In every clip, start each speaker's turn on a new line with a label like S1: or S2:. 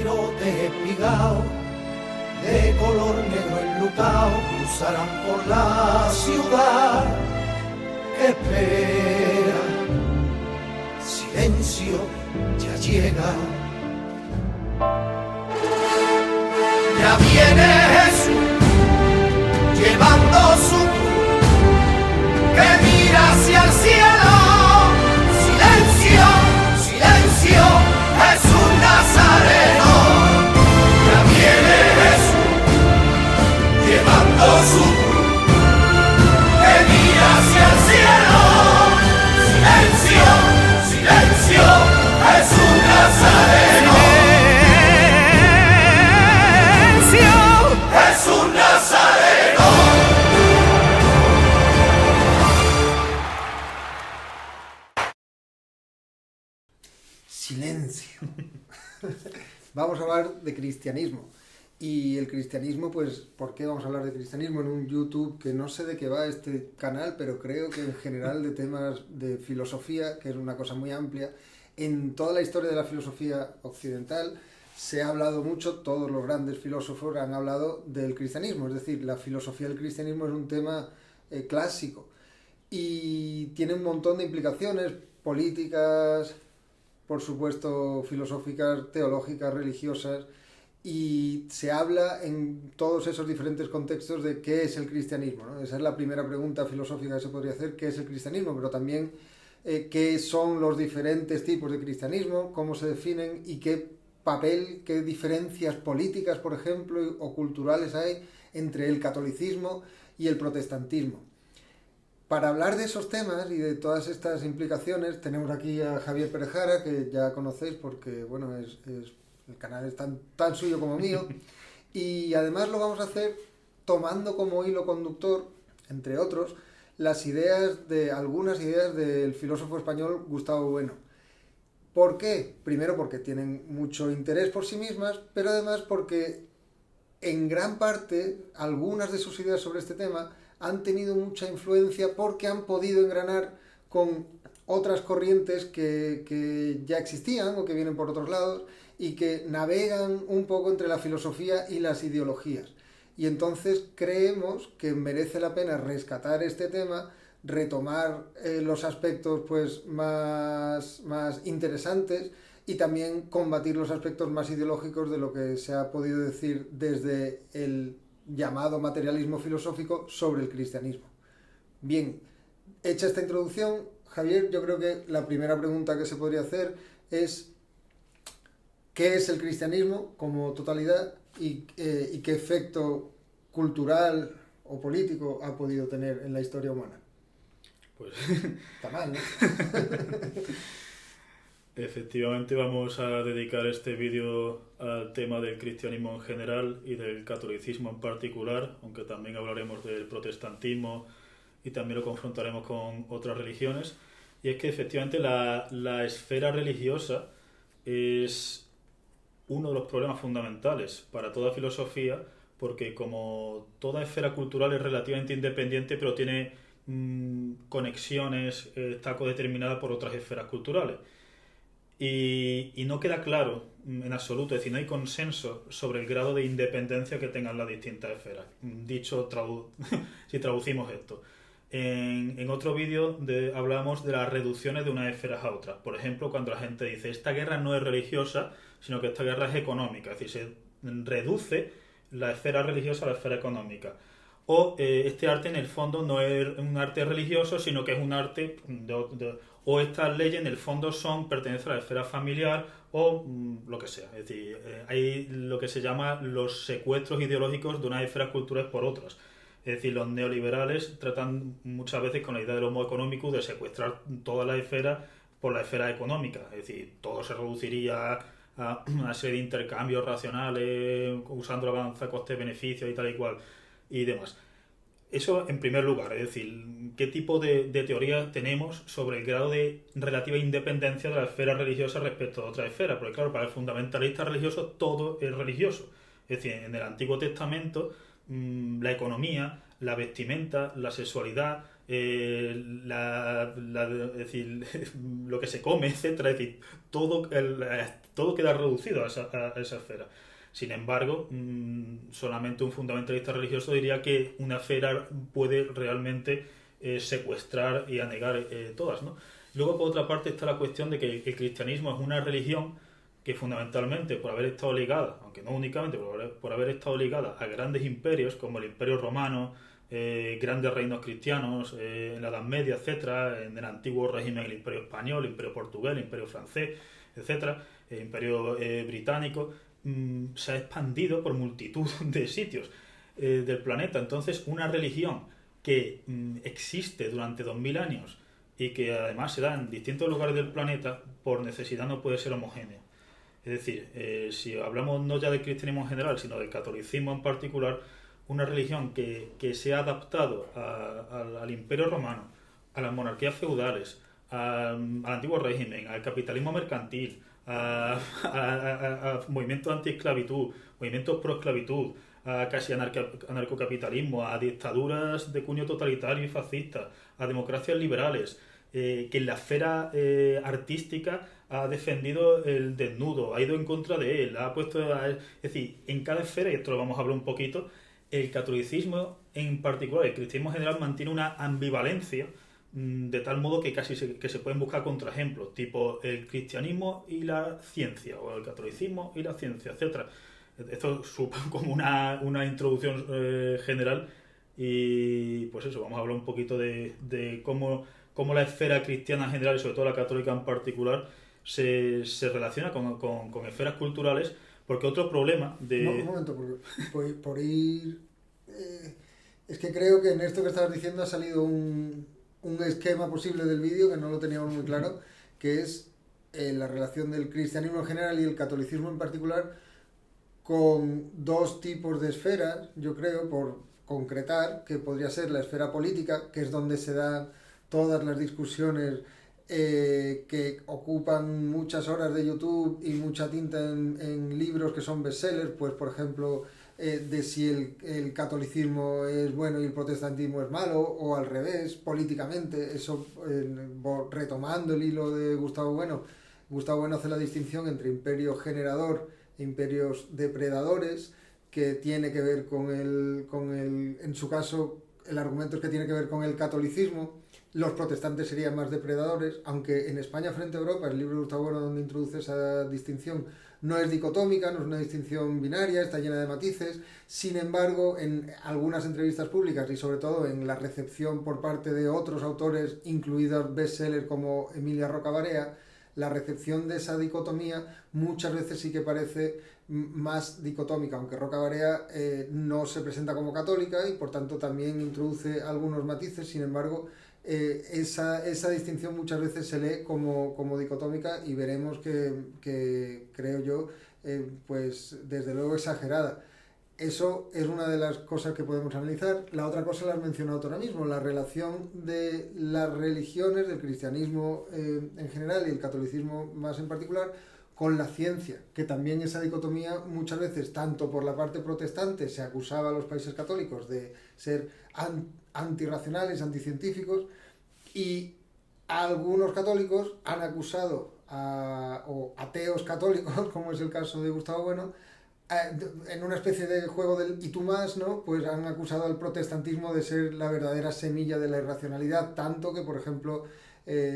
S1: chirotes espigados, de color negro enlutado, cruzarán por la ciudad que espera. Silencio, ya llega. Ya viene Jesús, llevando su cruz, que mira hacia el cielo. Silencio, silencio, Jesús Nazareno. Ya viene Jesús, llevando su cruz, que mira hacia el cielo. Silencio, silencio, Jesús Nazareno. Jesús Nazareno.
S2: Silencio. Vamos a hablar de cristianismo. Y el cristianismo, pues, ¿por qué vamos a hablar de cristianismo en un YouTube que no sé de qué va este canal, pero creo que en general de temas de filosofía, que es una cosa muy amplia? En toda la historia de la filosofía occidental se ha hablado mucho, todos los grandes filósofos han hablado del cristianismo, es decir, la filosofía del cristianismo es un tema clásico y tiene un montón de implicaciones políticas, por supuesto filosóficas, teológicas, religiosas, y se habla en todos esos diferentes contextos de qué es el cristianismo, ¿no? Esa es la primera pregunta filosófica que se podría hacer, ¿qué es el cristianismo? Pero también qué son los diferentes tipos de cristianismo, cómo se definen y qué papel, qué diferencias políticas, por ejemplo, o culturales hay entre el catolicismo y el protestantismo. Para hablar de esos temas y de todas estas implicaciones, tenemos aquí a Javier Perejara, que ya conocéis porque, bueno, el canal es tan suyo como mío, y además lo vamos a hacer tomando como hilo conductor, entre otros, algunas ideas del filósofo español Gustavo Bueno. ¿Por qué? Primero porque tienen mucho interés por sí mismas, pero además porque en gran parte algunas de sus ideas sobre este tema han tenido mucha influencia porque han podido engranar con otras corrientes que ya existían o que vienen por otros lados y que navegan un poco entre la filosofía y las ideologías. Y entonces creemos que merece la pena rescatar este tema, retomar los aspectos pues más interesantes y también combatir los aspectos más ideológicos de lo que se ha podido decir desde el llamado materialismo filosófico sobre el cristianismo. Bien, hecha esta introducción, Javier, yo creo que la primera pregunta que se podría hacer es ¿qué es el cristianismo como totalidad y qué efecto cultural o político ha podido tener en la historia humana?
S3: Pues
S2: está mal, ¿no?
S3: Efectivamente vamos a dedicar este vídeo al tema del cristianismo en general y del catolicismo en particular, aunque también hablaremos del protestantismo y también lo confrontaremos con otras religiones. Y es que efectivamente la esfera religiosa es uno de los problemas fundamentales para toda filosofía, porque como toda esfera cultural es relativamente independiente, pero tiene conexiones, está codeterminada por otras esferas culturales. Y no queda claro en absoluto, es decir, no hay consenso sobre el grado de independencia que tengan las distintas esferas. Dicho, si traducimos esto. En otro vídeo hablamos de las reducciones de unas esferas a otras. Por ejemplo, cuando la gente dice esta guerra no es religiosa, sino que esta guerra es económica. Es decir, se reduce la esfera religiosa a la esfera económica. O este arte en el fondo no es un arte religioso, sino que es un arte o estas leyes en el fondo pertenecen a la esfera familiar o lo que sea. Es decir, hay lo que se llama los secuestros ideológicos de unas esferas culturales por otras. Es decir, los neoliberales tratan muchas veces con la idea del homo economicus de secuestrar toda la esfera por la esfera económica. Es decir, todo se reduciría a una serie de intercambios racionales usando la balanza coste-beneficio y tal y cual y demás. Eso en primer lugar, es decir, qué tipo de teorías tenemos sobre el grado de relativa independencia de la esfera religiosa respecto a otra esfera. Porque claro, para el fundamentalista religioso todo es religioso. Es decir, en el Antiguo Testamento la economía, la vestimenta, la sexualidad, es decir, lo que se come, etcétera, es decir, todo queda reducido a esa esfera. Sin embargo, solamente un fundamentalista religioso diría que una esfera puede realmente secuestrar y anegar todas, ¿no? Luego, por otra parte, está la cuestión de que el cristianismo es una religión que fundamentalmente, por haber estado ligada, aunque no únicamente, por haber estado ligada a grandes imperios como el Imperio Romano, grandes reinos cristianos en la Edad Media, etcétera, en el antiguo régimen el Imperio Español, el Imperio Portugués, el Imperio Francés, etcétera, el Imperio Británico, se ha expandido por multitud de sitios del planeta. Entonces, una religión que existe durante 2000 años y que además se da en distintos lugares del planeta, por necesidad no puede ser homogénea. Es decir, si hablamos no ya del cristianismo en general, sino del catolicismo en particular, una religión que se ha adaptado al Imperio Romano, a las monarquías feudales, al antiguo régimen, al capitalismo mercantil, a movimientos anti-esclavitud, movimientos pro-esclavitud, a casi anarcocapitalismo, a dictaduras de cuño totalitario y fascista, a democracias liberales, que en la esfera artística ha defendido el desnudo, ha ido en contra de él, es decir, en cada esfera, y esto lo vamos a hablar un poquito, el catolicismo en particular, el cristianismo en general, mantiene una ambivalencia de tal modo que casi que se pueden buscar contraejemplos, tipo el cristianismo y la ciencia, o el catolicismo y la ciencia, etcétera. Esto supone como una introducción general, y pues eso, vamos a hablar un poquito de cómo la esfera cristiana en general y sobre todo la católica en particular se relaciona con esferas culturales, porque otro problema de...
S2: No, un momento, por ir... es que creo que en esto que estabas diciendo ha salido un esquema posible del vídeo que no lo teníamos muy claro, que es la relación del cristianismo en general y el catolicismo en particular con dos tipos de esferas, yo creo, por concretar, que podría ser la esfera política, que es donde se dan todas las discusiones que ocupan muchas horas de YouTube y mucha tinta en libros que son bestsellers, pues por ejemplo de si el catolicismo es bueno y el protestantismo es malo, o al revés, políticamente, eso retomando el hilo de Gustavo Bueno hace la distinción entre imperio generador e imperios depredadores, que tiene que ver en su caso, el argumento es que tiene que ver con el catolicismo. Los protestantes serían más depredadores, aunque en España frente a Europa, el libro de Gustavo Bueno, donde introduce esa distinción, no es dicotómica, no es una distinción binaria, está llena de matices. Sin embargo, en algunas entrevistas públicas y sobre todo en la recepción por parte de otros autores, incluidos bestsellers como Emilia Roca Barea, la recepción de esa dicotomía muchas veces sí que parece más dicotómica, aunque Roca Barea no se presenta como católica y por tanto también introduce algunos matices. Sin embargo, esa distinción muchas veces se lee como dicotómica, y veremos que creo yo, pues desde luego exagerada. Eso es una de las cosas que podemos analizar. La otra cosa la has mencionado tú ahora mismo, la relación de las religiones, del cristianismo en general y el catolicismo más en particular, con la ciencia, que también esa dicotomía muchas veces, tanto por la parte protestante, se acusaba a los países católicos de ser antirracionales, anticientíficos, y algunos católicos han acusado o ateos católicos, como es el caso de Gustavo Bueno, en una especie de juego del y tú más, ¿no? Pues han acusado al protestantismo de ser la verdadera semilla de la irracionalidad, tanto que, por ejemplo,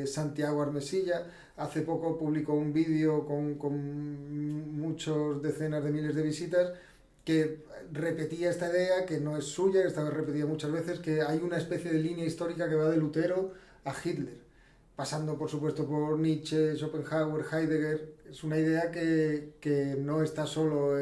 S2: Santiago Armesilla hace poco publicó un vídeo con muchos decenas de miles de visitas que repetía esta idea, que no es suya, que esta vez repetida muchas veces, que hay una especie de línea histórica que va de Lutero a Hitler, pasando por supuesto por Nietzsche, Schopenhauer, Heidegger. Es una idea que no está solo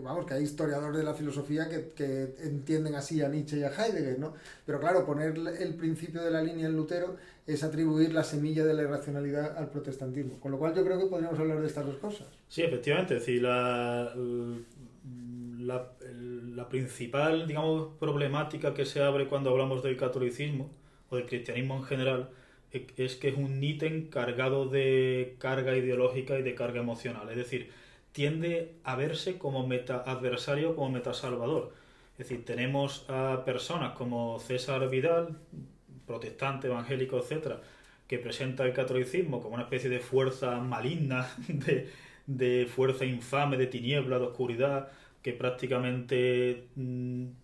S2: vamos, que hay historiadores de la filosofía que entienden así a Nietzsche y a Heidegger, ¿no? Pero claro, poner el principio de la línea en Lutero es atribuir la semilla de la irracionalidad al protestantismo, con lo cual yo creo que podríamos hablar de estas dos cosas.
S3: Sí, efectivamente, es decir, la principal, digamos, problemática que se abre cuando hablamos del catolicismo o del cristianismo en general es que es un ítem cargado de carga ideológica y de carga emocional. Es decir, tiende a verse como meta-adversario, como meta-salvador. Es decir, tenemos a personas como César Vidal, protestante, evangélico, etcétera, que presenta el catolicismo como una especie de fuerza maligna, de fuerza infame, de tiniebla, de oscuridad, que prácticamente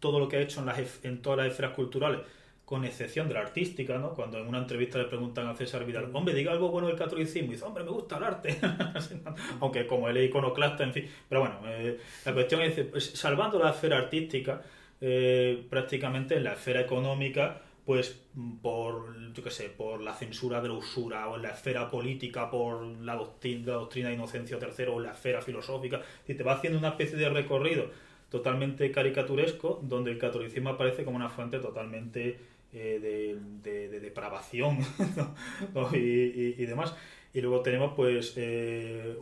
S3: todo lo que ha hecho en todas las esferas culturales, con excepción de la artística, ¿no? Cuando en una entrevista le preguntan a César Vidal, hombre, diga algo bueno del catolicismo, y dice, hombre, me gusta el arte, aunque como él es iconoclasta, en fin, pero bueno, la cuestión es, pues, salvando la esfera artística, prácticamente en la esfera económica, pues yo qué sé, por la censura de la usura, o en la esfera política por la doctrina de Inocencio III, o en la esfera filosófica, y te va haciendo una especie de recorrido totalmente caricaturesco, donde el catolicismo aparece como una fuente totalmente de depravación, ¿no? y demás. Y luego tenemos pues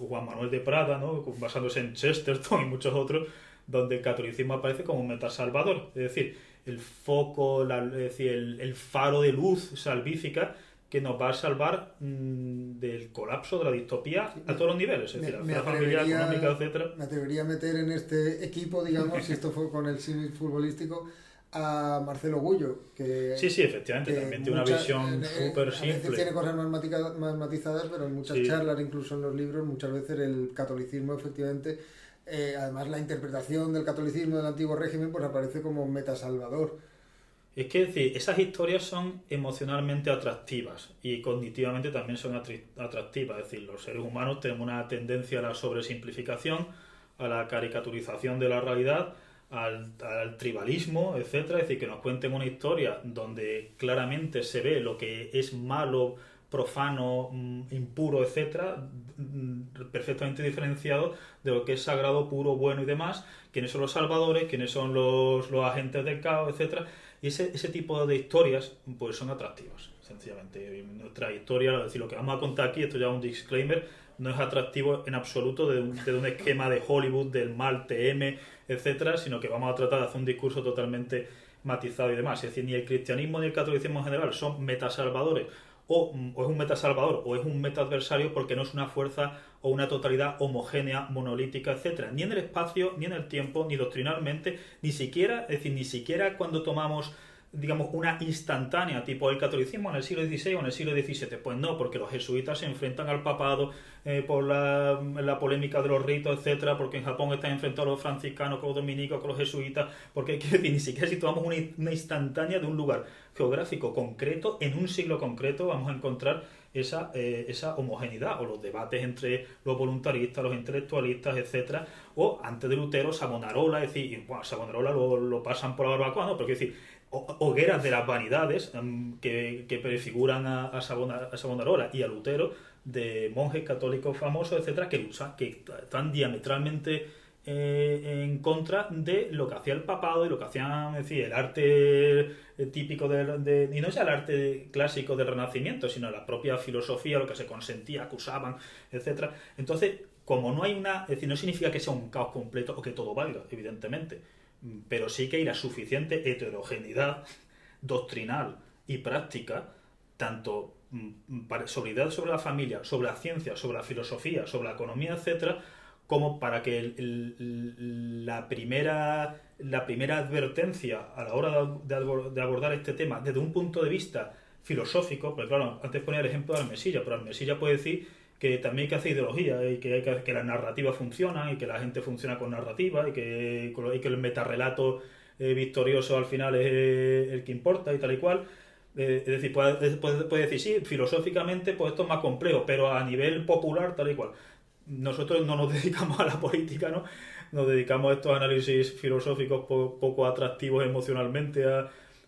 S3: Juan Manuel de Prada, ¿no? Basándose en Chesterton y muchos otros, donde el catolicismo aparece como un metasalvador, es decir, el foco, es decir, el faro de luz salvífica que nos va a salvar del colapso, de la distopía a todos los niveles, es decir, la familia económica, etcétera.
S2: Me atrevería a meter en este equipo, digamos, si esto fue con el símil futbolístico, a Marcelo Gullo, que
S3: sí, efectivamente, que también tiene una visión súper simple.
S2: A veces tiene cosas más matizadas, pero en muchas charlas, incluso en los libros, muchas veces el catolicismo, efectivamente, además la interpretación del catolicismo del antiguo régimen, pues aparece como metasalvador.
S3: Es que, es decir, esas historias son emocionalmente atractivas y cognitivamente también son atractivas. Es decir, los seres humanos tenemos una tendencia a la sobresimplificación, a la caricaturización de la realidad, al tribalismo, etcétera. Es decir, que nos cuenten una historia donde claramente se ve lo que es malo, profano, impuro, etcétera, perfectamente diferenciado de lo que es sagrado, puro, bueno y demás, quiénes son los salvadores, quiénes son los agentes del caos, etcétera. Y ese tipo de historias pues son atractivas, sencillamente. Nuestra historia, es decir, lo que vamos a contar aquí, esto ya es un disclaimer, no es atractivo en absoluto de un esquema de Hollywood, del mal TM, etcétera, sino que vamos a tratar de hacer un discurso totalmente matizado y demás. Es decir, ni el cristianismo ni el catolicismo en general son metasalvadores, o es un metasalvador o es un metaadversario, porque no es una fuerza o una totalidad homogénea, monolítica, etcétera, ni en el espacio, ni en el tiempo, ni doctrinalmente, ni siquiera cuando tomamos, digamos, una instantánea, tipo el catolicismo en el siglo XVI o en el siglo XVII. Pues no, porque los jesuitas se enfrentan al papado por la polémica de los ritos, etcétera, porque en Japón están enfrentados los franciscanos con los dominicos, con los jesuitas, porque ni siquiera si tomamos una instantánea de un lugar geográfico concreto, en un siglo concreto, vamos a encontrar esa homogeneidad, o los debates entre los voluntaristas, los intelectualistas, etcétera, o antes de Lutero, Savonarola, es decir, bueno, Savonarola lo pasan por la barbacoa, ¿no? Porque es decir, hogueras de las vanidades que prefiguran a Savonarola y a Lutero, de monjes católicos famosos, etcétera, que están diametralmente en contra de lo que hacía el papado y lo que hacían, es decir, el arte típico y no ya el arte clásico del Renacimiento, sino la propia filosofía, lo que se consentía, acusaban, etcétera. Entonces, como no hay es decir, no significa que sea un caos completo o que todo valga, evidentemente, pero sí que hay la suficiente heterogeneidad doctrinal y práctica, tanto sobre la familia, sobre la ciencia, sobre la filosofía, sobre la economía, etcétera, como para que la primera advertencia a la hora de abordar este tema desde un punto de vista filosófico, porque claro, antes ponía el ejemplo de Almesilla, pero Almesilla puede decir que también hay que hacer ideología y que las narrativas funcionan y que la gente funciona con narrativa y que el metarrelato victorioso al final es el que importa y tal y cual. Es decir, puede decir, sí, filosóficamente pues esto es más complejo, pero a nivel popular tal y cual. Nosotros no nos dedicamos a la política, ¿no? Nos dedicamos a estos análisis filosóficos poco atractivos emocionalmente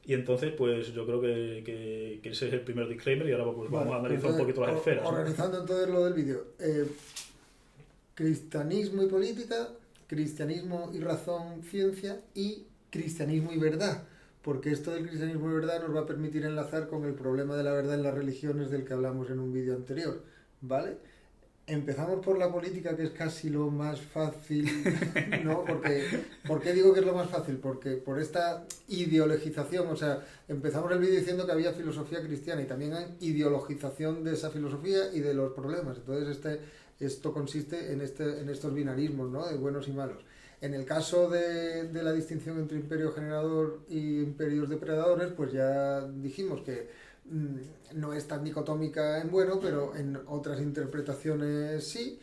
S3: y entonces pues yo creo que ese es el primer disclaimer y ahora pues vamos a analizar un poquito las esferas, ¿no?
S2: Organizando entonces lo del vídeo, cristianismo y política, cristianismo y razón, ciencia, y cristianismo y verdad, porque esto del cristianismo y verdad nos va a permitir enlazar con el problema de la verdad en las religiones del que hablamos en un vídeo anterior, ¿vale? Empezamos por la política, que es casi lo más fácil, ¿no? ¿Por qué digo que es lo más fácil? Porque por esta ideologización, o sea, empezamos el vídeo diciendo que había filosofía cristiana y también hay ideologización de esa filosofía y de los problemas. Entonces esto consiste en estos binarismos, ¿no? De buenos y malos. En el caso de la distinción entre imperio generador y imperios depredadores, pues ya dijimos que no es tan dicotómica en bueno, pero en otras interpretaciones sí,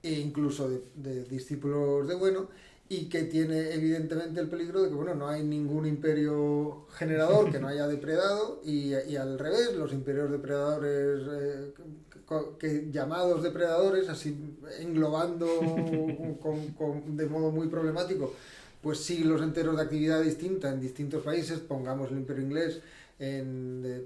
S2: e incluso de discípulos de bueno, y que tiene evidentemente el peligro de que bueno, no hay ningún imperio generador que no haya depredado, y al revés, los imperios depredadores, llamados depredadores, así englobando de modo muy problemático, pues siglos enteros de actividad distinta en distintos países, pongamos el imperio inglés,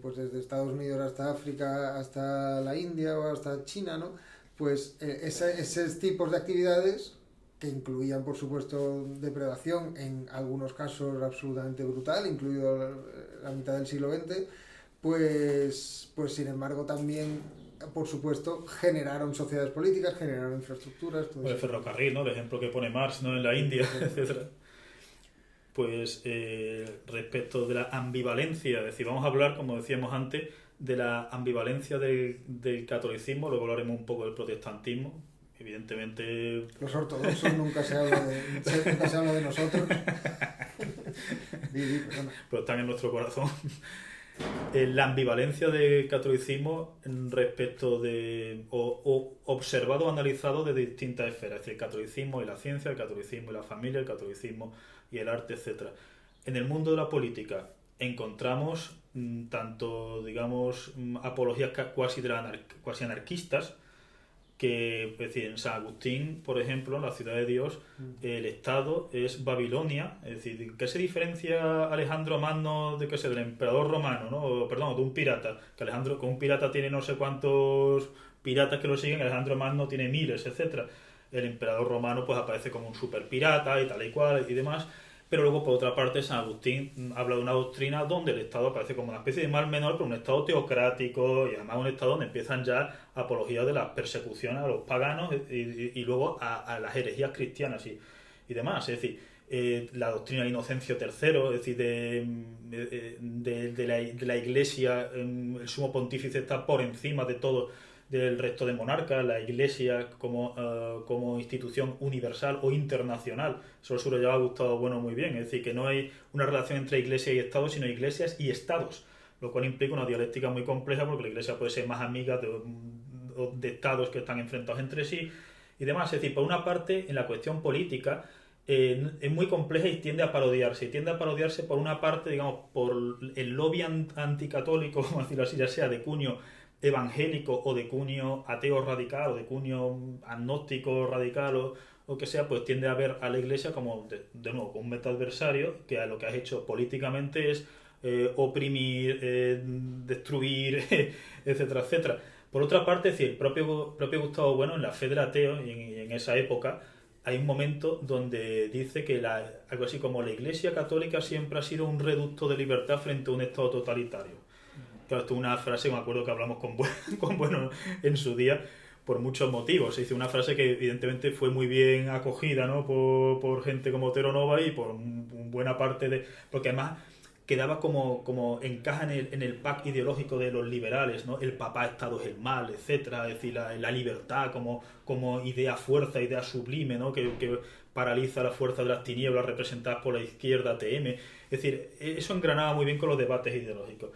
S2: pues desde Estados Unidos hasta África, hasta la India o hasta China, ¿no? Pues esos tipos de actividades, que incluían por supuesto depredación, en algunos casos absolutamente brutal, incluido la mitad del siglo XX, pues sin embargo también, por supuesto, generaron sociedades políticas, generaron infraestructuras, todo
S3: O el
S2: eso.
S3: ferrocarril, ¿no? El ejemplo que pone Marx, ¿no? En la India, etcétera. Pues respecto de la ambivalencia, es decir, vamos a hablar, como decíamos antes, de la ambivalencia del catolicismo, luego hablaremos un poco del protestantismo. Evidentemente,
S2: Los ortodoxos nunca se habla de nosotros. Perdona.
S3: pero están en nuestro corazón. La ambivalencia del catolicismo respecto de, o observado o analizado de distintas esferas, es decir, el catolicismo y la ciencia, el catolicismo y la familia, el catolicismo y el arte, etcétera. En el mundo de la política encontramos tanto, digamos, apologías cuasi anarquistas, que, es decir, en San Agustín, por ejemplo, en la ciudad de Dios, el Estado es Babilonia. Es decir, ¿qué se diferencia Alejandro Magno de, qué sé, del emperador romano, ¿no? O, perdón, de un pirata? Que un pirata tiene no sé cuántos piratas que lo siguen, Alejandro Magno tiene miles, etcétera. El emperador romano pues aparece como un super pirata y tal y cual y demás. Pero luego, por otra parte, San Agustín habla de una doctrina donde el Estado aparece como una especie de mal menor, pero un Estado teocrático, y además un Estado donde empiezan ya apologías de las persecuciones a los paganos y luego a las herejías cristianas y demás. Es decir, la doctrina de Inocencio III, es decir, de la Iglesia, el sumo pontífice está por encima de todo del resto de monarcas, la Iglesia como institución universal o internacional. Eso lo lleva Gustavo Bueno muy bien, es decir, que no hay una relación entre Iglesia y Estado, sino iglesias y estados, lo cual implica una dialéctica muy compleja, porque la Iglesia puede ser más amiga de estados que están enfrentados entre sí y demás. Es decir, por una parte, en la cuestión política, es muy compleja y tiende a parodiarse. Y tiende a parodiarse por una parte, digamos, por el lobby anticatólico, como decirlo así, ya sea de cuño evangélico o de cuño ateo radical o de cuño agnóstico radical o que sea, pues tiende a ver a la Iglesia como, de nuevo, como un metaadversario que a lo que has hecho políticamente es oprimir, destruir, etcétera, etcétera. Por otra parte, es decir, el propio Gustavo Bueno, en La fe del ateo y en esa época, hay un momento donde dice que algo así como la Iglesia católica siempre ha sido un reducto de libertad frente a un Estado totalitario. Claro, esto es una frase, me acuerdo que hablamos con Bueno en su día, por muchos motivos. Se dice una frase que evidentemente fue muy bien acogida, ¿no? por gente como Otero Nova y por buena parte de... Porque además quedaba como encaja en el pack ideológico de los liberales, ¿no? El papá-estado es el mal, etcétera. Es decir, la libertad como idea fuerza, idea sublime, ¿no? Que paraliza la fuerza de las tinieblas representadas por la izquierda ATM. Es decir, eso engranaba muy bien con los debates ideológicos.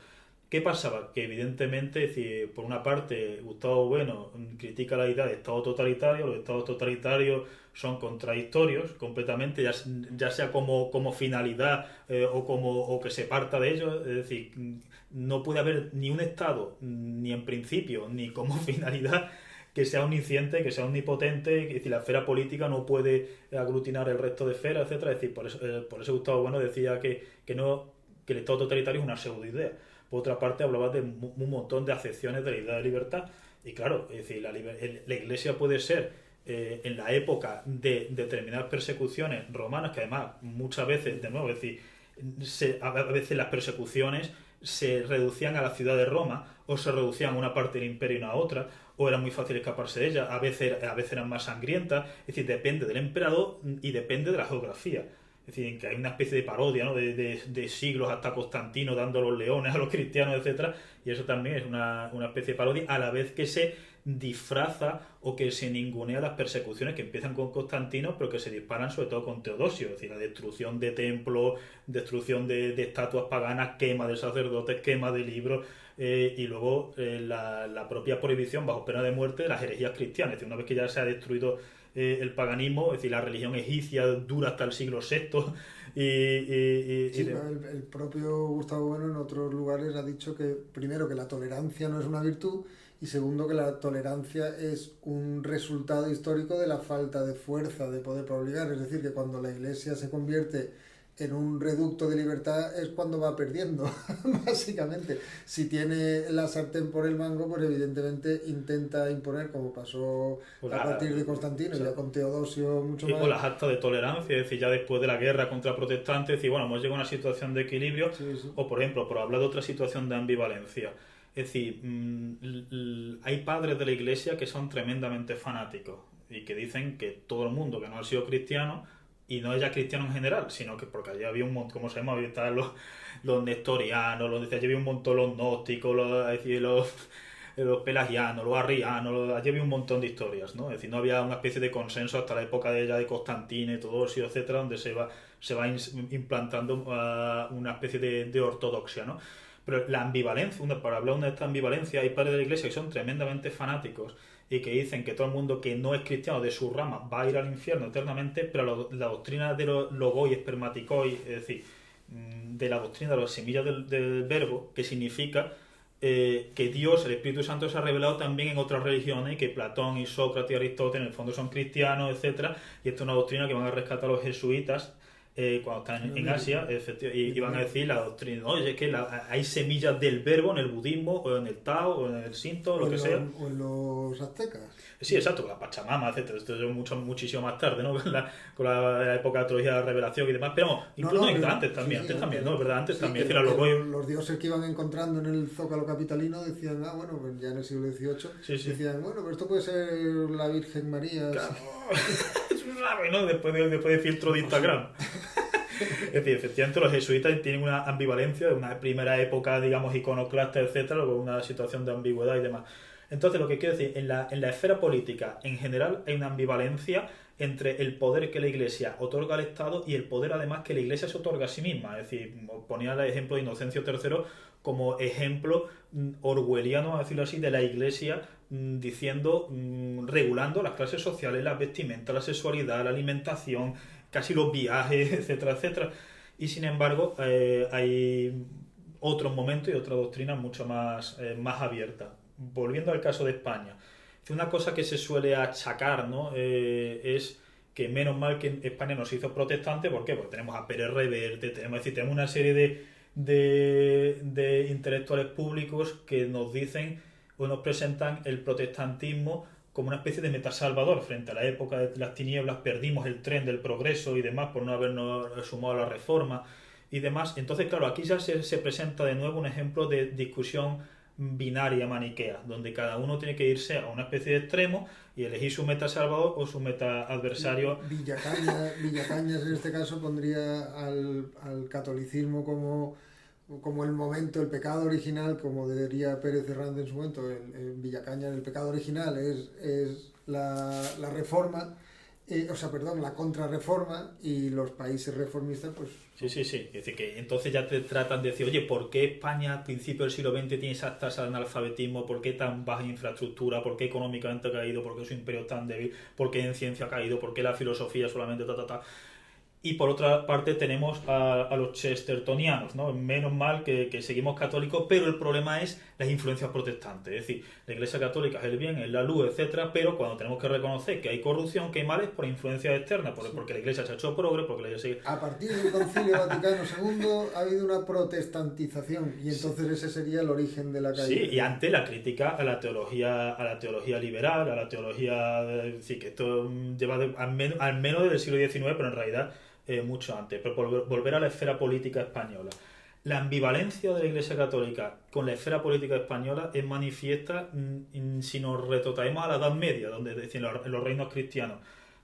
S3: ¿Qué pasaba? Que evidentemente, es decir, por una parte, Gustavo Bueno critica la idea de Estado totalitario. Los Estados totalitarios son contradictorios completamente, ya sea como finalidad o que se parta de ellos. Es decir, no puede haber ni un Estado, ni en principio, ni como finalidad, que sea omnisciente, que sea omnipotente. Es decir, la esfera política no puede aglutinar el resto de esferas, etcétera. Es decir, por eso Gustavo Bueno decía que el Estado totalitario es una pseudoidea. Por otra parte, hablaba de un montón de acepciones de la idea de libertad. Y claro, es decir, la Iglesia puede ser, en la época de determinadas persecuciones romanas, que además muchas veces, de nuevo, es decir, a veces las persecuciones se reducían a la ciudad de Roma, o se reducían a una parte del imperio y no a otra, o era muy fácil escaparse de ella, a veces eran más sangrientas. Es decir, depende del emperador y depende de la geografía. Es decir, que hay una especie de parodia, ¿no? de siglos hasta Constantino dando los leones a los cristianos, etcétera, y eso también es una especie de parodia, a la vez que se disfraza o que se ningunea las persecuciones que empiezan con Constantino, pero que se disparan sobre todo con Teodosio, es decir, la destrucción de templos, destrucción de estatuas paganas, quema de sacerdotes, quema de libros, y luego la propia prohibición bajo pena de muerte de las herejías cristianas. Es decir, una vez que ya se ha destruido el paganismo, es decir, la religión egipcia dura hasta el siglo VI.
S2: Sí, el propio Gustavo Bueno en otros lugares ha dicho que, primero, que la tolerancia no es una virtud, y segundo, que la tolerancia es un resultado histórico de la falta de fuerza de poder para obligar. Es decir, que cuando la Iglesia se convierte en un reducto de libertad es cuando va perdiendo, básicamente. Si tiene la sartén por el mango, pues evidentemente intenta imponer, como pasó a partir de Constantino, y ya con Teodosio mucho más.
S3: O las actas de tolerancia, es decir, ya después de la guerra contra protestantes, es decir, bueno, hemos llegado a una situación de equilibrio,
S2: Sí.
S3: o por ejemplo, por hablar de otra situación de ambivalencia. Es decir, hay padres de la Iglesia que son tremendamente fanáticos y que dicen que todo el mundo que no ha sido cristiano, y no es ya cristiano en general, sino que porque allí había un montón, como sabemos, había estaban los nestorianos, allí había un montón los gnósticos, los pelagianos, los arrianos, allí había un montón de historias, ¿no? Es decir, no había una especie de consenso hasta la época de Constantino, Teodosio, etcétera, donde se va implantando una especie de ortodoxia, ¿no? Pero la ambivalencia, para hablar de esta ambivalencia, hay padres de la Iglesia que son tremendamente fanáticos y que dicen que todo el mundo que no es cristiano de su rama va a ir al infierno eternamente, pero la doctrina de los logoi espermaticoi, es decir, de la doctrina de las semillas del verbo, que significa que Dios, el Espíritu Santo, se ha revelado también en otras religiones, y que Platón y Sócrates y Aristóteles en el fondo son cristianos, etcétera, y esto es una doctrina que van a rescatar los jesuitas cuando están en Asia, y van a decir la doctrina, no, es que hay semillas del verbo en el budismo, o en el Tao, o en el Shinto, lo que sea.
S2: O en los aztecas.
S3: Sí, exacto, con la Pachamama, etcétera. Esto es muchísimo más tarde, ¿no? Con la época de la teología de la revelación y demás. Pero incluso antes también, ¿no? ¿Verdad? Antes también.
S2: Que los dioses que iban encontrando en el Zócalo capitalino decían, bueno, pues ya en el siglo XVIII, decían, bueno, pero esto puede ser la Virgen María.
S3: Claro. Es un raro, ¿no? Después de filtro de Instagram. Es decir, efectivamente los jesuitas tienen una ambivalencia de una primera época, digamos, iconoclasta, etcétera, luego una situación de ambigüedad y demás. Entonces, lo que quiero decir, en la esfera política, en general, hay una ambivalencia entre el poder que la Iglesia otorga al Estado y el poder, además, que la Iglesia se otorga a sí misma. Es decir, ponía el ejemplo de Inocencio III como ejemplo orwelliano, a decirlo así, de la Iglesia diciendo, regulando las clases sociales, las vestimentas, la sexualidad, la alimentación, casi los viajes, etcétera, etcétera. Y sin embargo, hay otros momentos y otra doctrina mucho más abierta. Volviendo al caso de España, una cosa que se suele achacar, ¿no? Es que menos mal que España no se hizo protestante. ¿Por qué? Porque tenemos a Pérez Reverte, tenemos una serie de intelectuales públicos que nos dicen o nos presentan el protestantismo como una especie de metasalvador frente a la época de las tinieblas. Perdimos el tren del progreso y demás por no habernos sumado a la reforma y demás. Entonces, claro, aquí ya se presenta de nuevo un ejemplo de discusión binaria maniquea, donde cada uno tiene que irse a una especie de extremo y elegir su meta salvador o su meta adversario.
S2: Villacañas en este caso pondría al catolicismo como el momento, el pecado original, como diría Pérez Hernández en su momento. En Villacañas el pecado original es la reforma, la contrarreforma, y los países reformistas, pues...
S3: Sí. Es decir, que entonces ya te tratan de decir, oye, ¿por qué España a principios del siglo XX tiene esas tasas de analfabetismo? ¿Por qué tan baja infraestructura? ¿Por qué económicamente ha caído? ¿Por qué su imperio es tan débil? ¿Por qué en ciencia ha caído? ¿Por qué la filosofía solamente Y por otra parte tenemos a los chestertonianos, ¿no? Menos mal que seguimos católicos, pero el problema es las influencias protestantes. Es decir, la Iglesia Católica es el bien, es la luz, etcétera, pero cuando tenemos que reconocer que hay corrupción, que hay males por influencias externas, porque la Iglesia se ha hecho progre, porque la Iglesia...
S2: A partir del Concilio Vaticano II ha habido una protestantización, y entonces ese sería el origen de la caída.
S3: Sí, y ante la crítica a la teología liberal, a la teología... Sí, que esto lleva al menos desde el siglo XIX, pero en realidad... mucho antes. Pero volver a la esfera política española. La ambivalencia de la Iglesia Católica con la esfera política española es manifiesta si nos retrotraemos a la Edad Media, donde, es decir, en los reinos cristianos,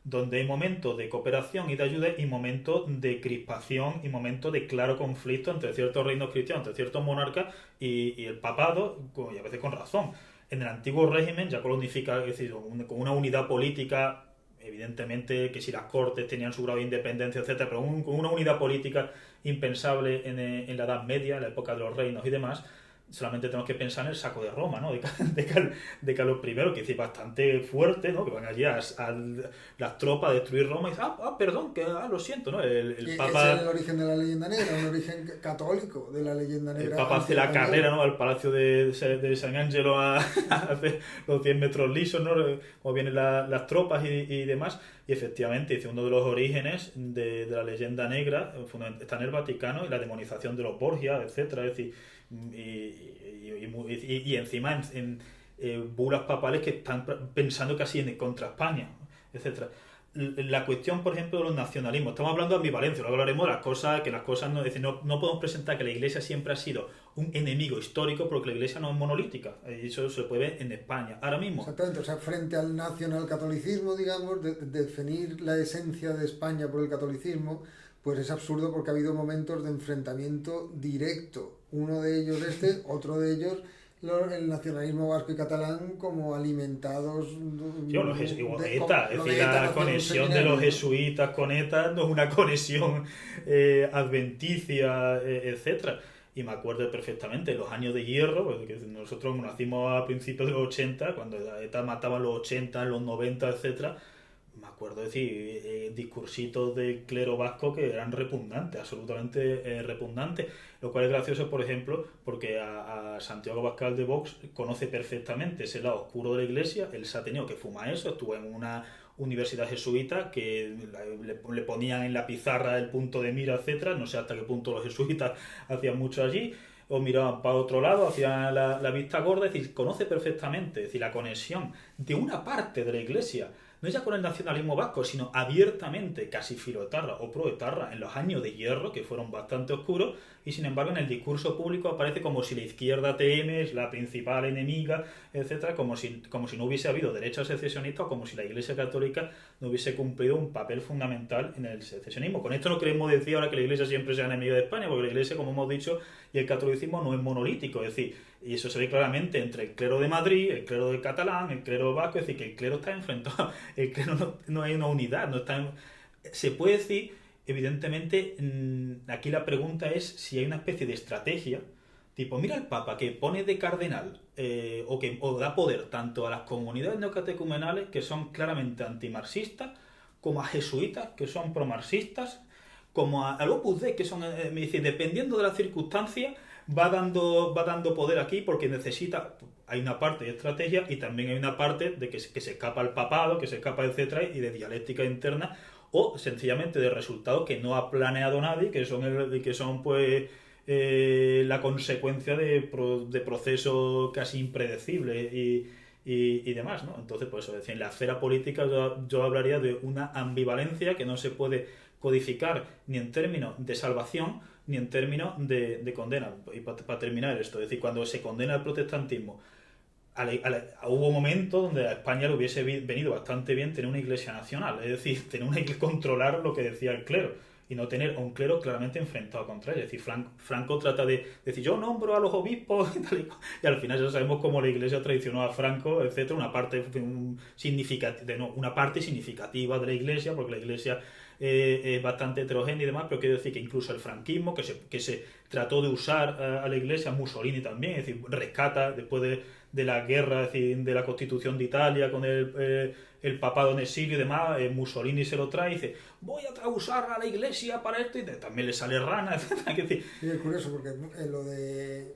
S3: donde hay momentos de cooperación y de ayuda y momentos de crispación y momentos de claro conflicto entre ciertos reinos cristianos, entre ciertos monarcas y el papado, y a veces con razón. En el antiguo régimen, ya con la unificación, es decir, con una unidad política, evidentemente que si las cortes tenían su grado de independencia, etcétera, pero con una unidad política impensable en la Edad Media, en la época de los reinos y demás, solamente tenemos que pensar en el saco de Roma, ¿no? de Carlos I, que es bastante fuerte, ¿no? Que van allí a las tropas a destruir Roma y dicen, perdón, lo siento, ¿no? El Papa...
S2: Ese es el origen de la leyenda negra, un origen católico de la leyenda negra.
S3: El Papa hace la carrera, ¿no? Al palacio de San Angelo a hacer los 100 metros lisos, ¿no? Como vienen las tropas y demás. Y efectivamente, dice, uno de los orígenes de la leyenda negra está en el Vaticano y la demonización de los Borgia, etcétera. Es decir, y encima en bulas papales que están pensando casi contra España, etcétera. La cuestión, por ejemplo, de los nacionalismos, estamos hablando de ambivalencia, luego hablaremos de las cosas no, es decir, no podemos presentar que la Iglesia siempre ha sido un enemigo histórico porque la Iglesia no es monolítica, y eso se puede ver en España ahora mismo.
S2: Exactamente, o sea, frente al nacionalcatolicismo, digamos, definir la esencia de España por el catolicismo, pues es absurdo porque ha habido momentos de enfrentamiento directo, uno de ellos otro de ellos el nacionalismo vasco y catalán como alimentados
S3: ETA, es decir, la conexión de los jesuitas con ETA no es una conexión adventicia, etcétera. Y me acuerdo perfectamente los años de hierro, porque nosotros nacimos a principios de los 80, cuando ETA mataba a los 80, los 90, etcétera. Me acuerdo decir discursitos del clero vasco que eran repugnantes, absolutamente repugnantes, lo cual es gracioso, por ejemplo, porque a Santiago Abascal de Vox conoce perfectamente ese lado oscuro de la Iglesia. Él se ha tenido que fumar eso, estuvo en una universidad jesuita que le ponían en la pizarra el punto de mira, etcétera. No sé hasta qué punto los jesuitas hacían mucho allí, o miraban para otro lado, hacían la vista gorda. Es decir, conoce perfectamente, es decir, la conexión de una parte de la Iglesia, no ya con el nacionalismo vasco, sino abiertamente, casi filoetarra o proetarra, en los años de hierro, que fueron bastante oscuros, y sin embargo en el discurso público aparece como si la izquierda TM es la principal enemiga, etcétera, como si no hubiese habido derecho secesionista, o como si la Iglesia Católica no hubiese cumplido un papel fundamental en el secesionismo. Con esto no queremos decir ahora que la Iglesia siempre sea enemiga de España, porque la Iglesia, como hemos dicho, y el catolicismo no es monolítico, es decir, y eso se ve claramente entre el clero de Madrid, el clero de catalán, el clero vasco, es decir, que el clero está enfrentado, el clero no hay una unidad, se puede decir, evidentemente, aquí la pregunta es si hay una especie de estrategia, tipo, mira el Papa que pone de cardenal, o da poder tanto a las comunidades neocatecumenales, que son claramente antimarxistas, como a jesuitas, que son promarxistas, como al Opus Dei, que son, me dice, dependiendo de las circunstancias, va dando poder aquí porque hay una parte de estrategia y también hay una parte de que se escapa al papado, que se escapa, etcétera, y de dialéctica interna, o sencillamente de resultados que no ha planeado nadie, que son pues la consecuencia de procesos casi impredecibles y demás, ¿no? Entonces, pues eso, en la esfera política yo hablaría de una ambivalencia que no se puede codificar ni en términos de salvación ni en términos de condena. Y para terminar esto, es decir, cuando se condena el protestantismo, hubo momentos donde a España le hubiese venido bastante bien tener una iglesia nacional, es decir, controlar lo que decía el clero y no tener un clero claramente enfrentado contra él. Es decir, Franco trata de decir, yo nombro a los obispos y tal y al final ya sabemos cómo la iglesia traicionó a Franco, etcétera, una parte significativa de la iglesia, porque la iglesia es bastante heterogénea y demás, pero quiero decir que incluso el franquismo, que se trató de usar a la iglesia, Mussolini también, es decir, rescata después de la guerra, es decir, de la Constitución de Italia con el papado en exilio y demás, Mussolini se lo trae y dice, voy a usar a la iglesia para esto, y también le sale rana, etc.
S2: Sí, es curioso porque lo de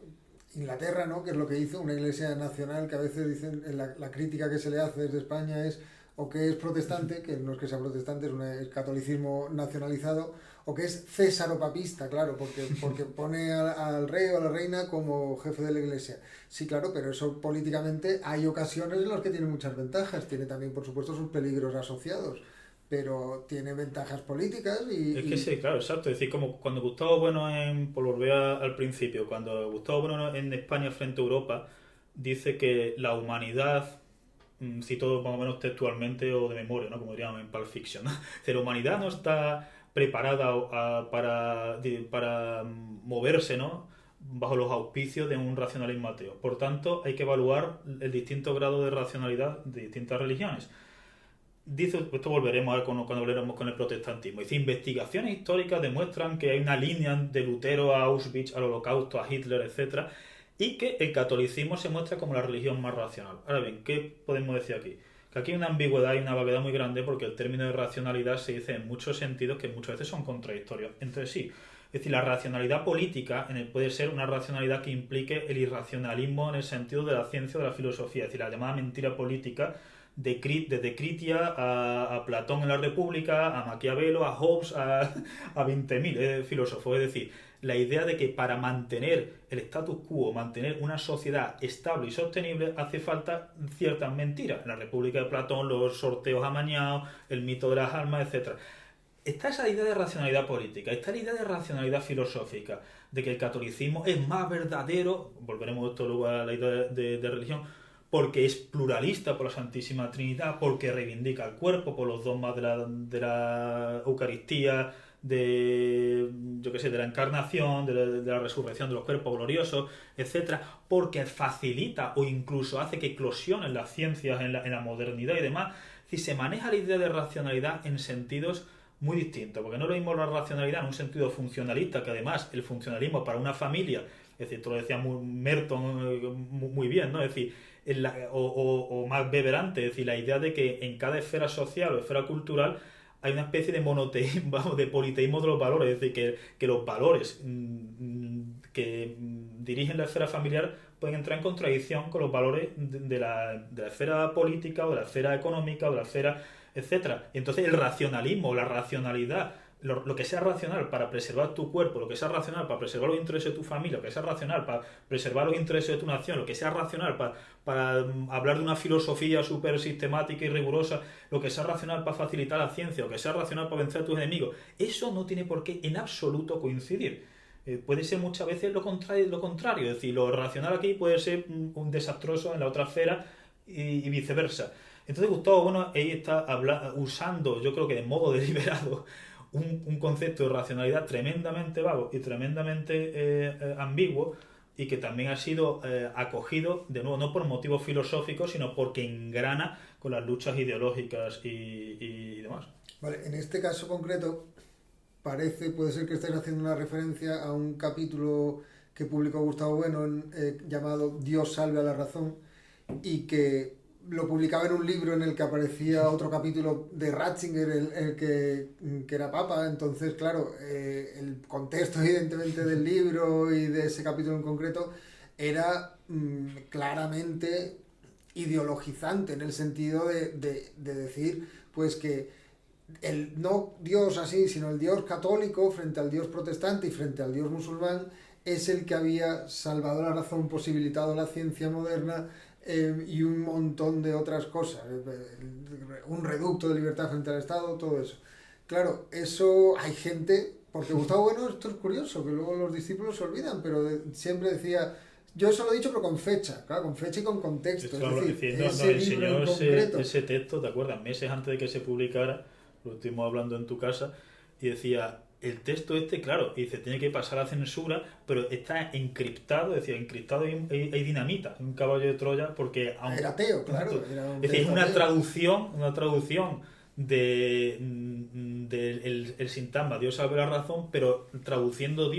S2: Inglaterra, ¿no?, que es lo que hizo una iglesia nacional, que a veces dicen, la crítica que se le hace desde España es o que es protestante, que no es que sea protestante, es catolicismo nacionalizado, o que es césaropapista, claro, porque pone al rey o a la reina como jefe de la iglesia. Sí, claro, pero eso políticamente hay ocasiones en las que tiene muchas ventajas, tiene también, por supuesto, sus peligros asociados, pero tiene ventajas políticas
S3: Es que sí, claro, exacto. Es decir, como cuando Gustavo Bueno, por volver al principio, cuando Gustavo Bueno en España frente a Europa, dice que la humanidad cito más o menos textualmente o de memoria, ¿no? Como diríamos en Pulp Fiction, ¿no? La humanidad no está preparada para moverse, ¿no? Bajo los auspicios de un racionalismo ateo. Por tanto, hay que evaluar el distinto grado de racionalidad de distintas religiones. Dice, esto volveremos a ver cuando hablaremos con el protestantismo. Dice, investigaciones históricas demuestran que hay una línea de Lutero a Auschwitz, al Holocausto, a Hitler, etcétera, y que el catolicismo se muestra como la religión más racional. Ahora bien, ¿qué podemos decir aquí? Que aquí hay una ambigüedad y una vaguedad muy grande, porque el término de racionalidad se dice en muchos sentidos que muchas veces son contradictorios entre sí. Es decir, la racionalidad política puede ser una racionalidad que implique el irracionalismo en el sentido de la ciencia o de la filosofía, es decir, la llamada mentira política, desde Critia a Platón en la República, a Maquiavelo, a Hobbes, a 20.000 filósofos. Es decir, la idea de que para mantener el status quo, mantener una sociedad estable y sostenible, hace falta ciertas mentiras. En la República de Platón, los sorteos amañados, el mito de las almas, etcétera. Está esa idea de racionalidad política, está la idea de racionalidad filosófica, de que el catolicismo es más verdadero, volveremos esto luego a la idea de religión, porque es pluralista por la Santísima Trinidad, porque reivindica el cuerpo por los dogmas de la Eucaristía, de la encarnación, de la resurrección de los cuerpos gloriosos, etcétera, porque facilita o incluso hace que eclosionen las ciencias en la modernidad y demás. Es decir, se maneja la idea de racionalidad en sentidos muy distintos, porque no lo mismo la racionalidad en un sentido funcionalista, que además el funcionalismo para una familia, es decir, esto lo decía Merton muy bien, ¿no? Es decir, o más beberante, es decir, la idea de que en cada esfera social o esfera cultural hay una especie de monoteísmo, de politeísmo de los valores, es decir, que los valores que dirigen la esfera familiar pueden entrar en contradicción con los valores de la esfera política o de la esfera económica o de la esfera, etcétera. Y entonces el racionalismo, la racionalidad, lo que sea racional para preservar tu cuerpo, lo que sea racional para preservar los intereses de tu familia, lo que sea racional para preservar los intereses de tu nación, lo que sea racional para hablar de una filosofía súper sistemática y rigurosa, lo que sea racional para facilitar la ciencia, lo que sea racional para vencer a tus enemigos, eso no tiene por qué en absoluto coincidir. Puede ser muchas veces lo contrario, es decir, lo racional aquí puede ser un desastroso en la otra esfera y viceversa. Entonces Gustavo Bueno ahí está usando, yo creo que de modo deliberado, un concepto de racionalidad tremendamente vago y tremendamente ambiguo, y que también ha sido acogido, de nuevo, no por motivos filosóficos, sino porque engrana con las luchas ideológicas y demás.
S2: Vale, en este caso concreto, puede ser que estés haciendo una referencia a un capítulo que publicó Gustavo Bueno llamado Dios salve a la razón, y que lo publicaba en un libro en el que aparecía otro capítulo de Ratzinger, el que era papa. Entonces, claro, el contexto evidentemente del libro y de ese capítulo en concreto era claramente ideologizante, en el sentido de decir pues que no Dios así, sino el Dios católico frente al Dios protestante y frente al Dios musulmán es el que había salvado la razón, posibilitado la ciencia moderna, y un montón de otras cosas, un reducto de libertad frente al Estado, todo eso. Claro, eso hay gente, porque Gustavo Bueno, esto es curioso, que luego los discípulos se olvidan, pero siempre decía, yo eso lo he dicho, pero con fecha, claro, con fecha y con contexto.
S3: Claro,
S2: es decir,
S3: enseñó ese texto, ¿te acuerdas? Meses antes de que se publicara, lo estuvimos hablando en tu casa, y decía, el texto claro, y dice, tiene que pasar a censura, pero está encriptado, decía, encriptado hay dinamita, un caballo de Troya, porque...
S2: Era ateo, claro.
S3: Es decir, una traducción del sintagma Dios salve la razón, pero traduciendo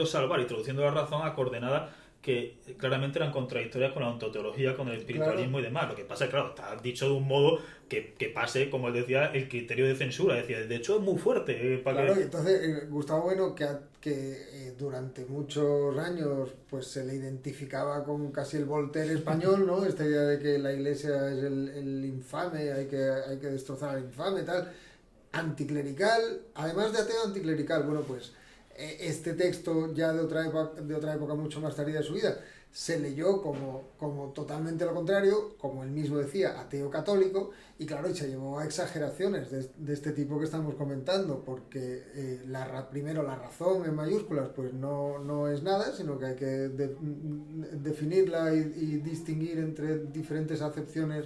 S3: salvar y traduciendo la razón a coordenadas que claramente eran contradictorias con la ontoteología, con el espiritualismo, claro, y demás. Lo que pasa es que, claro, está dicho de un modo que pase, como él decía, el criterio de censura. Decía, de hecho, es muy fuerte.
S2: Claro, y entonces Gustavo Bueno, que durante muchos años pues se le identificaba con casi el Voltaire español, ¿no? Esta idea de que la Iglesia es el infame, hay que destrozar al infame, tal. Anticlerical, además de ateo, anticlerical. Bueno, pues este texto, ya de otra época mucho más tardía de su vida, se leyó como totalmente lo contrario, como él mismo decía, ateo católico, y claro, se llevó a exageraciones de este tipo que estamos comentando, porque primero la razón en mayúsculas pues no es nada, sino que hay que definirla y distinguir entre diferentes acepciones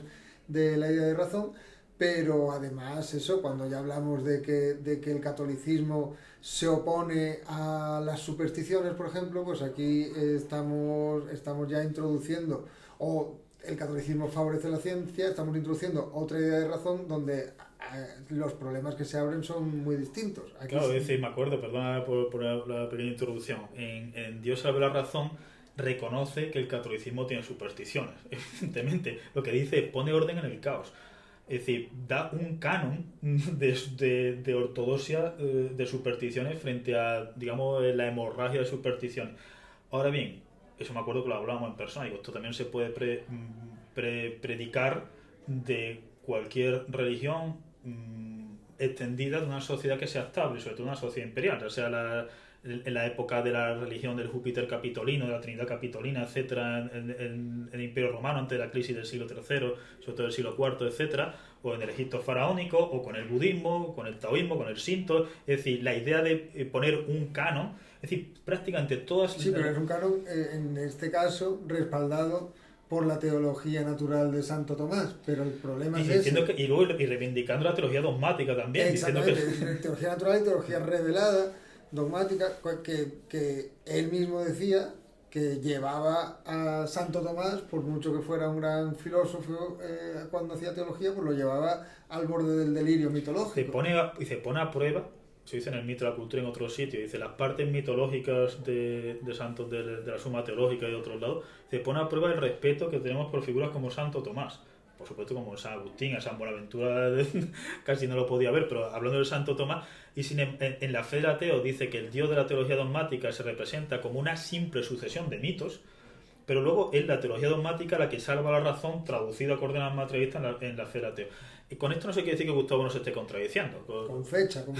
S2: de la idea de razón, pero además eso, cuando ya hablamos de que el catolicismo se opone a las supersticiones, por ejemplo, pues aquí estamos ya introduciendo, o el catolicismo favorece la ciencia, estamos introduciendo otra idea de razón donde los problemas que se abren son muy distintos. Aquí
S3: claro, es decir, me acuerdo, perdona por la pequeña introducción, en Dios sabe la razón reconoce que el catolicismo tiene supersticiones, evidentemente. Lo que dice es pone orden en el caos. Es decir, da un canon de ortodoxia de supersticiones frente a, digamos, la hemorragia de supersticiones. Ahora bien, eso me acuerdo que lo hablábamos en persona, digo, esto también se puede predicar de cualquier religión extendida de una sociedad que sea estable, sobre todo una sociedad imperial, ya sea en la época de la religión del Júpiter capitolino, de la Trinidad capitolina, etcétera, en el Imperio Romano antes de la crisis del siglo III, sobre todo del siglo IV, etcétera, o en el Egipto faraónico, o con el budismo, con el taoísmo, con el shinto. Es decir, la idea de poner un canon, es decir, prácticamente todas...
S2: Sí, pero es un canon, en este caso, respaldado por la teología natural de Santo Tomás, pero el problema es ese.
S3: Y luego reivindicando la teología dogmática también.
S2: Exactamente, teología natural y teología revelada, dogmática, que él mismo decía que llevaba a Santo Tomás, por mucho que fuera un gran filósofo cuando hacía teología, pues lo llevaba al borde del delirio mitológico.
S3: Se pone a prueba, se dice en el mito de la cultura en otros sitios, dice las partes mitológicas de santos de la suma teológica y de otros lados, se pone a prueba el respeto que tenemos por figuras como Santo Tomás. Por supuesto, como San Agustín, a San Buenaventura casi no lo podía ver, pero hablando del Santo Tomás, y en la fe del ateo dice que el Dios de la teología dogmática se representa como una simple sucesión de mitos, pero luego es la teología dogmática la que salva la razón traducida a coordenadas materialistas en la fe del ateo. Y con esto no se quiere decir que Gustavo no se esté contradiciendo.
S2: Con fecha.
S3: Lo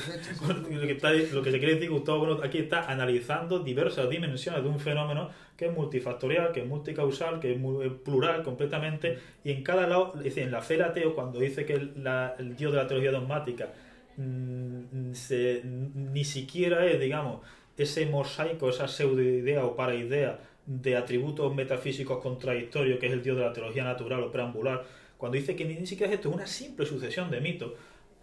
S3: que se quiere decir que Gustavo aquí está analizando diversas dimensiones de un fenómeno que es multifactorial, que es multicausal, que es plural completamente, y en cada lado, es decir, en la fe del ateo, cuando dice que el Dios de la teología dogmática ni siquiera es, digamos, ese mosaico, esa pseudoidea o paraidea de atributos metafísicos contradictorios que es el Dios de la teología natural o preambular, cuando dice que ni siquiera es esto, es una simple sucesión de mitos,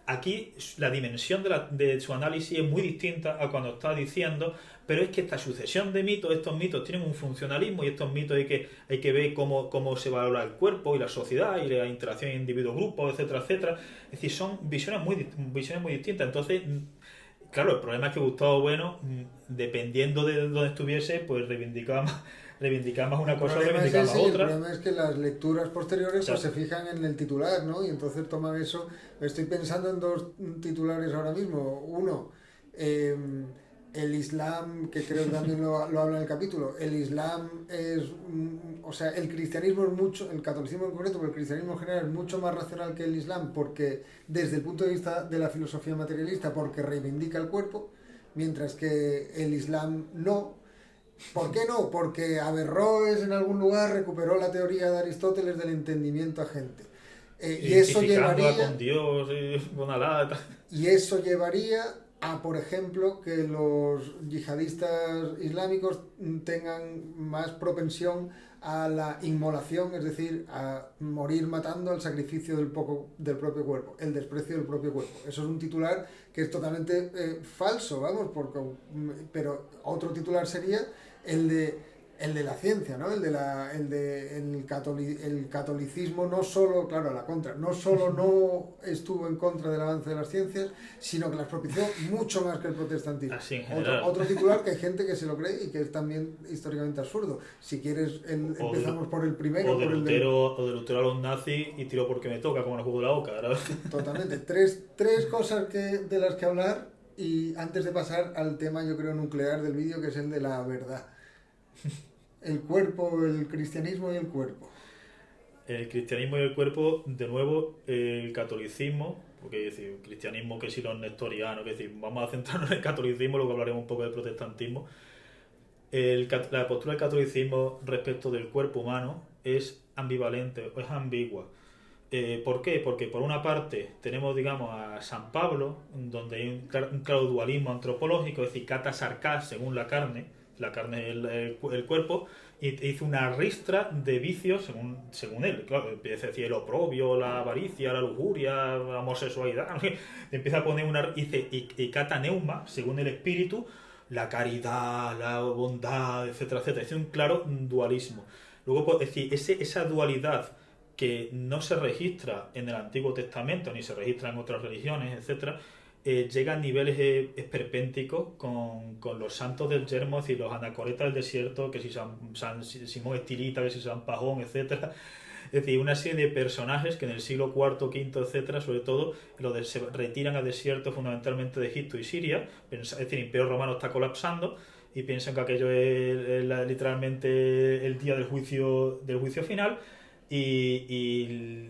S3: aquí la dimensión de su análisis es muy distinta a cuando está diciendo, pero es que esta sucesión de mitos, estos mitos tienen un funcionalismo y estos mitos hay que ver cómo se valora el cuerpo y la sociedad y la interacción individuo-grupo, etcétera, etcétera. Es decir, son visiones muy distintas. Entonces, claro, el problema es que Gustavo Bueno, dependiendo de dónde estuviese, pues reivindicaba más una cosa o reivindicaba más otra.
S2: El problema es que las lecturas posteriores pues, se fijan en el titular, ¿no? Y entonces toman eso. Estoy pensando en dos titulares ahora mismo. Uno, el Islam, que creo que también lo habla en el capítulo. El Islam es... O sea, el cristianismo es mucho... El catolicismo en concreto, pero el cristianismo en general es mucho más racional que el Islam porque desde el punto de vista de la filosofía materialista, porque reivindica el cuerpo, mientras que el Islam no. ¿Por qué no? Porque Averroes en algún lugar recuperó la teoría de Aristóteles del entendimiento agente. Y eso llevaría
S3: con Dios, con Alá,
S2: y eso llevaría a, por ejemplo, que los yihadistas islámicos tengan más propensión a la inmolación, es decir, a morir matando, al sacrificio del propio cuerpo, el desprecio del propio cuerpo. Eso es un titular que es totalmente falso, vamos, pero otro titular sería el de la ciencia, ¿no? El catolicismo no solo, claro, a la contra, no solo no estuvo en contra del avance de las ciencias, sino que las propició mucho más que el protestantismo.
S3: Así en general.
S2: Otro titular que hay gente que se lo cree y que es también históricamente absurdo. Si quieres, empezamos por el primero.
S3: O de Lutero a los nazis y tiro porque me toca, como el juego de la boca, ¿verdad?
S2: Totalmente. Tres cosas de las que hablar, y antes de pasar al tema, yo creo, nuclear del vídeo, que es el de la verdad. El cuerpo, el cristianismo y el cuerpo.
S3: El cristianismo y el cuerpo, de nuevo, el catolicismo, porque es decir, cristianismo que si los nestorianos, que es decir, vamos a centrarnos en el catolicismo, luego hablaremos un poco del protestantismo. La postura del catolicismo respecto del cuerpo humano es ambivalente, o es ambigua. ¿Por qué? Porque por una parte tenemos, digamos, a San Pablo, donde hay un claro dualismo antropológico, es decir, cata sarcás según la carne, la carne es el cuerpo, y hizo una ristra de vicios según él. Claro, empieza a decir el oprobio, la avaricia, la lujuria, la homosexualidad, no sé, empieza a poner y cataneuma, según el espíritu, la caridad, la bondad, etcétera, etcétera. Es un claro dualismo. Luego, pues, es decir, esa dualidad que no se registra en el Antiguo Testamento, ni se registra en otras religiones, etcétera, llega a niveles esperpénticos con los santos del yermo, es decir, los anacoretas del desierto, que si San Simón Estilita, que si San Pajón, etcétera. Es decir, una serie de personajes que en el siglo IV, V, etcétera, sobre todo, se retiran a desiertos fundamentalmente de Egipto y Siria. Es decir, el Imperio Romano está colapsando y piensan que aquello es literalmente el día del juicio final, y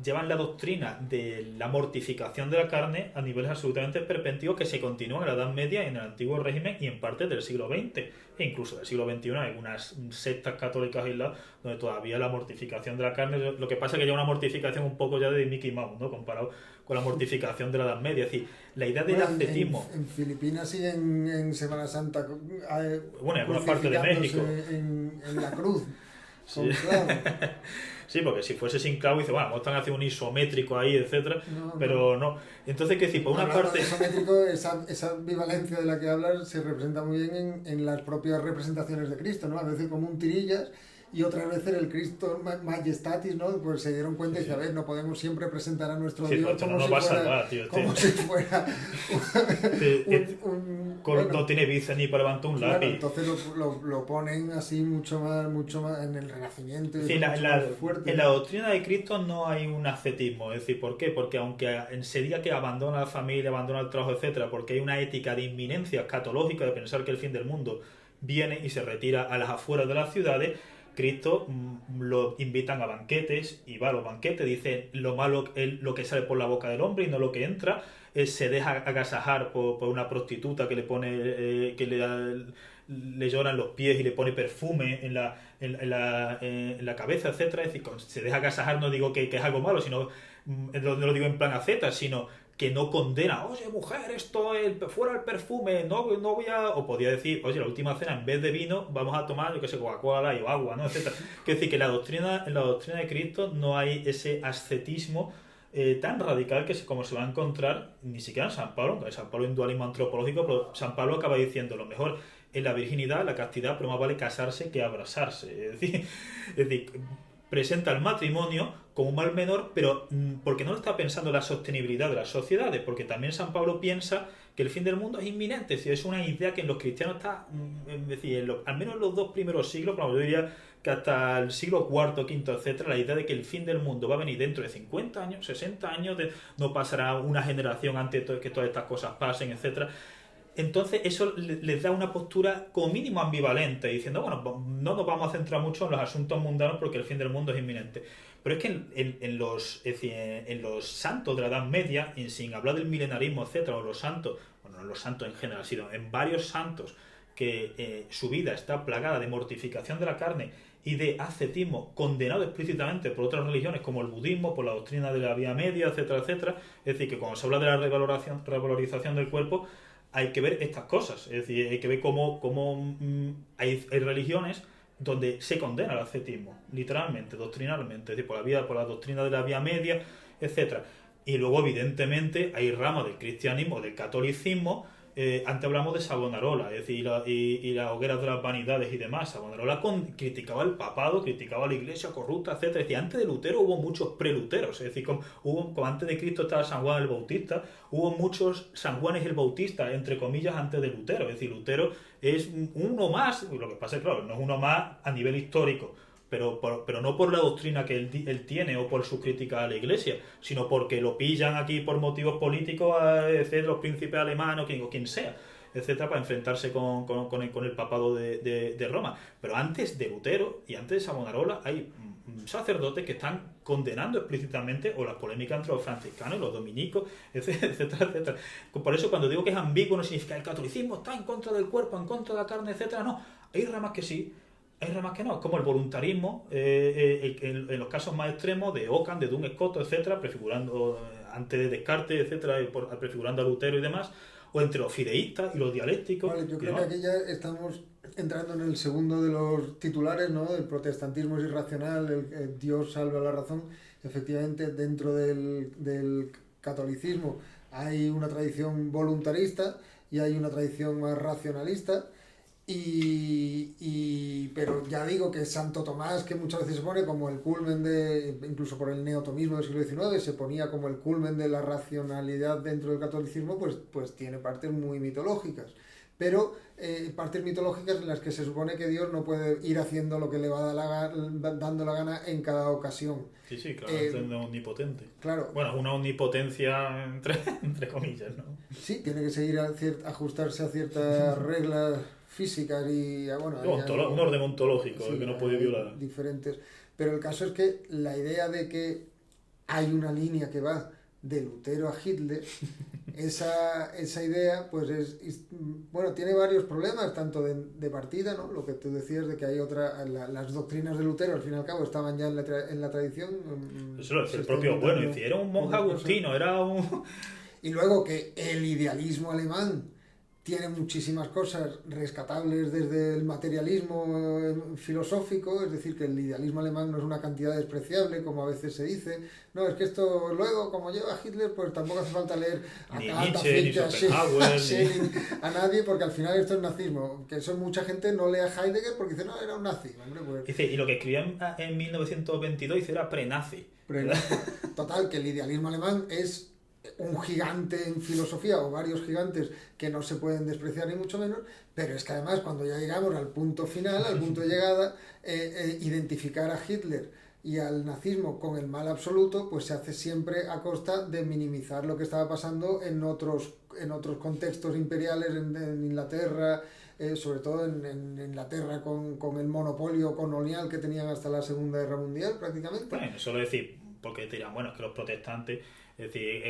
S3: llevan la doctrina de la mortificación de la carne a niveles absolutamente esperpénticos que se continúan en la Edad Media, en el Antiguo Régimen y en parte del siglo XX, e incluso del siglo XXI. Hay unas sectas católicas aisladas donde todavía la mortificación de la carne, lo que pasa es que ya una mortificación un poco ya de Mickey Mouse, ¿no?, comparado con la mortificación de la Edad Media. Es decir, la idea del ascetismo...
S2: En Filipinas y en Semana Santa,
S3: bueno, en algunas partes de México,
S2: en la cruz.
S3: Sí. Sí, porque si fuese sin clavo, dice, bueno, están haciendo un isométrico ahí, etcétera, pero no. Entonces, ¿qué decir? Por una parte...
S2: isométrico, esa ambivalencia de la que hablas se representa muy bien en las propias representaciones de Cristo, ¿no? A veces como un tirillas, y otras veces el Cristo Majestatis, ¿no? Pues se dieron cuenta y dice, a ver, no podemos siempre presentar a nuestro Dios como si fuera
S3: no tiene bíceps ni para levantar un lápiz.
S2: Entonces lo ponen así mucho más en el Renacimiento.
S3: Sí, en la doctrina de Cristo no hay un ascetismo. Es decir, ¿por qué? Porque aunque se diga que abandona la familia, abandona el trabajo, etcétera, porque hay una ética de inminencia escatológica, de pensar que el fin del mundo viene y se retira a las afueras de las ciudades, Cristo lo invitan a banquetes y va a los banquetes, dice lo malo es lo que sale por la boca del hombre y no lo que entra. Se deja agasajar por una prostituta que le pone le lloran los pies y le pone perfume en la cabeza, etcétera. Es decir, se deja agasajar, no digo que es algo malo, sino no lo digo en plan aceta, sino que no condena, oye mujer, esto es fuera el perfume, no voy a... O podía decir, oye, la última cena en vez de vino vamos a tomar, yo que sé, Coca-Cola o agua, ¿no?, etcétera. Quiero decir que en la doctrina de Cristo no hay ese ascetismo tan radical como se va a encontrar ni siquiera en San Pablo, que San Pablo es un dualismo antropológico, pero San Pablo acaba diciendo, lo mejor es la virginidad, la castidad, pero más vale casarse que abrazarse. Es decir, presenta el matrimonio como un mal menor, pero porque no está pensando en la sostenibilidad de las sociedades, porque también San Pablo piensa que el fin del mundo es inminente. Es decir, es una idea que en los cristianos está, es decir, al menos en los 2 primeros siglos, pero yo diría que hasta el siglo IV, V, etcétera, la idea de que el fin del mundo va a venir dentro de 50 años, 60 años, no pasará una generación antes de que todas estas cosas pasen, etcétera. Entonces eso les da una postura como mínimo ambivalente, diciendo, bueno, no nos vamos a centrar mucho en los asuntos mundanos porque el fin del mundo es inminente. Pero es que en los santos de la Edad Media, y sin hablar del milenarismo, etcétera, o los santos, bueno, no los santos en general, sino en varios santos que su vida está plagada de mortificación de la carne y de ascetismo, condenado explícitamente por otras religiones como el budismo, por la doctrina de la Vía Media, etcétera, etcétera. Es decir, que cuando se habla de la revalorización del cuerpo, hay que ver estas cosas. Es decir, hay que ver cómo hay religiones donde se condena el ascetismo, literalmente, doctrinalmente, es decir, por la doctrina de la Vía Media, etcétera. Y luego, evidentemente, hay ramas del cristianismo, del catolicismo. Antes hablamos de Savonarola, es decir, y las hogueras de las vanidades y demás. Savonarola criticaba el papado, criticaba la iglesia corrupta, etcétera. Es decir, antes de Lutero hubo muchos preluteros, es decir, como antes de Cristo estaba San Juan el Bautista, hubo muchos San Juanes el Bautista, entre comillas, antes de Lutero. Es decir, Lutero es uno más, lo que pasa es, claro, no es uno más a nivel histórico, pero no por la doctrina que él tiene o por su crítica a la iglesia, sino porque lo pillan aquí por motivos políticos, los príncipes alemanes o quien sea, etcétera, para enfrentarse con el papado de Roma. Pero antes de Lutero y antes de Savonarola hay sacerdotes que están condenando explícitamente o las polémicas entre los franciscanos y los dominicos, etcétera, etcétera. Por eso cuando digo que es ambiguo no significa que el catolicismo está en contra del cuerpo, en contra de la carne, etcétera. No, hay ramas que sí, hay ramas que no, como el voluntarismo, en los casos más extremos de Ockham, de Duns Scotus, etcétera, prefigurando antes de Descartes, etcétera, prefigurando a Lutero y demás, o entre los fideístas y los dialécticos.
S2: Vale, yo
S3: y
S2: creo que
S3: demás.
S2: aquí ya estamos entrando en el segundo de los titulares, ¿no? El protestantismo es irracional, el Dios salva la razón. Efectivamente, dentro del catolicismo hay una tradición voluntarista y hay una tradición más racionalista. Pero ya digo que Santo Tomás, que muchas veces se pone como el culmen incluso por el neotomismo del siglo XIX, se ponía como el culmen de la racionalidad dentro del catolicismo, pues tiene partes muy mitológicas. Pero partes mitológicas en las que se supone que Dios no puede ir haciendo lo que le va dando la gana en cada ocasión.
S3: Sí, claro, es omnipotente.
S2: Claro.
S3: Bueno, una omnipotencia entre comillas, ¿no?
S2: Sí, tiene que seguir ajustarse a ciertas reglas físicas y bueno,
S3: Un orden ontológico
S2: sí,
S3: que no puede violar.
S2: Diferentes. Pero el caso es que la idea de que hay una línea que va de Lutero a Hitler, esa idea pues bueno, tiene varios problemas, tanto de partida, ¿no? Lo que tú decías de que hay las doctrinas de Lutero al fin y al cabo estaban ya en la tradición.
S3: Eso lo decía el propio, bueno, y si era un monje agustino, era un...
S2: Y luego que el idealismo alemán tiene muchísimas cosas rescatables desde el materialismo filosófico, es decir, que el idealismo alemán no es una cantidad despreciable, como a veces se dice. No, es que esto luego, como lleva Hitler, pues tampoco hace falta leer a Kant, a Fichte, a Schelling, a nadie, porque al final esto es nazismo. Que eso mucha gente no lee a Heidegger porque dice, no, era un nazi. Hombre, pues...
S3: Dice, y lo que escribía en 1922 dice, era pre-nazi.
S2: Total, que el idealismo alemán es un gigante en filosofía o varios gigantes que no se pueden despreciar ni mucho menos, pero es que además cuando ya llegamos al punto final, al punto de llegada, identificar a Hitler y al nazismo con el mal absoluto, pues se hace siempre a costa de minimizar lo que estaba pasando en otros contextos imperiales, en Inglaterra, sobre todo en Inglaterra con el monopolio colonial que tenían hasta la Segunda Guerra Mundial prácticamente.
S3: Bueno, solo decir, porque te dirán, bueno, es que los protestantes, es decir,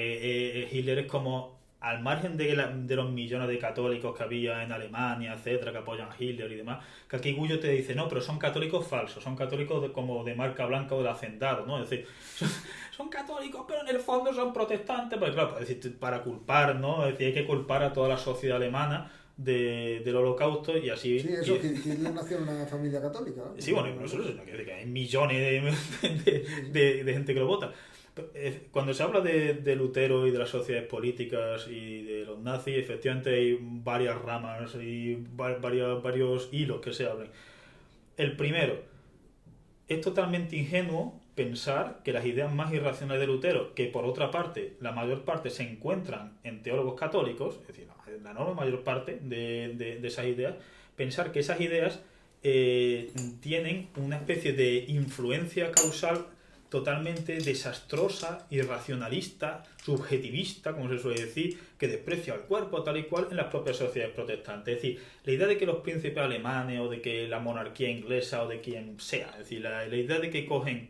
S3: Hitler es como, al margen de los millones de católicos que había en Alemania, etcétera, que apoyan a Hitler y demás, que aquí Gullo te dice, no, pero son católicos falsos, son católicos como de marca blanca o de hacendado, ¿no? Es decir, son católicos, pero en el fondo son protestantes, pues claro, es decir, para culpar, ¿no? Es decir, hay que culpar a toda la sociedad alemana del holocausto y así...
S2: Sí, eso, que Hitler nació en una familia católica, ¿no?
S3: Sí, bueno, no solo eso, sino que hay millones de gente que lo vota. Cuando se habla de Lutero y de las sociedades políticas y de los nazis, efectivamente hay varias ramas y varios hilos que se abren. El primero, es totalmente ingenuo pensar que las ideas más irracionales de Lutero, que por otra parte, la mayor parte se encuentran en teólogos católicos, es decir, la enorme mayor parte de esas ideas, pensar que esas ideas tienen una especie de influencia causal totalmente desastrosa, irracionalista, subjetivista, como se suele decir, que desprecia al cuerpo tal y cual en las propias sociedades protestantes. Es decir, la idea de que los príncipes alemanes o de que la monarquía inglesa o de quien sea, es decir, la idea de que cogen,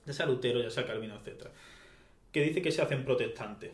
S3: ya sea Lutero, ya sea Calvino, etc., que dice que se hacen protestantes.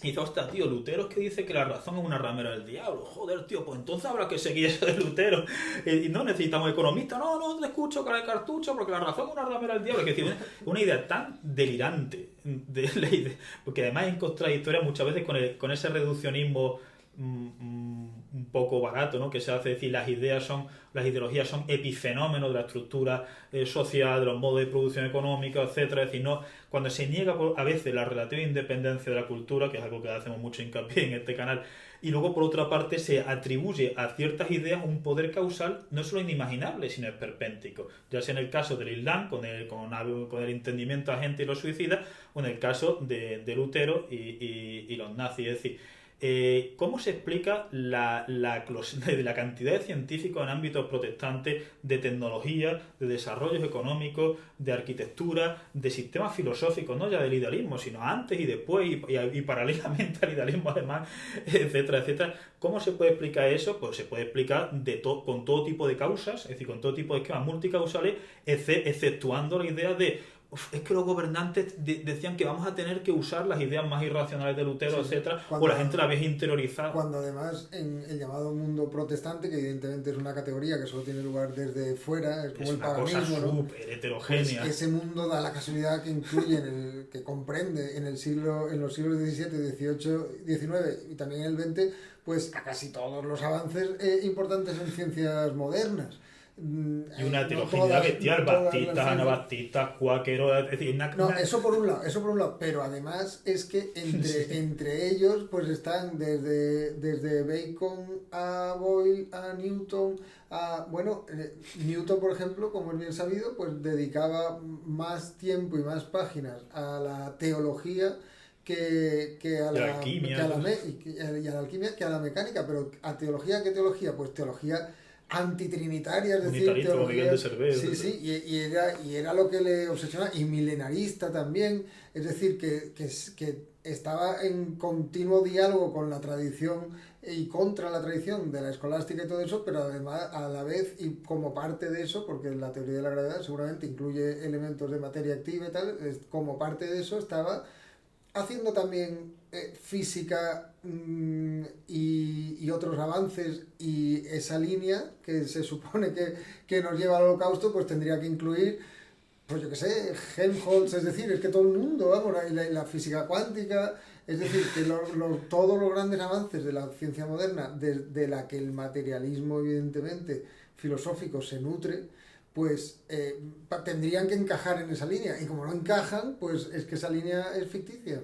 S3: Y dice, hostia, tío, Lutero es que dice que la razón es una ramera del diablo. Joder, tío, pues entonces habrá que seguir eso de Lutero. Y no necesitamos economistas. No te escucho cara de cartucho porque la razón es una ramera del diablo. Es decir, una idea tan delirante de la idea, porque además es contradictoria muchas veces con ese reduccionismo un poco barato, ¿no? Que se hace, decir, las ideologías son epifenómenos de la estructura social, de los modos de producción económica, etcétera. Es decir, no, cuando se niega a veces la relativa independencia de la cultura, que es algo que hacemos mucho hincapié en este canal, y luego por otra parte se atribuye a ciertas ideas un poder causal no solo inimaginable, sino esperpéntico, ya sea en el caso del Islam, con el entendimiento agente y los suicidas, o en el caso de Lutero y los nazis. Es decir, ¿cómo se explica la cantidad de científicos en ámbitos protestantes, de tecnología, de desarrollos económicos, de arquitectura, de sistemas filosóficos, no ya del idealismo, sino antes y después y paralelamente al idealismo alemán, etcétera, etcétera? ¿Cómo se puede explicar eso? Pues se puede explicar con todo tipo de causas, es decir, con todo tipo de esquemas multicausales, exceptuando la idea de es que los gobernantes decían que vamos a tener que usar las ideas más irracionales de Lutero,
S2: Sí,
S3: etcétera,
S2: cuando-
S3: o la gente la había interiorizado.
S2: Cuando además en el llamado mundo protestante, que evidentemente es una categoría que solo tiene lugar desde fuera, es como
S3: Es
S2: el
S3: una cosa
S2: paganismo, ¿no?
S3: súper
S2: Pues
S3: heterogénea.
S2: ese mundo da la casualidad que incluye, que comprende en los siglos XVII, XVIII, XIX y también en el XX, pues a casi todos los avances importantes en ciencias modernas.
S3: Y una
S2: No
S3: heterogeneidad
S2: todas-
S3: bestial,
S2: no todas las
S3: baptistas,
S2: ciencias-
S3: anabaptistas, cuáqueros, es decir,
S2: No, eso por un lado, pero además es que entre ellos pues están desde Bacon a Boyle, a Newton, Newton por ejemplo, como es bien sabido, pues dedicaba más tiempo y más páginas a la teología que a
S3: Y a la
S2: la
S3: alquimia,
S2: que a la
S3: pues.
S2: y a la alquimia, que a la mecánica, pero ¿a teología qué teología? Pues teología antitrinitaria, es decir,
S3: Unitarista, como
S2: teología,
S3: Miguel de Cervera,
S2: sí,
S3: etcétera.
S2: sí, y era lo que le obsesionaba, y milenarista también, es decir, que estaba en continuo diálogo con la tradición y contra la tradición de la escolástica y todo eso, pero además a la vez y como parte de eso, porque la teoría de la gravedad seguramente incluye elementos de materia activa y tal, como parte de eso estaba haciendo también física y otros avances, y esa línea que se supone que nos lleva al holocausto pues tendría que incluir, pues yo qué sé, Helmholtz, es decir, es que todo el mundo, vamos, la física cuántica, es decir, que todos los grandes avances de la ciencia moderna, de la que el materialismo evidentemente filosófico se nutre, pues tendrían que encajar en esa línea, y como no encajan, pues es que esa línea es ficticia.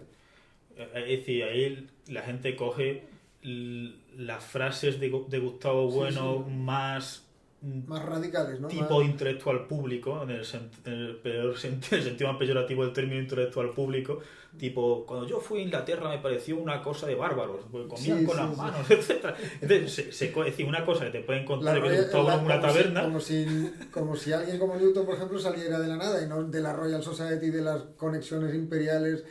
S3: Es decir, ahí la gente coge las frases de Gustavo Bueno
S2: Sí.
S3: más
S2: Más radicales, ¿no?
S3: tipo
S2: Más-
S3: intelectual público, en el peor sentido, el sentido más peyorativo del término intelectual público, tipo, cuando yo fui a Inglaterra me pareció una cosa de bárbaros, porque comían
S2: Sí,
S3: con
S2: sí,
S3: las
S2: sí.
S3: manos, etcétera. Entonces, es decir, una cosa que te puede encontrar que
S2: Royal-
S3: Gustavo en una
S2: como si-
S3: taberna,
S2: como si alguien como Newton, por ejemplo, saliera de la nada y no de la Royal Society, de las conexiones imperiales,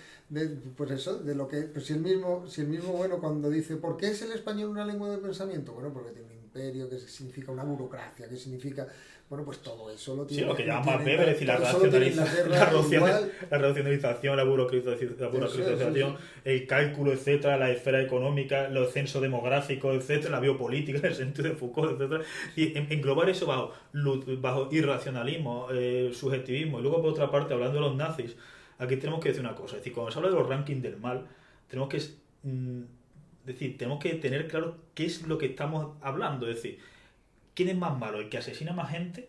S2: pues eso, de lo que, pues si el mismo bueno, cuando dice, ¿por qué es el español una lengua de pensamiento? Bueno, porque tiene un imperio, que significa una burocracia, que significa, bueno, pues todo eso lo
S3: sí,
S2: tiene.
S3: lo que llama
S2: tiene-
S3: Weber, es decir, la
S2: todo eso lo tiene
S3: racionalización,
S2: Inglaterra
S3: la racionalización, la burocratización,
S2: Eso,
S3: el cálculo, etcétera, la esfera económica, los censos demográficos, etcétera, la biopolítica, en el sentido de Foucault, etcétera, y englobar eso bajo irracionalismo, subjetivismo, y luego por otra parte, hablando de los nazis, aquí tenemos que decir una cosa, es decir, cuando se habla de los rankings del mal, tenemos que tenemos que tener claro qué es lo que estamos hablando, es decir, ¿quién es más malo? ¿El que asesina más gente?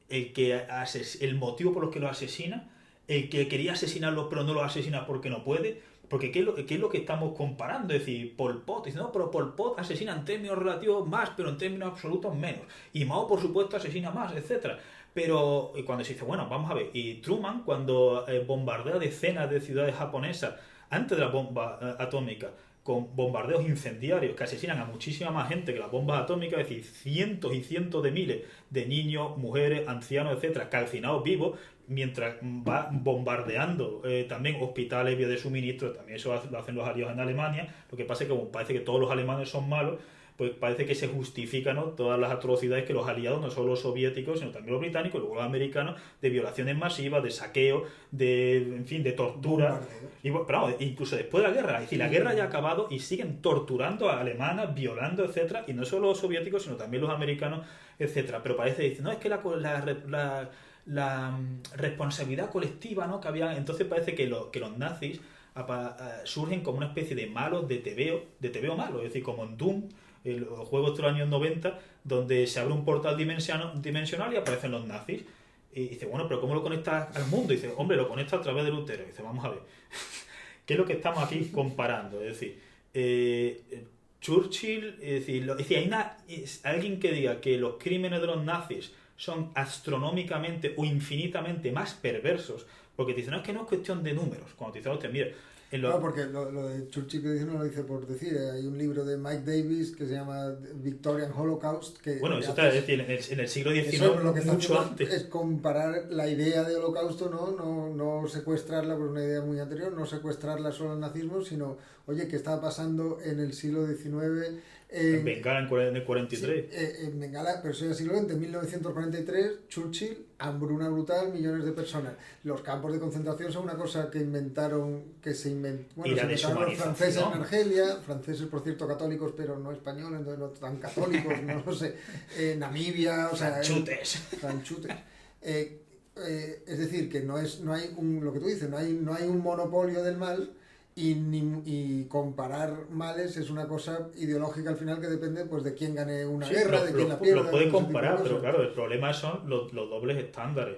S3: ¿El motivo por el que lo asesina? ¿El que quería asesinarlo pero no lo asesina porque no puede? Porque ¿qué es lo que estamos comparando? Es decir, Pol Pot, dice, no, pero Pol Pot asesina en términos relativos más, pero en términos absolutos menos. Y Mao, por supuesto, asesina más, etcétera. Pero cuando se dice, bueno, vamos a ver, y Truman, cuando bombardea decenas de ciudades japonesas antes de la bomba atómica, con bombardeos incendiarios que asesinan a muchísima más gente que las bombas atómicas, es decir, cientos y cientos de miles de niños, mujeres, ancianos, etcétera, calcinados vivos, mientras va bombardeando también hospitales, vías de suministro, también eso lo hacen los aliados en Alemania. Lo que pasa es que como parece que todos los alemanes son malos, pues parece que se justifican, ¿no?, todas las atrocidades que los aliados, no solo los soviéticos, sino también los británicos, y luego los americanos, de violaciones masivas, de saqueo, en fin, de tortura.
S2: Bombardeo.
S3: Y, pero vamos, incluso después de la guerra, es decir, la guerra ya ha acabado y siguen torturando a alemanas, violando, etcétera, y no solo los soviéticos, sino también los americanos, etcétera. Pero parece, dice, no, es que la responsabilidad colectiva, ¿no?, que había, entonces parece que los nazis surgen como una especie de malos de TVO malo, es decir, como en Doom, los juegos de los años 90, donde se abre un portal dimensional y aparecen los nazis. Y dice, bueno, pero ¿cómo lo conectas al mundo? Y dice, hombre, lo conecta a través de Lutero. Y dice, vamos a ver, ¿qué es lo que estamos aquí comparando? Es decir, Churchill, es decir, hay alguien que diga que los crímenes de los nazis son astronómicamente o infinitamente más perversos, porque te dicen, no, es que no es cuestión de números. Cuando te dicen, hostia, mira,
S2: No, porque lo de Churchill que dice no lo dice por decir. Hay un libro de Mike Davis que se llama Victorian Holocaust. Que
S3: bueno, eso está, es decir, en el siglo XIX,
S2: eso lo que está
S3: mucho
S2: haciendo
S3: antes.
S2: es comparar la idea de holocausto, no secuestrarla por una idea muy anterior, no secuestrarla solo al nazismo, sino, oye, ¿qué estaba pasando en el siglo XIX
S3: En Bengala en el 43.
S2: Sí, en Bengala, pero eso ya siglo XX, en 1943, Churchill, hambruna brutal, millones de personas. Los campos de concentración son una cosa que inventaron,
S3: Y la
S2: se inventaron los franceses en
S3: deshumanización.
S2: Argelia, franceses por cierto católicos, pero no españoles, entonces no tan católicos, no lo sé. Namibia, o sea...
S3: Franchutes.
S2: Franchutes. Es decir, que no hay lo que tú dices, no hay un monopolio del mal. Y comparar males es una cosa ideológica al final que depende pues de quién gane una
S3: Sí,
S2: guerra, de quién la pierda.
S3: lo puede
S2: ese tipo de
S3: comparar, pero
S2: cosas.
S3: claro, el problema son los dobles estándares.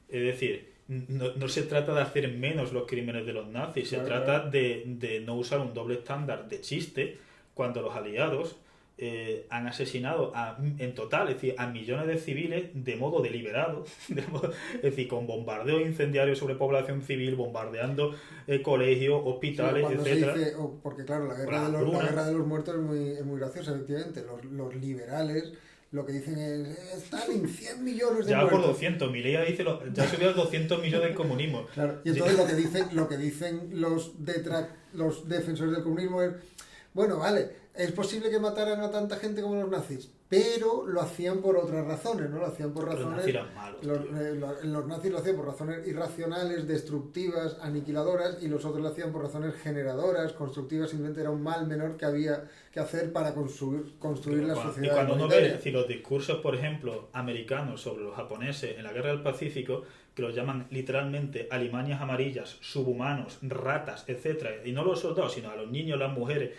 S3: Es decir, no se trata de hacer menos los crímenes de los nazis, se
S2: Claro,
S3: trata
S2: claro.
S3: de no usar un doble estándar de chiste cuando los aliados han asesinado en total, es decir, a millones de civiles de modo deliberado, es decir, con bombardeos incendiarios sobre población civil, bombardeando colegios,
S2: Sí,
S3: hospitales,
S2: cuando se
S3: etcétera.
S2: dice, porque claro, la
S3: Por la
S2: la
S3: hambruna.
S2: guerra de los muertos es muy graciosa, efectivamente. Los liberales lo que dicen es Stalin, 100 millones de
S3: Ya por
S2: muertos.
S3: 200, Milei dice, ya subió a 200 millones del comunismo.
S2: Claro, y entonces lo que dicen los defensores del comunismo es, bueno, vale, es posible que mataran a tanta gente como los nazis, pero lo hacían por otras razones, ¿no? Lo hacían por
S3: Los
S2: razones...
S3: nazis eran malos, tío.
S2: Los nazis lo hacían por razones irracionales, destructivas, aniquiladoras, y los otros lo hacían por razones generadoras, constructivas, simplemente era un mal menor que había que hacer para construir la sociedad.
S3: Y cuando uno ve,
S2: igualitaria.
S3: es decir, los discursos, por ejemplo, americanos sobre los japoneses en la guerra del Pacífico, que los llaman literalmente alimañas amarillas, subhumanos, ratas, etcétera, y no a los soldados, sino a los niños, las mujeres,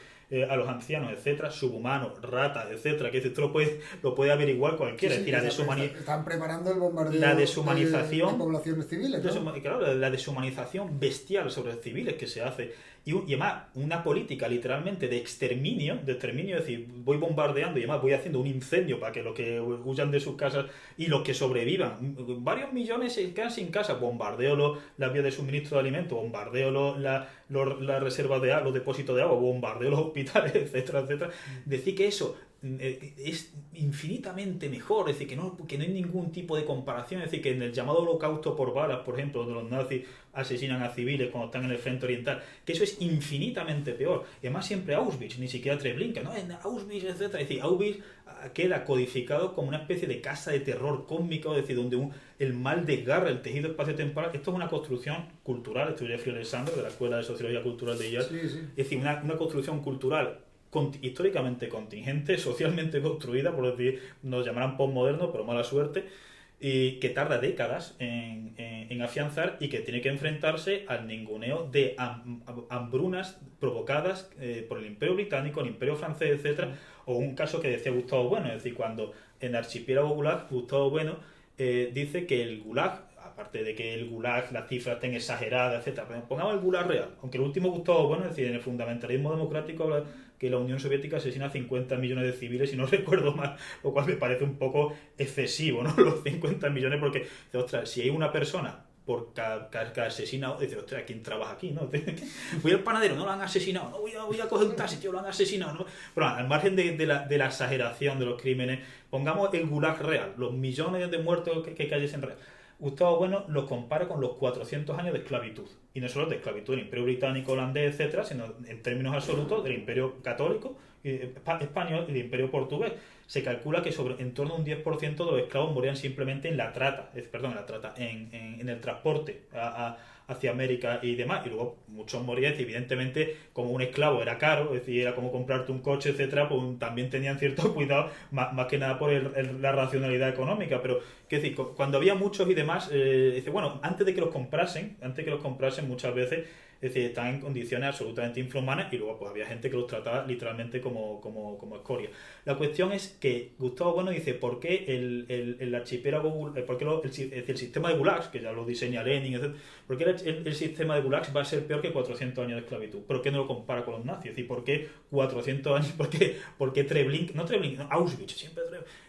S3: a los ancianos, etcétera, subhumanos, ratas, etcétera, que esto lo puede averiguar cualquiera.
S2: Sí,
S3: Es decir,
S2: están preparando el bombardeo
S3: la deshumanización
S2: de poblaciones civiles, ¿no?
S3: claro, la deshumanización bestial sobre los civiles que se hace y además una política literalmente de exterminio, es decir, voy bombardeando y además voy haciendo un incendio para que los que huyan de sus casas y los que sobrevivan, varios millones se quedan sin casa, bombardeo las vías de suministro de alimentos, bombardeo las reservas de agua, los depósitos de agua, bombardeo los hospitales, etcétera, etcétera. Decir que eso es infinitamente mejor, es decir, que no hay ningún tipo de comparación, es decir, que en el llamado holocausto por balas, por ejemplo, donde los nazis asesinan a civiles cuando están en el frente oriental, que eso es infinitamente peor. Y además siempre Auschwitz, ni siquiera Treblinka, ¿no? En Auschwitz, etcétera. Es decir, Auschwitz queda codificado como una especie de casa de terror cósmico, es decir, donde el mal desgarra el tejido espacio-temporal. Esto es una construcción cultural, esto es Jeffrey Alexander, de la Escuela de Sociología Cultural de Yale.
S2: Sí, sí.
S3: Es decir, una construcción cultural históricamente contingente, socialmente construida, por decir, nos llamarán postmoderno, pero mala suerte, y que tarda décadas en afianzar y que tiene que enfrentarse al ninguneo de hambrunas provocadas por el Imperio Británico, el Imperio Francés, etcétera, o un caso que decía Gustavo Bueno, es decir, cuando en el archipiélago Gulag, Gustavo Bueno dice que el Gulag, aparte de que el Gulag, las cifras estén exageradas, etcétera, pero pongamos el Gulag real, aunque el último Gustavo Bueno, es decir, en el fundamentalismo democrático habla que la Unión Soviética asesina 50 millones de civiles, si no recuerdo mal, lo cual me parece un poco excesivo, ¿no? Los 50 millones, porque, ostras, si hay una persona por cada asesinado, dice, ostras, ¿quién trabaja aquí? ¿No? Voy al panadero, no lo han asesinado, no voy a coger un taxi, tío, lo han asesinado, ¿no? Pero al margen de la exageración de los crímenes, pongamos el Gulag real, los millones de muertos que cayesen real. Gustavo Bueno los compara con los 400 años de esclavitud. Y no solo de esclavitud del Imperio Británico, holandés, etcétera, sino en términos absolutos del Imperio Católico, español y del Imperio Portugués. Se calcula que en torno a un 10% de los esclavos morían simplemente en la trata, en el transporte hacia América y demás. Y luego muchos morían, evidentemente, como un esclavo era caro, es decir, era como comprarte un coche, etcétera, pues también tenían cierto cuidado, más que nada por la racionalidad económica. Pero, ¿qué decir? Cuando había muchos y demás, dice, bueno, antes de que los comprasen muchas veces, es decir, estaban en condiciones absolutamente infrahumanas y luego pues había gente que los trataba literalmente como escoria. La cuestión es que Gustavo Bueno dice, ¿por qué el archipiélago, por qué el sistema de gulags, que ya lo diseña Lenin, etc., ¿por qué el sistema de gulags va a ser peor que 400 años de esclavitud? ¿Por qué no lo compara con los nazis? Es decir, ¿por qué 400 años? ¿Por qué Treblinka? No Treblinka, no, Auschwitz, siempre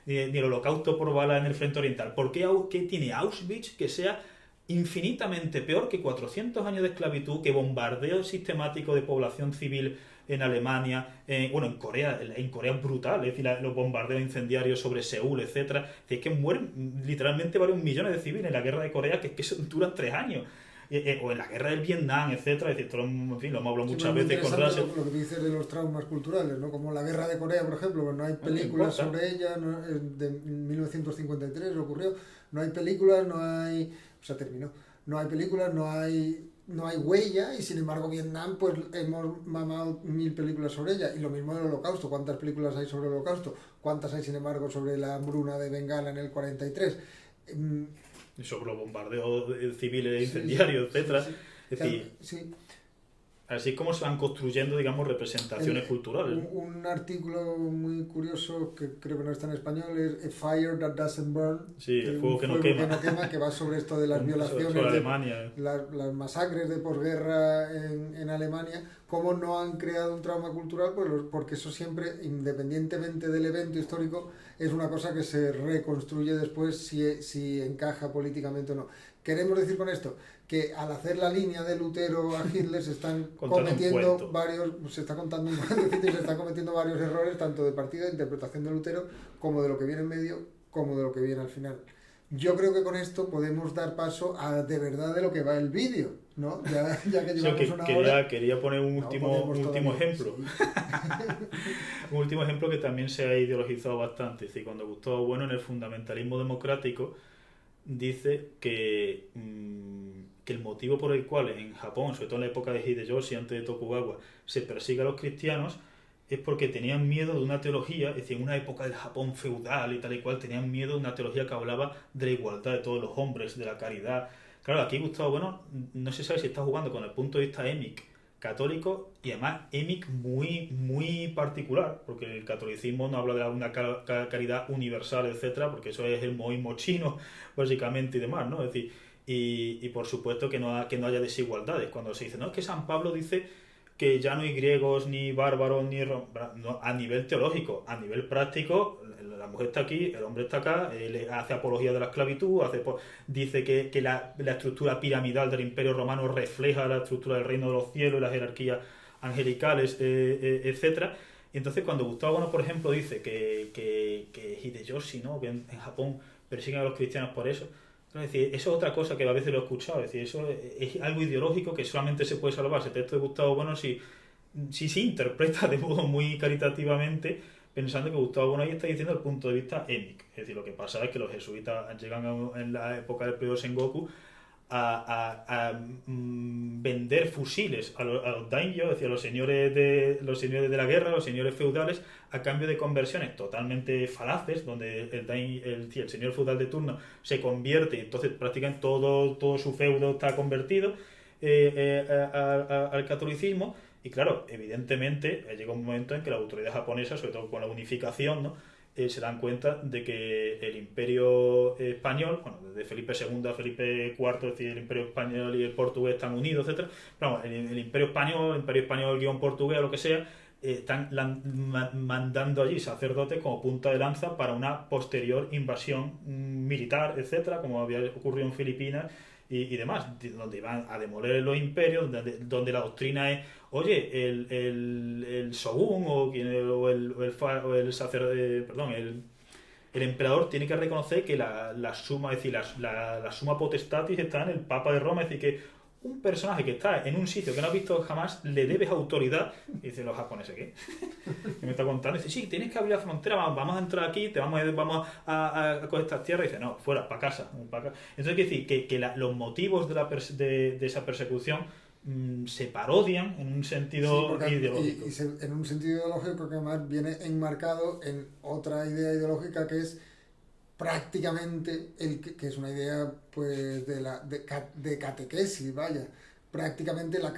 S3: ni el holocausto por bala en el frente oriental. ¿Por qué tiene Auschwitz que sea infinitamente peor que 400 años de esclavitud, que bombardeo sistemático de población civil en Alemania, en Corea es brutal, es decir, los bombardeos incendiarios sobre Seúl, etcétera, es que mueren literalmente varios millones de civiles en la guerra de Corea, que eso duran 3 años. o en la guerra del Vietnam, etcétera. Es decir, esto en fin, lo hemos hablado
S2: Sí,
S3: muchas
S2: pero es muy
S3: veces con
S2: interesante
S3: Russell.
S2: lo que dices de los traumas culturales, ¿no? Como la guerra de Corea, por ejemplo, pues no hay películas
S3: importa.
S2: sobre ella, de 1953 ocurrió, no hay películas, no hay, o sea, terminó, no hay películas, no hay huella, y sin embargo Vietnam, pues hemos mamado 1000 películas sobre ella, y lo mismo del Holocausto. ¿Cuántas películas hay sobre el Holocausto? ¿Cuántas hay, sin embargo, sobre la hambruna de Bengala en el 43?
S3: Y sobre los bombardeos civiles
S2: Sí,
S3: incendiarios,
S2: sí,
S3: etcétera.
S2: sí.
S3: Es decir,
S2: Sí.
S3: así es como se van construyendo, digamos, representaciones
S2: El-
S3: culturales.
S2: un artículo muy curioso que creo que no está en español es A Fire That Doesn't Burn,
S3: Sí, el fuego
S2: un
S3: que no
S2: fuego
S3: quema.
S2: que va sobre esto de las violaciones,
S3: Sobre
S2: de
S3: Alemania.
S2: las masacres de posguerra en Alemania. ¿Cómo no han creado un trauma cultural? Pues porque eso siempre, independientemente del evento histórico, es una cosa que se reconstruye después si encaja políticamente o no. Queremos decir con esto que al hacer la línea de Lutero a Hitler se están
S3: Contando un
S2: cometiendo
S3: cuento.
S2: se está contando un cuento y se están cometiendo varios errores, tanto de partida de interpretación de Lutero, como de lo que viene en medio, como de lo que viene al final. Yo creo que con esto podemos dar paso a de verdad de lo que va el vídeo, ¿no? Ya que
S3: Sí,
S2: llevamos una hora.
S3: quería poner un
S2: No
S3: último
S2: podemos todavía,
S3: ejemplo.
S2: sí.
S3: Un último ejemplo que también se ha ideologizado bastante. Es decir, cuando Gustavo Bueno en el fundamentalismo democrático dice que el motivo por el cual en Japón, sobre todo en la época de Hideyoshi, antes de Tokugawa, se persigue a los cristianos es porque tenían miedo de una teología, es decir, en una época del Japón feudal y tal y cual, tenían miedo de una teología que hablaba de la igualdad de todos los hombres, de la caridad. Claro, aquí Gustavo Bueno no se sabe si está jugando con el punto de vista émic católico, y además émic muy, muy particular, porque el catolicismo no habla de una caridad universal, etcétera, porque eso es el moísmo chino, básicamente, y demás, ¿no? Es decir, y por supuesto que no haya desigualdades. Cuando se dice, no, es que San Pablo dice que ya no hay griegos, ni bárbaros, no, a nivel teológico, a nivel práctico, la mujer está aquí, el hombre está acá, él hace apología de la esclavitud, dice que la estructura piramidal del Imperio Romano refleja la estructura del reino de los cielos y las jerarquías angelicales, etcétera. Y entonces cuando Gustavo Bueno, por ejemplo, dice que Hideyoshi, ¿no?, que en Japón persiguen a los cristianos por eso, es decir, eso es otra cosa que a veces lo he escuchado. Es decir, eso es algo ideológico que solamente se puede salvar ese texto de Gustavo Bueno si se interpreta de modo muy caritativamente, pensando que Gustavo Bueno ahí está diciendo el punto de vista émic. Es decir, lo que pasa es que los jesuitas llegan en la época del periodo Sengoku a vender fusiles a los daimyo, es decir, a los señores de la guerra, a los señores feudales, a cambio de conversiones totalmente falaces, donde el señor feudal de turno se convierte y entonces prácticamente todo su feudo está convertido al catolicismo. Y claro, evidentemente llega un momento en que la autoridad japonesa, sobre todo con la unificación, ¿no?, se dan cuenta de que el imperio español, bueno, desde Felipe II a Felipe IV, es decir, el imperio español y el portugués están unidos, etcétera. Pero vamos, el imperio español guión portugués o lo que sea, están mandando allí sacerdotes como punta de lanza para una posterior invasión militar, etcétera, como había ocurrido en Filipinas y demás, donde iban a demoler los imperios, donde la doctrina es, oye, el shogun o el sacerdote, perdón, el emperador tiene que reconocer que la suma, es decir, la suma potestatis está en el Papa de Roma, es decir, que un personaje que está en un sitio que no has visto jamás le debes autoridad. Y dicen los japoneses, ¿qué? ¿Qué me está contando? Y dice, sí, tienes que abrir la frontera, vamos a entrar aquí, vamos a coger estas tierras. Y dice, no, fuera, para casa. Entonces, quiere decir que los motivos de esa persecución se parodian en un sentido ideológico.
S2: En un sentido ideológico que además viene enmarcado en otra idea ideológica que es prácticamente que es una idea pues de catequesis, vaya, prácticamente la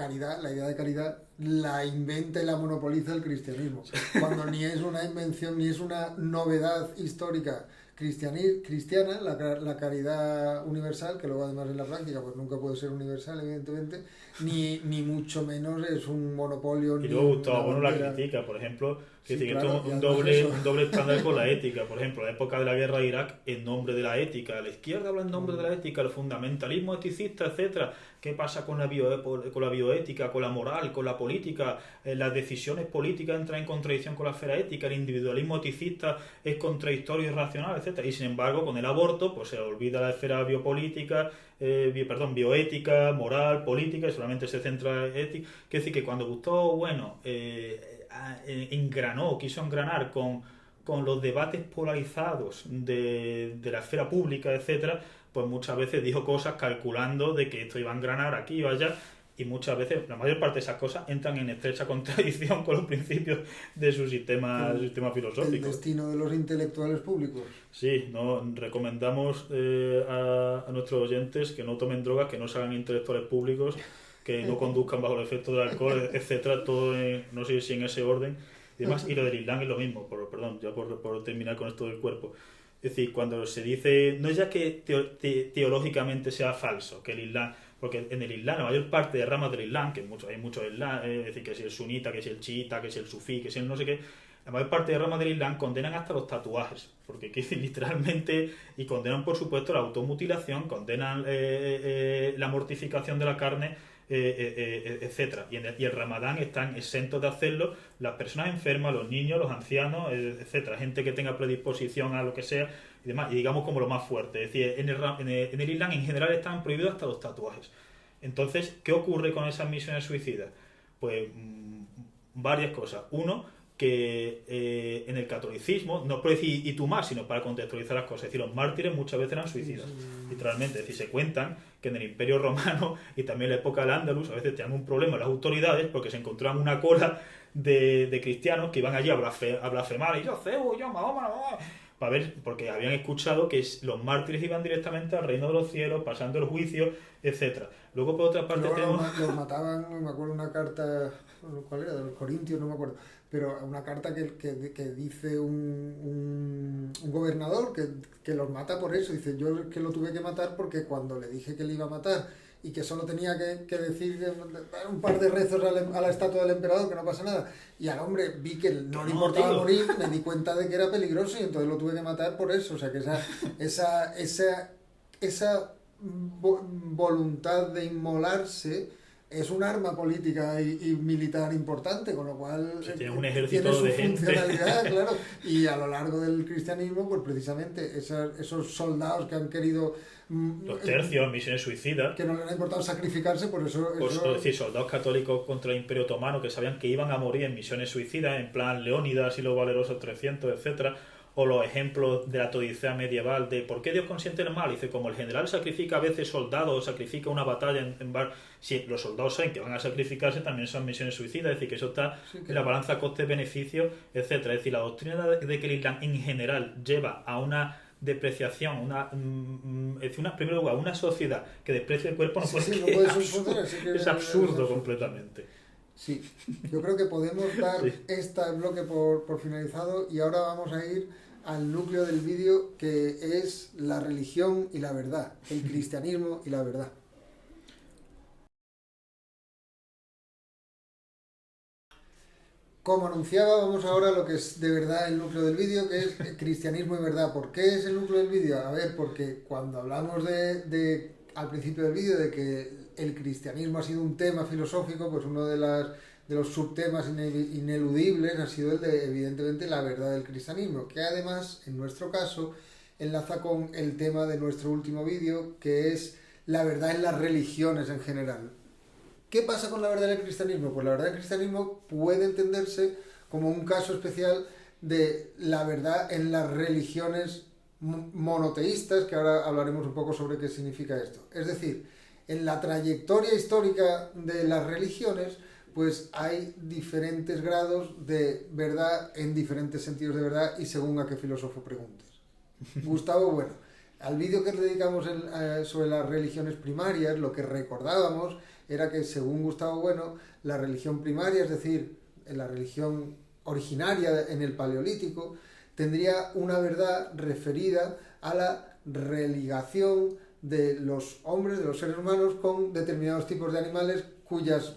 S2: idea de caridad la inventa y la monopoliza el cristianismo, cuando ni es una invención ni es una novedad histórica cristiana, la caridad universal, que luego además en la práctica pues nunca puede ser universal, evidentemente, ni mucho menos es un monopolio.
S3: Y luego Gustavo Bueno la critica, por ejemplo, Es decir,
S2: claro,
S3: esto es
S2: y
S3: un
S2: además
S3: doble,
S2: eso.
S3: un doble estándar con la ética. Por ejemplo, en la época de la guerra de Irak, en nombre de la ética. La izquierda habla en nombre de la ética, el fundamentalismo eticista, etcétera. ¿Qué pasa con la bioética, con la moral, con la política? Las decisiones políticas entran en contradicción con la esfera ética, el individualismo eticista es contradictorio y irracional, etcétera. Y sin embargo, con el aborto, pues se olvida la esfera biopolítica, bioética, moral, política, y solamente se centra en ética. Quiere decir que cuando Gustavo Bueno quiso engranar con los debates polarizados de la esfera pública, etcétera, pues muchas veces dijo cosas calculando de que esto iba a engranar aquí o allá, y muchas veces, la mayor parte de esas cosas entran en estrecha contradicción con los principios de su sistema
S2: El
S3: filosófico.
S2: destino de los intelectuales públicos.
S3: Sí, no recomendamos a nuestros oyentes que no tomen drogas, que no se hagan intelectuales públicos, que no conduzcan bajo el efecto del alcohol, etcétera, todo no sé si en ese orden y demás. Y lo del Islam es lo mismo, perdón, ya por terminar con esto del cuerpo. Es decir, cuando se dice, no es ya que teológicamente sea falso, que el Islam, porque en el Islam, la mayor parte de ramas del Islam, que hay muchos Islam, es decir, que si el sunita, que si el chiita, que si el sufí, que si el no sé qué, la mayor parte de ramas del Islam condenan hasta los tatuajes, porque literalmente, y condenan por supuesto la automutilación, condenan la mortificación de la carne, etcétera. Y el Ramadán están exentos de hacerlo las personas enfermas, los niños, los ancianos, etcétera, gente que tenga predisposición a lo que sea y demás, y digamos como lo más fuerte. Es decir, en el Islam en general están prohibidos hasta los tatuajes. Entonces, ¿qué ocurre con esas misiones suicidas? Pues varias cosas. Uno, que en el catolicismo, no por decir y tú más, sino para contextualizar las cosas, es decir, los mártires muchas veces eran suicidas, literalmente. Es decir, se cuentan que en el Imperio Romano y también en la época del Andalus a veces tenían un problema las autoridades porque se encontraban una cola de cristianos que iban allí a blasfemar, y yo cebo, yo Mahoma, para ver, porque habían escuchado que los mártires iban directamente al reino de los cielos, pasando el juicio, etcétera. Luego, por otra parte,
S2: Los mataban, me acuerdo una carta, ¿cuál era? De los Corintios, no me acuerdo, pero una carta que dice un gobernador que los mata por eso. Dice, yo es que lo tuve que matar porque cuando le dije que le iba a matar y que solo tenía que decir un par de rezos a la estatua del emperador, que no pasa nada, y al hombre vi que no le importaba morir, me di cuenta de que era peligroso y entonces lo tuve que matar por eso. O sea que esa voluntad de inmolarse es un arma política y militar importante, con lo cual
S3: tiene un ejército
S2: tiene su
S3: de gente.
S2: funcionalidad, claro. Y a lo largo del cristianismo, pues precisamente esos soldados que han querido...
S3: los tercios, misiones suicidas,
S2: que no les ha importado sacrificarse, por eso...
S3: Es decir, soldados católicos contra el Imperio Otomano que sabían que iban a morir en misiones suicidas, en plan Leónidas y los valerosos 300, etcétera. O los ejemplos de la Odisea medieval de ¿por qué Dios consiente el mal? Dice, como el general sacrifica a veces soldados o sacrifica una batalla si los soldados saben que van a sacrificarse, también son misiones suicidas. Es decir, que eso está en la balanza coste-beneficio, etcétera. Es decir, la doctrina de que el Islam en general lleva a una depreciación, en primer lugar, una sociedad que desprecia el cuerpo, no puede funcionar. Es absurdo completamente.
S2: Sí, yo creo que podemos dar este bloque por finalizado, y ahora vamos a ir al núcleo del vídeo, que es la religión y la verdad, el cristianismo y la verdad. Como anunciaba, vamos ahora a lo que es de verdad el núcleo del vídeo, que es cristianismo y verdad. ¿Por qué es el núcleo del vídeo? A ver, porque cuando hablamos al principio del vídeo de que el cristianismo ha sido un tema filosófico, pues uno de los subtemas ineludibles ha sido el de, evidentemente, la verdad del cristianismo, que además, en nuestro caso, enlaza con el tema de nuestro último vídeo, que es la verdad en las religiones en general. ¿Qué pasa con la verdad del cristianismo? Pues la verdad del cristianismo puede entenderse como un caso especial de la verdad en las religiones monoteístas, que ahora hablaremos un poco sobre qué significa esto. Es decir, en la trayectoria histórica de las religiones, pues hay diferentes grados de verdad en diferentes sentidos de verdad y según a qué filósofo preguntes. Gustavo Bueno, al vídeo que le dedicamos sobre las religiones primarias, lo que recordábamos era que, según Gustavo Bueno, la religión primaria, es decir, la religión originaria en el Paleolítico, tendría una verdad referida a la religación de los hombres, de los seres humanos, con determinados tipos de animales cuyas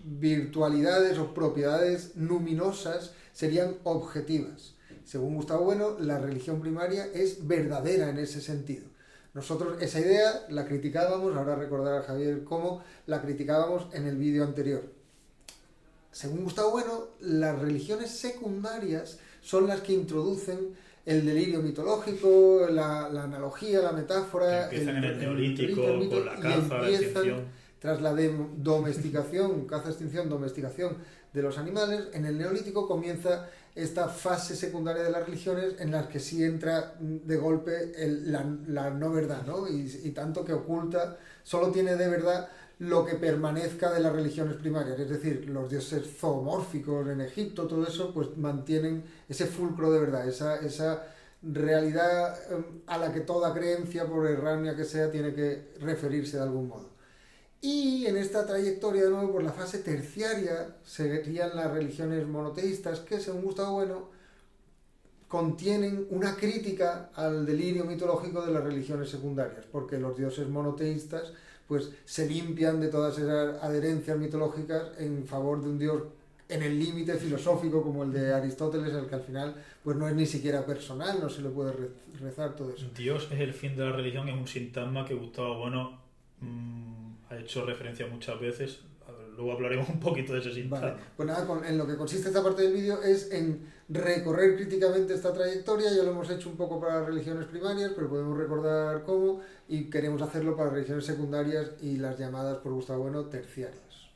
S2: virtualidades o propiedades numinosas serían objetivas. Según Gustavo Bueno, la religión primaria es verdadera en ese sentido. Nosotros esa idea la criticábamos, ahora recordar a Javier cómo la criticábamos en el vídeo anterior. Según Gustavo Bueno, las religiones secundarias son las que introducen el delirio mitológico, la analogía, la metáfora.
S3: Empiezan en el neolítico, con la caza, la extinción.
S2: Tras la domesticación, caza, extinción, domesticación de los animales, en el neolítico comienza esta fase secundaria de las religiones en las que sí entra de golpe la no verdad, ¿no? Y tanto que oculta, solo tiene de verdad lo que permanezca de las religiones primarias, es decir, los dioses zoomórficos en Egipto, todo eso, pues mantienen ese fulcro de verdad, esa realidad a la que toda creencia, por errónea que sea, tiene que referirse de algún modo. Y en esta trayectoria, de nuevo, por la fase terciaria, serían las religiones monoteístas, que según Gustavo Bueno, contienen una crítica al delirio mitológico de las religiones secundarias, porque los dioses monoteístas pues se limpian de todas esas adherencias mitológicas en favor de un dios en el límite filosófico como el de Aristóteles, el que al final pues no es ni siquiera personal, no se le puede rezar todo eso.
S3: Dios es el fin de la religión, es un sintagma que Gustavo Bueno ha hecho referencia muchas veces. Luego hablaremos un poquito de ese sintagma.
S2: Vale. Pues nada, en lo que consiste esta parte del vídeo es en recorrer críticamente esta trayectoria. Ya lo hemos hecho un poco para las religiones primarias, pero podemos recordar cómo, y queremos hacerlo para religiones secundarias y las llamadas por Gustavo Bueno terciarias.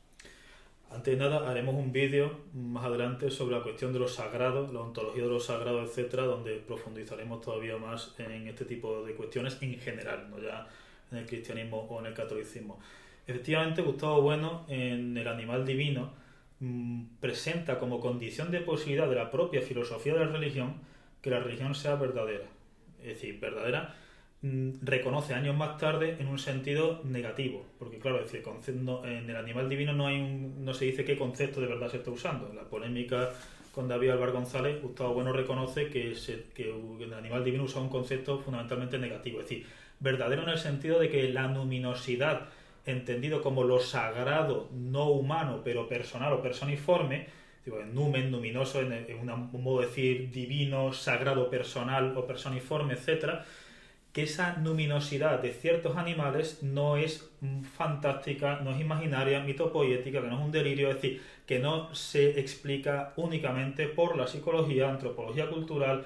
S3: Antes de nada, haremos un vídeo más adelante sobre la cuestión de los sagrados, la ontología de los sagrados, etcétera, donde profundizaremos todavía más en este tipo de cuestiones en general, no ya en el cristianismo o en el catolicismo. Efectivamente, Gustavo Bueno, en El animal divino, presenta como condición de posibilidad de la propia filosofía de la religión que la religión sea verdadera. Es decir, verdadera reconoce años más tarde en un sentido negativo, porque claro, es decir, en El animal divino no se dice qué concepto de verdad se está usando. En la polémica con David Álvaro González, Gustavo Bueno reconoce que El animal divino usa un concepto fundamentalmente negativo, es decir, verdadero en el sentido de que la luminosidad, entendido como lo sagrado, no humano, pero personal o personiforme, numen, luminoso, en un modo de decir divino, sagrado, personal o personiforme, etc., que esa luminosidad de ciertos animales no es fantástica, no es imaginaria, mitopoética, que no es un delirio, es decir, que no se explica únicamente por la psicología, antropología cultural,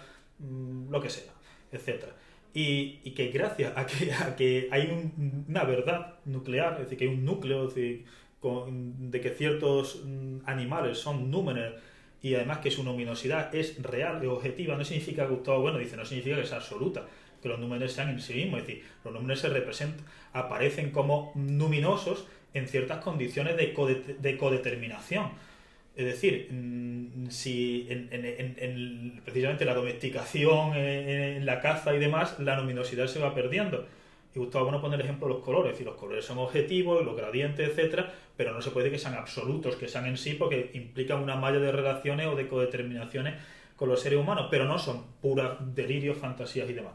S3: lo que sea, etc. Y que gracias a que hay una verdad nuclear, es decir, que hay un núcleo, es decir, de que ciertos animales son númenes y además que su luminosidad es real y objetiva, no significa, Gustavo Bueno dice, no significa que sea absoluta, que los números sean en sí mismos, es decir, los números se representan, aparecen como luminosos en ciertas condiciones de codeterminación. Es decir, si precisamente la domesticación, en la caza y demás, la luminosidad se va perdiendo. Y Gustavo Bueno pone el ejemplo de los colores, es decir, los colores son objetivos, los gradientes, etcétera, pero no se puede que sean absolutos, que sean en sí, porque implican una malla de relaciones o de codeterminaciones con los seres humanos, pero no son puras delirios, fantasías y demás.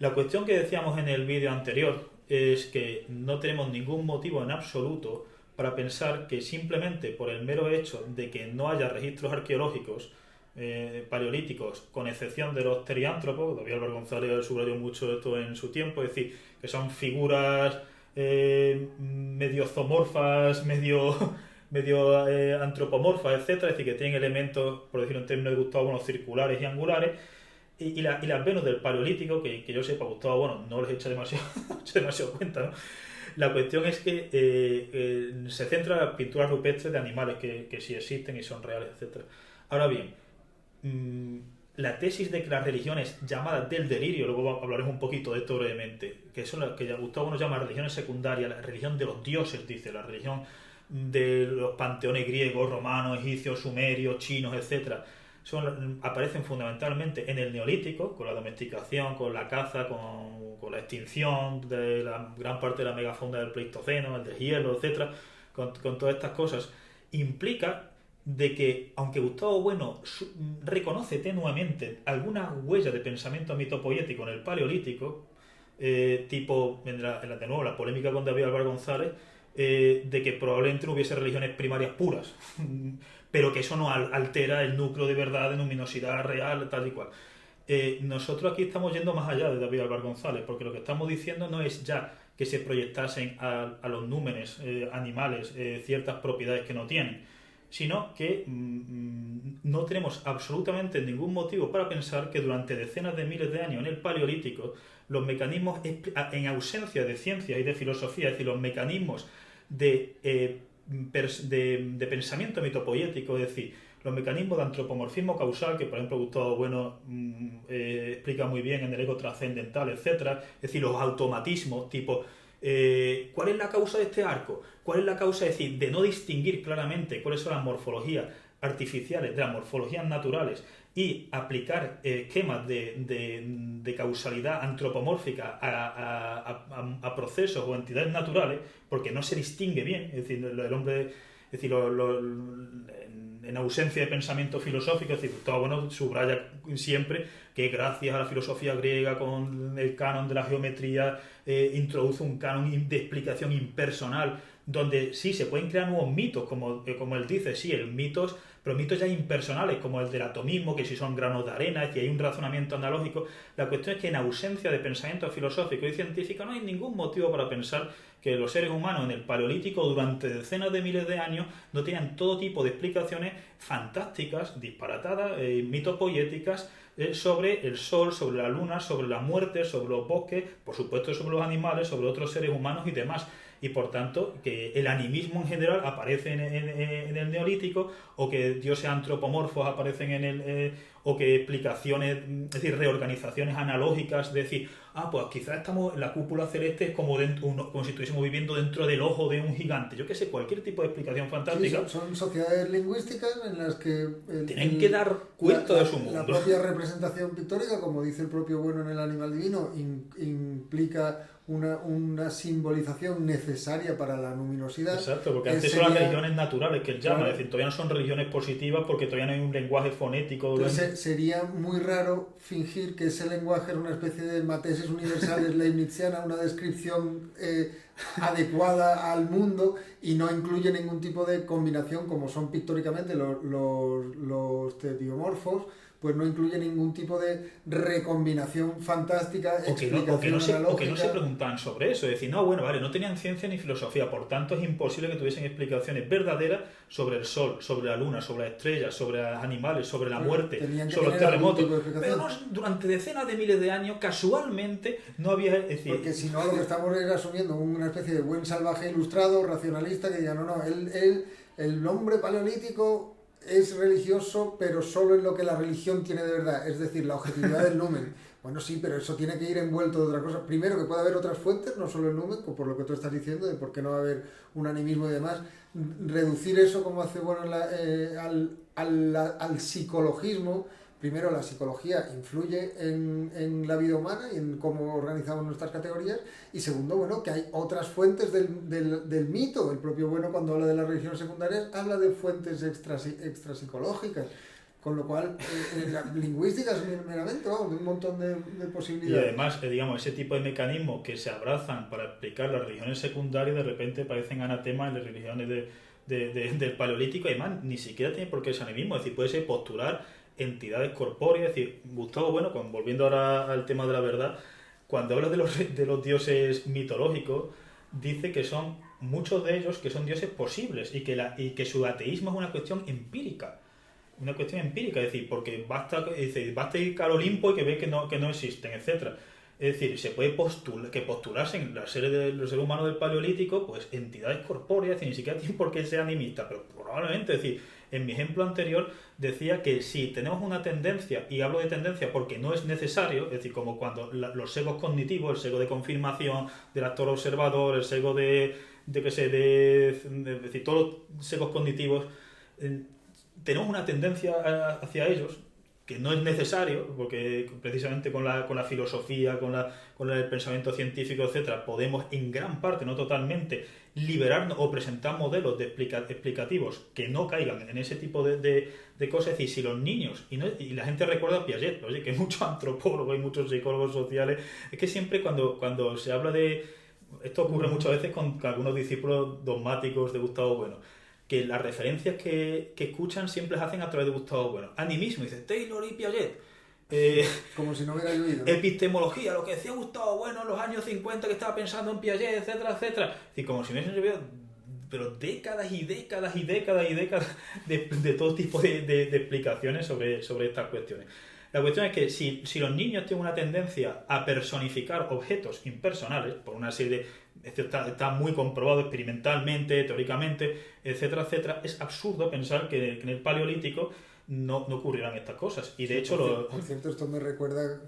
S3: La cuestión que decíamos en el vídeo anterior es que no tenemos ningún motivo en absoluto para pensar que simplemente por el mero hecho de que no haya registros arqueológicos paleolíticos, con excepción de los teriántropos, David Álvaro González subrayó mucho esto en su tiempo, es decir, que son figuras medio zoomorfas, medio antropomorfas, etcétera, es decir, que tienen elementos, por decirlo en términos de Gustavo Bueno, circulares y angulares, y las Venus del Paleolítico, que yo sepa, Gustavo Bueno no les echa demasiado cuenta, ¿no? La cuestión es que se centra en las pinturas rupestres de animales que sí existen y son reales, etc. Ahora bien, la tesis de que las religiones llamadas del delirio, luego hablaremos un poquito de esto brevemente, que son las que Gustavo Bueno llama religiones secundarias, la religión de los dioses, dice, la religión de los panteones griegos, romanos, egipcios, sumerios, chinos, etc., aparecen fundamentalmente en el Neolítico, con la domesticación, con la caza, con la extinción de la gran parte de la megafauna del Pleistoceno, el del hielo, etcétera, con todas estas cosas. Implica de que, aunque Gustavo Bueno reconoce tenuamente alguna huella de pensamiento mitopoético en el Paleolítico, tipo, de nuevo, la polémica con David Álvaro González, de que probablemente no hubiese religiones primarias puras, pero que eso no altera el núcleo de verdad, de luminosidad real, tal y cual. Nosotros aquí estamos yendo más allá de David Álvaro González, porque lo que estamos diciendo no es ya que se proyectasen a los númenes animales ciertas propiedades que no tienen, sino que no tenemos absolutamente ningún motivo para pensar que durante decenas de miles de años en el Paleolítico los mecanismos, en ausencia de ciencia y de filosofía, es decir, los mecanismos de pensamiento mitopoético, es decir, los mecanismos de antropomorfismo causal, que por ejemplo Gustavo Bueno explica muy bien en el ego trascendental, etcétera, es decir, los automatismos tipo ¿cuál es la causa de este arco? ¿Cuál es la causa, es decir, de no distinguir claramente cuáles son las morfologías artificiales de las morfologías naturales y aplicar esquemas de causalidad antropomórfica a procesos o entidades naturales, porque no se distingue bien, es decir, el hombre, es decir, en ausencia de pensamiento filosófico, es decir, Gustavo Bueno subraya siempre que gracias a la filosofía griega con el canon de la geometría introduce un canon de explicación impersonal, donde sí se pueden crear nuevos mitos, como él dice, sí, pero mitos ya impersonales, como el del atomismo, que si son granos de arena, es decir, hay un razonamiento analógico. La cuestión es que en ausencia de pensamiento filosófico y científico no hay ningún motivo para pensar que los seres humanos en el Paleolítico durante decenas de miles de años no tenían todo tipo de explicaciones fantásticas, disparatadas, mitopoéticas, sobre el sol, sobre la luna, sobre la muerte, sobre los bosques, por supuesto sobre los animales, sobre otros seres humanos y demás. Y por tanto, que el animismo en general aparece en el Neolítico, o que dioses antropomorfos aparecen o que explicaciones, es decir, reorganizaciones analógicas, de decir, pues quizás estamos en la cúpula celeste, es como si estuviésemos viviendo dentro del ojo de un gigante. Yo qué sé, cualquier tipo de explicación fantástica.
S2: Sí, son sociedades lingüísticas en las que
S3: tienen que dar cuenta de su mundo.
S2: La propia representación pictórica, como dice el propio Bueno en El animal divino, implica una simbolización necesaria para la luminosidad.
S3: Exacto, porque antes son las religiones naturales que él llama, claro. Es decir, todavía no son religiones positivas porque todavía no hay un lenguaje fonético.
S2: Entonces sería muy raro fingir que ese lenguaje era una especie de matesis universales leibniziana, una descripción adecuada al mundo y no incluye ningún tipo de combinación, como son pictóricamente los tetiomorfos, pues no incluye ningún tipo de recombinación fantástica,
S3: o que no se preguntaban sobre eso, es decir, no tenían ciencia ni filosofía, por tanto es imposible que tuviesen explicaciones verdaderas sobre el sol, sobre la luna, sobre las estrellas, sobre los animales, sobre la muerte, sobre los terremotos, pero no, durante decenas de miles de años casualmente no había, es decir,
S2: porque si no lo que estamos es asumiendo una especie de buen salvaje ilustrado, racionalista, que diga, el hombre paleolítico es religioso, pero solo en lo que la religión tiene de verdad, es decir, la objetividad del numen. Bueno, sí, pero eso tiene que ir envuelto de otra cosa. Primero, que puede haber otras fuentes, no solo el numen, por lo que tú estás diciendo, de por qué no va a haber un animismo y demás. Reducir eso, como hace Bueno, al psicologismo. Primero, la psicología influye en la vida humana y en cómo organizamos nuestras categorías. Y segundo, que hay otras fuentes del mito. El propio Bueno, cuando habla de las religiones secundarias, habla de fuentes extrapsicológicas. Con lo cual, lingüísticas meramente, de un montón de posibilidades.
S3: Y además, ese tipo de mecanismos que se abrazan para explicar las religiones secundarias, de repente parecen anatemas en las religiones del Paleolítico. Y además, ni siquiera tiene por qué ser animismo. Es decir, puede ser postular entidades corpóreas, es decir, Gustavo Bueno, volviendo ahora al tema de la verdad, cuando habla de los dioses mitológicos, dice que son muchos de ellos que son dioses posibles y que su ateísmo es una cuestión empírica. Una cuestión empírica, es decir, porque basta ir al Olimpo y que ve que no existen, etcétera. Es decir, se puede postularse en los seres humanos del Paleolítico, pues entidades corpóreas, es decir, ni siquiera tienen por qué ser animistas, pero probablemente, es decir, en mi ejemplo anterior decía que si tenemos una tendencia, y hablo de tendencia porque no es necesario, es decir, como cuando los sesgos cognitivos, el sesgo de confirmación del actor observador, el sesgo es decir, todos los sesgos cognitivos, tenemos una tendencia hacia ellos, que no es necesario, porque precisamente con la filosofía, con el pensamiento científico, etcétera, podemos en gran parte, no totalmente, liberarnos o presentar modelos explicativos que no caigan en ese tipo de cosas. Es decir, si los niños, y la gente recuerda a Piaget, oye, que muchos antropólogos y muchos psicólogos sociales, es que siempre cuando se habla de esto ocurre muchas veces con algunos discípulos dogmáticos de Gustavo Bueno, que las referencias que escuchan siempre las hacen a través de Gustavo Bueno. Animismo, dice Taylor y Piaget.
S2: Como si no hubiera llovido, ¿no?
S3: Epistemología, lo que decía Gustavo Bueno en los años 50, que estaba pensando en Piaget, etcétera, etcétera. Es decir, como si no hubiesen llovido, pero décadas y décadas y décadas y décadas de todo tipo de explicaciones sobre estas cuestiones. La cuestión es que si los niños tienen una tendencia a personificar objetos impersonales, por una serie de... Esto está muy comprobado experimentalmente, teóricamente, etcétera, etcétera, es absurdo pensar que en el Paleolítico no ocurrirán estas cosas. Y de hecho...
S2: Por cierto, esto me recuerda,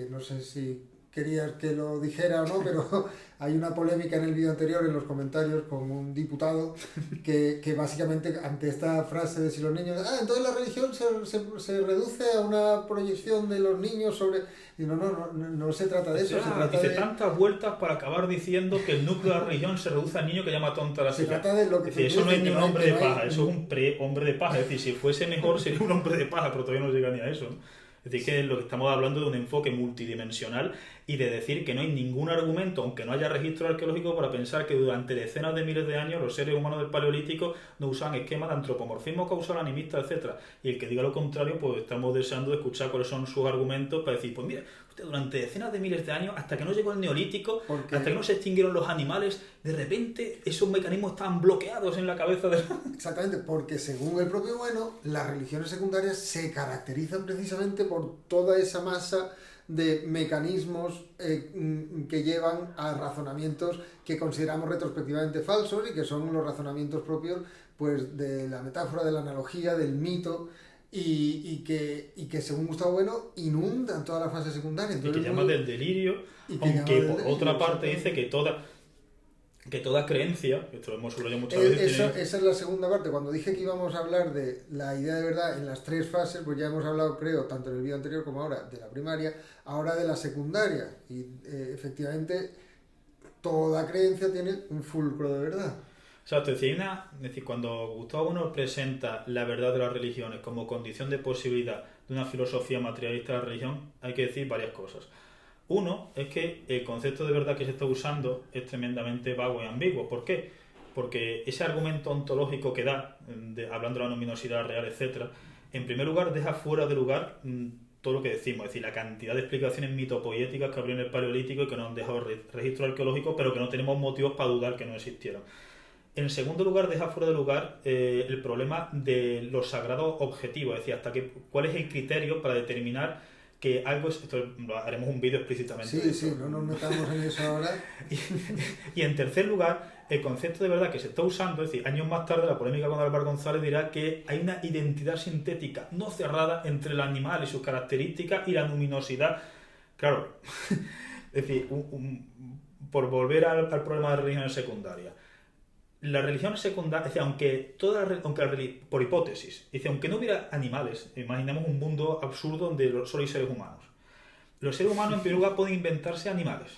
S2: no sé si querías que lo dijera o no, pero hay una polémica en el vídeo anterior, en los comentarios, con un diputado que básicamente ante esta frase de si los niños... entonces la religión se reduce a una proyección de los niños sobre... Y no se trata de eso. Se trata
S3: dice
S2: de...
S3: tantas vueltas para acabar diciendo que el núcleo de la religión se reduce al niño que llama tonta a la
S2: Se trata de lo que...
S3: Es decir, eso no es ni un hombre de paja, eso es un pre-hombre de paja. Es decir, si fuese mejor sería un hombre de paja, pero todavía no llega ni a eso, ¿no? Es decir, que lo que estamos hablando de un enfoque multidimensional y de decir que no hay ningún argumento, aunque no haya registro arqueológico, para pensar que durante decenas de miles de años los seres humanos del Paleolítico no usaban esquemas de antropomorfismo causal, animista, etcétera. Y el que diga lo contrario, pues estamos deseando de escuchar cuáles son sus argumentos para decir, pues mira, durante decenas de miles de años, hasta que no llegó el Neolítico, hasta que no se extinguieron los animales, de repente esos mecanismos estaban bloqueados en la cabeza de...
S2: Exactamente, porque según el propio Bueno, las religiones secundarias se caracterizan precisamente por toda esa masa de mecanismos que llevan a razonamientos que consideramos retrospectivamente falsos y que son los razonamientos propios pues de la metáfora, de la analogía, del mito, y que según Gustavo Bueno inundan toda la fase secundaria. Entonces,
S3: y que llama del delirio, aunque por otra parte dice que toda creencia, esto lo hemos subrayado muchas veces...
S2: Esa es la segunda parte. Cuando dije que íbamos a hablar de la idea de verdad en las tres fases, pues ya hemos hablado, creo, tanto en el vídeo anterior como ahora, de la primaria, ahora de la secundaria. Y efectivamente, toda creencia tiene un fulcro de verdad.
S3: Exacto, es decir, cuando Gustavo Bueno presenta la verdad de las religiones como condición de posibilidad de una filosofía materialista de la religión, hay que decir varias cosas. Uno es que el concepto de verdad que se está usando es tremendamente vago y ambiguo. ¿Por qué? Porque ese argumento ontológico que da, hablando de la luminosidad real, etcétera, en primer lugar deja fuera de lugar todo lo que decimos, es decir, la cantidad de explicaciones mitopoéticas que habría en el Paleolítico y que nos han dejado registro arqueológico, pero que no tenemos motivos para dudar que no existieron. En segundo lugar, deja fuera de lugar el problema de los sagrados objetivos, es decir, cuál es el criterio para determinar que algo es... Esto haremos un vídeo explícitamente.
S2: Sí, no nos metamos en eso ahora.
S3: Y en tercer lugar, el concepto de verdad que se está usando, es decir, años más tarde la polémica con Álvaro González dirá que hay una identidad sintética no cerrada entre el animal y sus características y la luminosidad. Claro, es decir, por volver al problema de religiones secundarias. La religión secundaria, es decir, por hipótesis, dice, aunque no hubiera animales, imaginemos un mundo absurdo donde solo hay seres humanos. Los seres humanos en primer lugar pueden inventarse animales.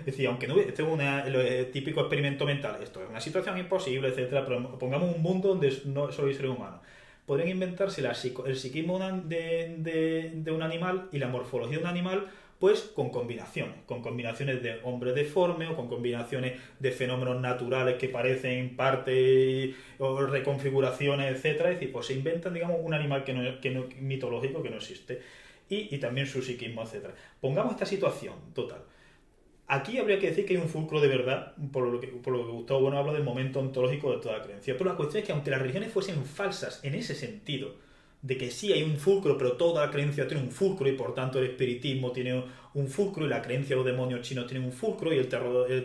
S3: Es decir, aunque no hubiera, este es el típico experimento mental, esto es una situación imposible, etcétera, pero pongamos un mundo donde no solo hay seres humanos. Podrían inventarse el psiquismo de un animal y la morfología de un animal, pues con combinaciones de hombre deforme o con combinaciones de fenómenos naturales que parecen parte o reconfiguraciones, etcétera. Es decir, pues se inventan, digamos, un animal mitológico que no existe y también su psiquismo, etcétera. Pongamos esta situación total. Aquí habría que decir que hay un fulcro de verdad, por lo que Gustavo Bueno habla del momento ontológico de toda creencia. Pero la cuestión es que aunque las religiones fuesen falsas en ese sentido, de que sí hay un fulcro, pero toda la creencia tiene un fulcro y por tanto el espiritismo tiene un fulcro y la creencia de los demonios chinos tiene un fulcro y el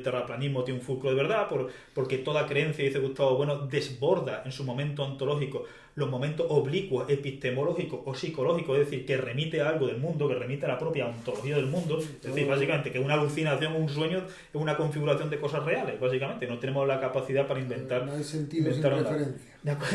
S3: terraplanismo tiene un fulcro de verdad, porque toda creencia, dice Gustavo Bueno, desborda en su momento ontológico los momentos oblicuos, epistemológicos o psicológicos, es decir, que remite a algo del mundo, que remite a la propia ontología del mundo, es decir, básicamente que una alucinación o un sueño es una configuración de cosas reales, básicamente, no tenemos la capacidad para inventar.
S2: No hay sentido sin referencia.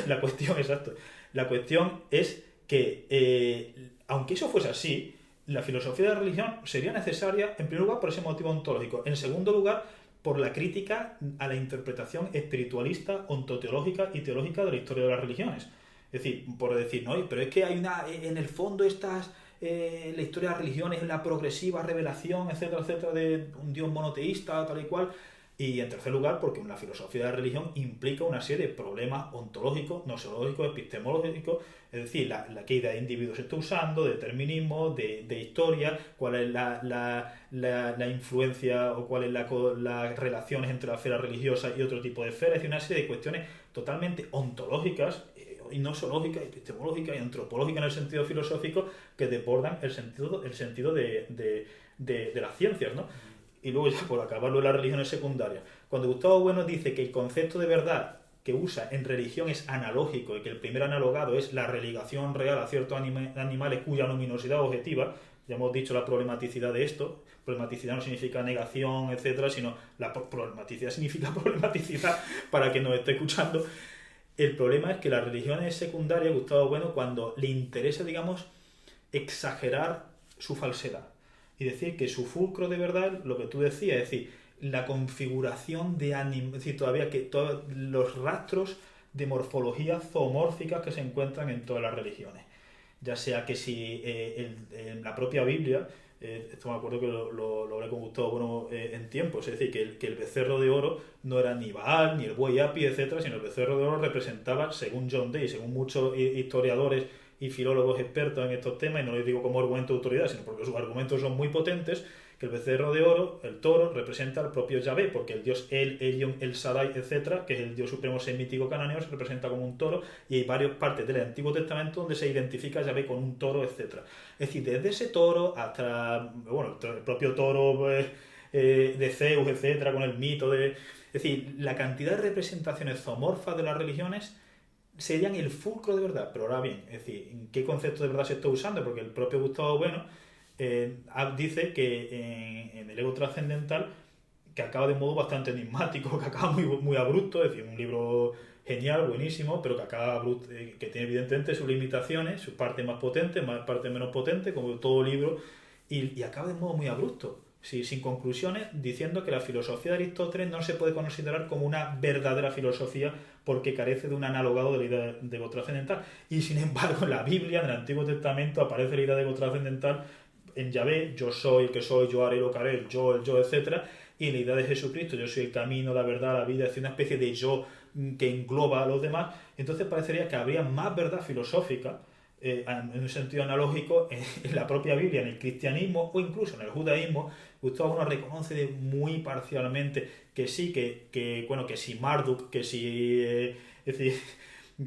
S3: La cuestión, exacto. La cuestión es que, aunque eso fuese así, la filosofía de la religión sería necesaria, en primer lugar, por ese motivo ontológico. En segundo lugar, por la crítica a la interpretación espiritualista, ontoteológica y teológica de la historia de las religiones. Es decir, por decir, no, pero es que hay en el fondo estas la historia de la religión es la progresiva revelación, etcétera, etcétera, de un Dios monoteísta, tal y cual. Y en tercer lugar, porque la filosofía de la religión implica una serie de problemas ontológicos, gnoseológicos, epistemológicos, es decir, qué idea de individuo se está usando, de determinismo, de historia, cuál es la influencia o cuáles las relaciones entre la esfera religiosa y otro tipo de esferas, es decir, una serie de cuestiones totalmente ontológicas, y gnoseológicas, epistemológicas y antropológicas en el sentido filosófico, que desbordan el sentido de las ciencias, ¿no? Y luego ya por acabarlo de las religiones secundarias. Cuando Gustavo Bueno dice que el concepto de verdad que usa en religión es analógico y que el primer analogado es la religación real a ciertos animales cuya luminosidad objetiva, ya hemos dicho la problematicidad de esto, problematicidad no significa negación, etcétera, sino la problematicidad significa problematicidad para quien nos esté escuchando. El problema es que las religiones secundarias, Gustavo Bueno, cuando le interesa, digamos, exagerar su falsedad y decir que su fulcro de verdad, lo que tú decías, es decir, la configuración de es decir, todavía que todos los rastros de morfología zoomórficas que se encuentran en todas las religiones. Ya sea que si en la propia Biblia, esto me acuerdo que lo hablé con Gustavo Bueno en tiempos, es decir, que el becerro de oro no era ni Baal, ni el buey Api, etcétera, sino el becerro de oro representaba, según John Day, según muchos historiadores y filólogos expertos en estos temas, y no les digo como argumento de autoridad, sino porque sus argumentos son muy potentes, que el becerro de oro, el toro, representa al propio Yahvé, porque el dios El, Elion, El Shaddai, etcétera, que es el dios supremo semítico cananeo, se representa como un toro, y hay varias partes del Antiguo Testamento donde se identifica a Yahvé con un toro, etcétera. Es decir, desde ese toro hasta, bueno, el propio toro de Zeus, etcétera, con el mito de... Es decir, la cantidad de representaciones zoomorfas de las religiones serían el fulcro de verdad. Pero ahora bien, es decir, ¿qué concepto de verdad se está usando? Porque el propio Gustavo Bueno dice que en el ego trascendental, que acaba de un modo bastante enigmático, que acaba muy abrupto, es decir, un libro genial, buenísimo, pero que acaba abrupto, que tiene evidentemente sus limitaciones, sus partes más potentes, más partes menos potentes, como todo libro, y acaba de un modo muy abrupto. Sí, sin conclusiones, diciendo que la filosofía de Aristóteles no se puede considerar como una verdadera filosofía porque carece de un analogado de la idea de ego trascendental. Y sin embargo, en la Biblia, en el Antiguo Testamento, aparece la idea de ego trascendental en Yahvé, yo soy el que soy, yo haré lo que haré, el yo, etcétera, y en la idea de Jesucristo, yo soy el camino, la verdad, la vida, es una especie de yo que engloba a los demás. Entonces parecería que habría más verdad filosófica en un sentido analógico en la propia Biblia, en el cristianismo o incluso en el judaísmo. Gustavo Bueno reconoce muy parcialmente que sí, que si Marduk, que si es decir,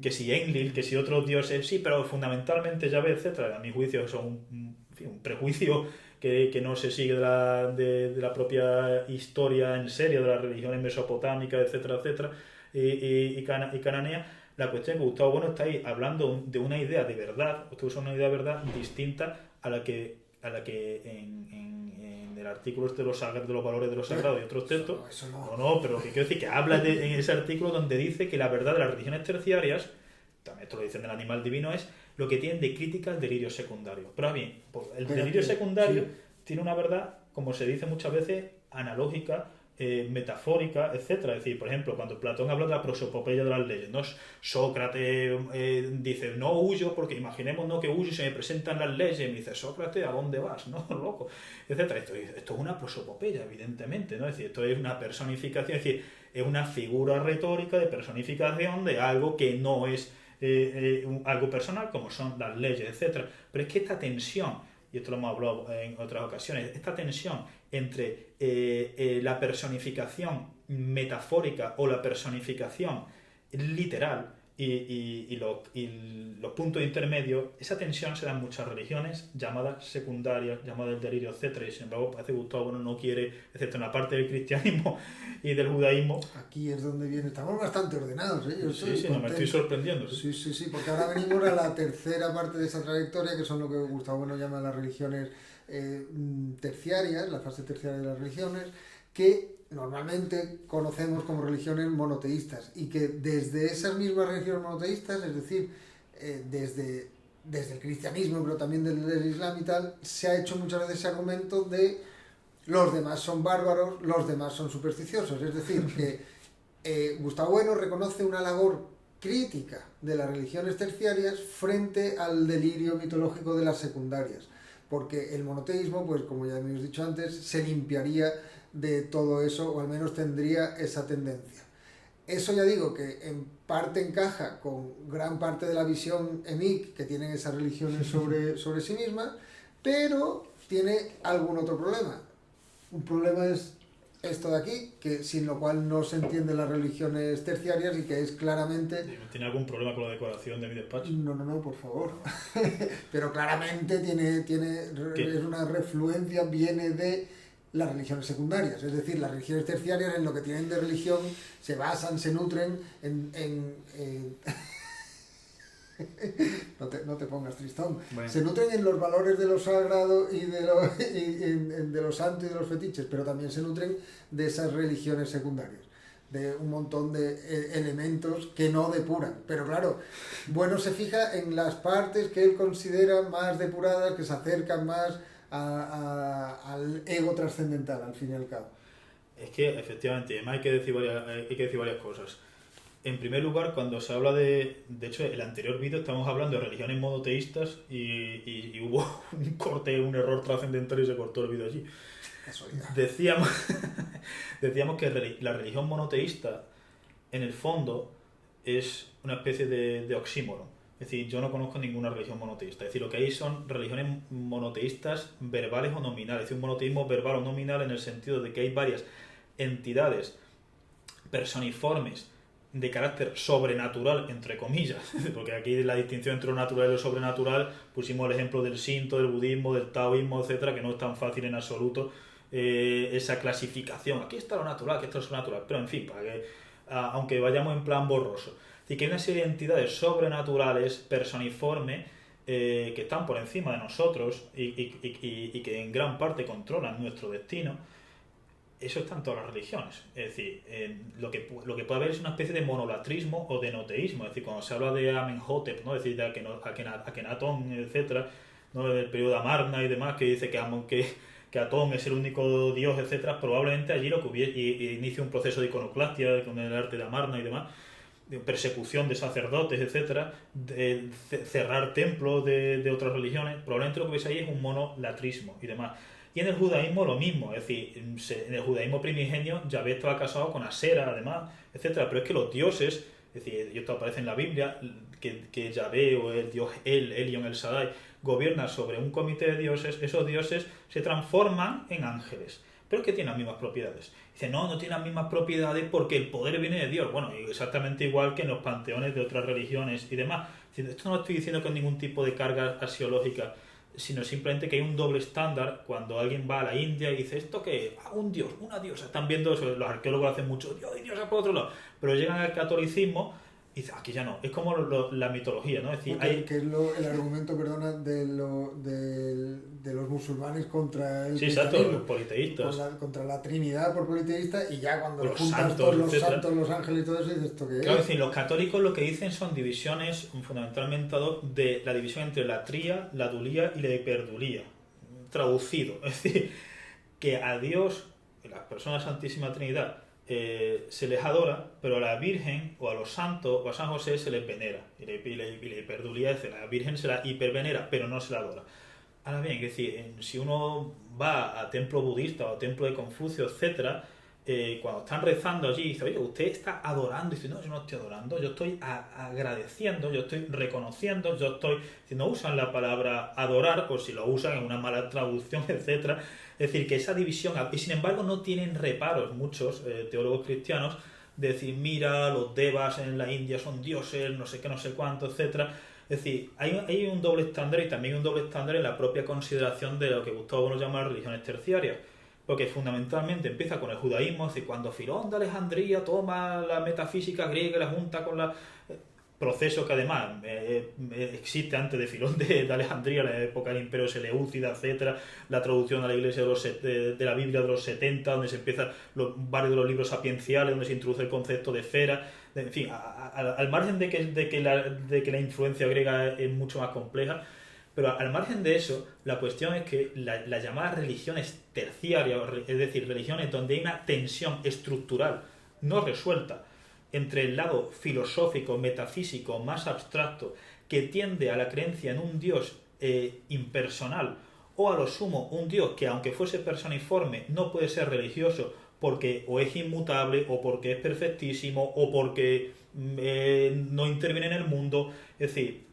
S3: que si Enlil, que si otros dioses, sí, pero fundamentalmente Yahvé, etcétera. A mi juicio son un prejuicio que no se sigue de la propia historia en serio de las religiones mesopotámicas, etcétera, etcétera, y cananeas. La cuestión es que Gustavo Bueno está ahí hablando de una idea de verdad, usted usa una idea de verdad distinta a la que en el artículo de los valores de los sagrados y otros textos.
S2: Eso no.
S3: No, pero lo que quiero decir que habla en ese artículo donde dice que la verdad de las religiones terciarias, también esto lo dicen del animal divino, es lo que tienen de crítica al delirio secundario. Pero bien, el delirio secundario tiene una verdad, como se dice muchas veces, analógica, metafórica, etcétera. Es decir, por ejemplo, cuando Platón habla de la prosopopeya de las leyes, ¿no? Sócrates dice, no huyo porque imaginemos, ¿no?, que huyo y se me presentan las leyes, y me dice, Sócrates, ¿a dónde vas? ¿No? Loco, etcétera. Esto es una prosopopeya, evidentemente, ¿no? Es decir, esto es una personificación, es decir, es una figura retórica de personificación de algo que no es algo personal, como son las leyes, etcétera. Pero es que esta tensión, y esto lo hemos hablado en otras ocasiones, esta tensión entre la personificación metafórica o la personificación literal y los puntos intermedios, esa tensión se da en muchas religiones llamadas secundarias, llamadas del delirio, etcétera, y sin embargo parece que Gustavo Bueno no quiere, excepto en la parte del cristianismo y del judaísmo.
S2: Aquí es donde viene, estamos bastante ordenados, ¿eh?
S3: Sí, no me estoy sorprendiendo.
S2: Sí, porque ahora venimos a la tercera parte de esa trayectoria, que son lo que Gustavo Bueno llama las religiones terciarias, la fase terciaria de las religiones, que normalmente conocemos como religiones monoteístas, y que desde esas mismas religiones monoteístas, es decir, desde el cristianismo, pero también desde el islam y tal, se ha hecho muchas veces ese argumento de los demás son bárbaros, los demás son supersticiosos. Es decir, que Gustavo Bueno reconoce una labor crítica de las religiones terciarias frente al delirio mitológico de las secundarias, porque el monoteísmo, pues como ya hemos dicho antes, se limpiaría de todo eso, o al menos tendría esa tendencia. Eso ya digo que en parte encaja con gran parte de la visión EMIC que tienen esas religiones sobre sí mismas, pero tiene algún otro problema. Un problema es esto de aquí, que sin lo cual no se entienden las religiones terciarias y que es claramente...
S3: ¿Tiene algún problema con la decoración de mi despacho?
S2: No, por favor. Pero claramente es una refluencia, viene de las religiones secundarias. Es decir, las religiones terciarias en lo que tienen de religión se basan, se nutren en no te pongas tristón.
S3: Bueno.
S2: Se nutren en los valores de lo sagrado y de lo santo y de los fetiches, pero también se nutren de esas religiones secundarias, de un montón de elementos que no depuran. Pero claro, bueno, se fija en las partes que él considera más depuradas, que se acercan más al ego trascendental, al fin y al cabo.
S3: Es que, efectivamente, además hay que decir varias cosas. En primer lugar, cuando se habla de hecho, en el anterior vídeo estamos hablando de religiones monoteístas y hubo un corte, un error trascendental y se cortó el vídeo allí.
S2: Casualidad.
S3: Decíamos que la religión monoteísta, en el fondo, es una especie de oxímoron. Es decir, yo no conozco ninguna religión monoteísta. Es decir, lo que hay son religiones monoteístas verbales o nominales. Es decir, un monoteísmo verbal o nominal en el sentido de que hay varias entidades personiformes de carácter sobrenatural, entre comillas, porque aquí la distinción entre lo natural y lo sobrenatural, pusimos el ejemplo del Shinto, del budismo, del taoísmo, etcétera, que no es tan fácil en absoluto esa clasificación. Aquí está lo natural, aquí está lo sobrenatural, pero en fin, para que, aunque vayamos en plan borroso. Así que hay una serie de entidades sobrenaturales, personiformes, que están por encima de nosotros y que en gran parte controlan nuestro destino. Eso está en todas las religiones. Es decir, lo que puede haber es una especie de monolatrismo o de noteísmo. Es decir, cuando se habla de Amenhotep, ¿no? Es decir, de Akenatón, etcétera, ¿no? Del periodo de Amarna y demás, que dice que Atón es el único dios, etcétera, probablemente allí lo que hubiera, y inicia un proceso de iconoclastia con el arte de Amarna y demás, de persecución de sacerdotes, etcétera, de cerrar templos de otras religiones. Probablemente lo que veis ahí es un monolatrismo y demás. Y en el judaísmo lo mismo, es decir, en el judaísmo primigenio Yahvé estaba casado con Asera, además, etcétera. Pero es que los dioses, es decir, y esto aparece en la Biblia, que Yahvé o el dios Elion, el Shaddai, gobierna sobre un comité de dioses, esos dioses se transforman en ángeles. Pero es que tienen las mismas propiedades. Dice, no tienen las mismas propiedades porque el poder viene de Dios. Bueno, exactamente igual que en los panteones de otras religiones y demás. Esto no lo estoy diciendo con ningún tipo de carga axiológica, sino simplemente que hay un doble estándar cuando alguien va a la India y dice, ¿esto qué es? Un dios, una diosa. Están viendo eso, los arqueólogos hacen mucho, Dios y diosa por otro lado. Pero llegan al catolicismo y dicen, aquí ya no. Es como la mitología, ¿no? Es decir,
S2: que es el argumento, perdona, de los musulmanes contra el
S3: exacto, los politeístas.
S2: Contra la Trinidad por politeísta, y ya cuando
S3: los
S2: juntas
S3: santos,
S2: todos los
S3: etcétera.
S2: santos, los ángeles y todo eso, dices, ¿esto qué es?
S3: Claro, es decir, los católicos lo que dicen son divisiones fundamentalmente de la división entre la tría, la dulía y la hiperdulía. Traducido. Es decir, que a Dios, a las personas de la Santísima Trinidad, se les adora, pero a la Virgen o a los santos o a San José se les venera. Y la hiperdulía es decir, la Virgen se la hipervenera, pero no se la adora. Ahora bien, es decir, si uno va a templo budista o a templo de Confucio, etcétera, cuando están rezando allí, dice, oye, usted está adorando. Y dice, no, yo no estoy adorando, yo estoy agradeciendo, yo estoy reconociendo, si no usan la palabra adorar, o si lo usan en una mala traducción, etcétera. Es decir, que esa división, y sin embargo no tienen reparos muchos teólogos cristianos de decir, mira, los devas en la India son dioses, no sé qué, no sé cuánto, etcétera. Es decir, hay un doble estándar, y también un doble estándar en la propia consideración de lo que Gustavo nos llama religiones terciarias. Porque fundamentalmente empieza con el judaísmo, es decir, cuando Filón de Alejandría toma la metafísica griega y la junta con la... proceso que además existe antes de Filón de Alejandría, la época del Imperio Seleucida, etcétera, la traducción a la Iglesia de la Biblia de los 70, donde se empiezan varios de los libros sapienciales, donde se introduce el concepto de esfera. En fin, al margen de que la influencia griega es mucho más compleja, pero al margen de eso, la cuestión es que las llamadas religiones terciarias, es decir, religiones donde hay una tensión estructural no resuelta entre el lado filosófico, metafísico, más abstracto, que tiende a la creencia en un Dios impersonal, o a lo sumo un Dios que, aunque fuese personiforme, no puede ser religioso porque o es inmutable, o porque es perfectísimo, o porque no interviene en el mundo. Es decir,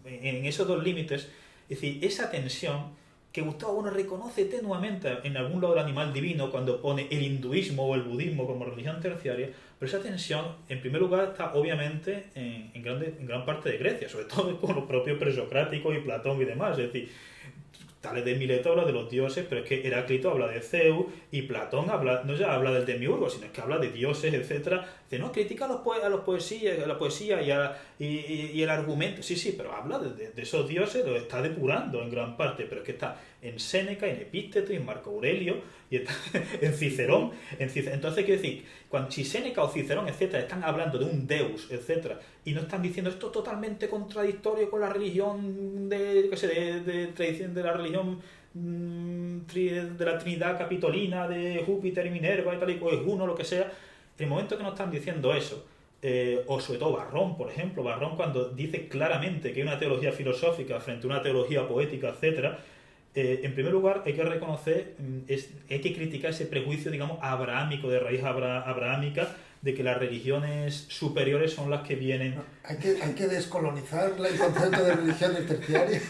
S3: en esos dos límites, es decir, esa tensión que Gustavo Bueno reconoce tenuamente en algún lado del animal divino cuando pone el hinduismo o el budismo como religión terciaria, pero esa tensión, en primer lugar, está obviamente en gran parte de Grecia, sobre todo con los propios presocráticos y Platón y demás. Es decir, Tales de Mileto habla de los dioses, pero es que Heráclito habla de Zeus y Platón no ya habla del demiurgo, sino es que habla de dioses, etcétera. Dice, no, critica a la poesía y el argumento. Sí, pero habla de esos dioses, lo está depurando en gran parte, pero es que está en Séneca, en Epícteto, en Marco Aurelio y está en Cicerón. Entonces, quiero decir, si Séneca o Cicerón, etcétera, están hablando de un deus, etcétera, y no están diciendo esto totalmente contradictorio con la religión de tradición de la religión de la Trinidad Capitolina, de Júpiter y Minerva y tal y cual, uno, lo que sea, en el momento que no están diciendo eso, o sobre todo Barrón, por ejemplo, Barrón cuando dice claramente que hay una teología filosófica frente a una teología poética, etcétera, en primer lugar hay que reconocer, hay que criticar ese prejuicio, digamos, abrahámico, de raíz abrahámica, de que las religiones superiores son las que vienen...
S2: No, hay que descolonizar el concepto de religiones terciarias.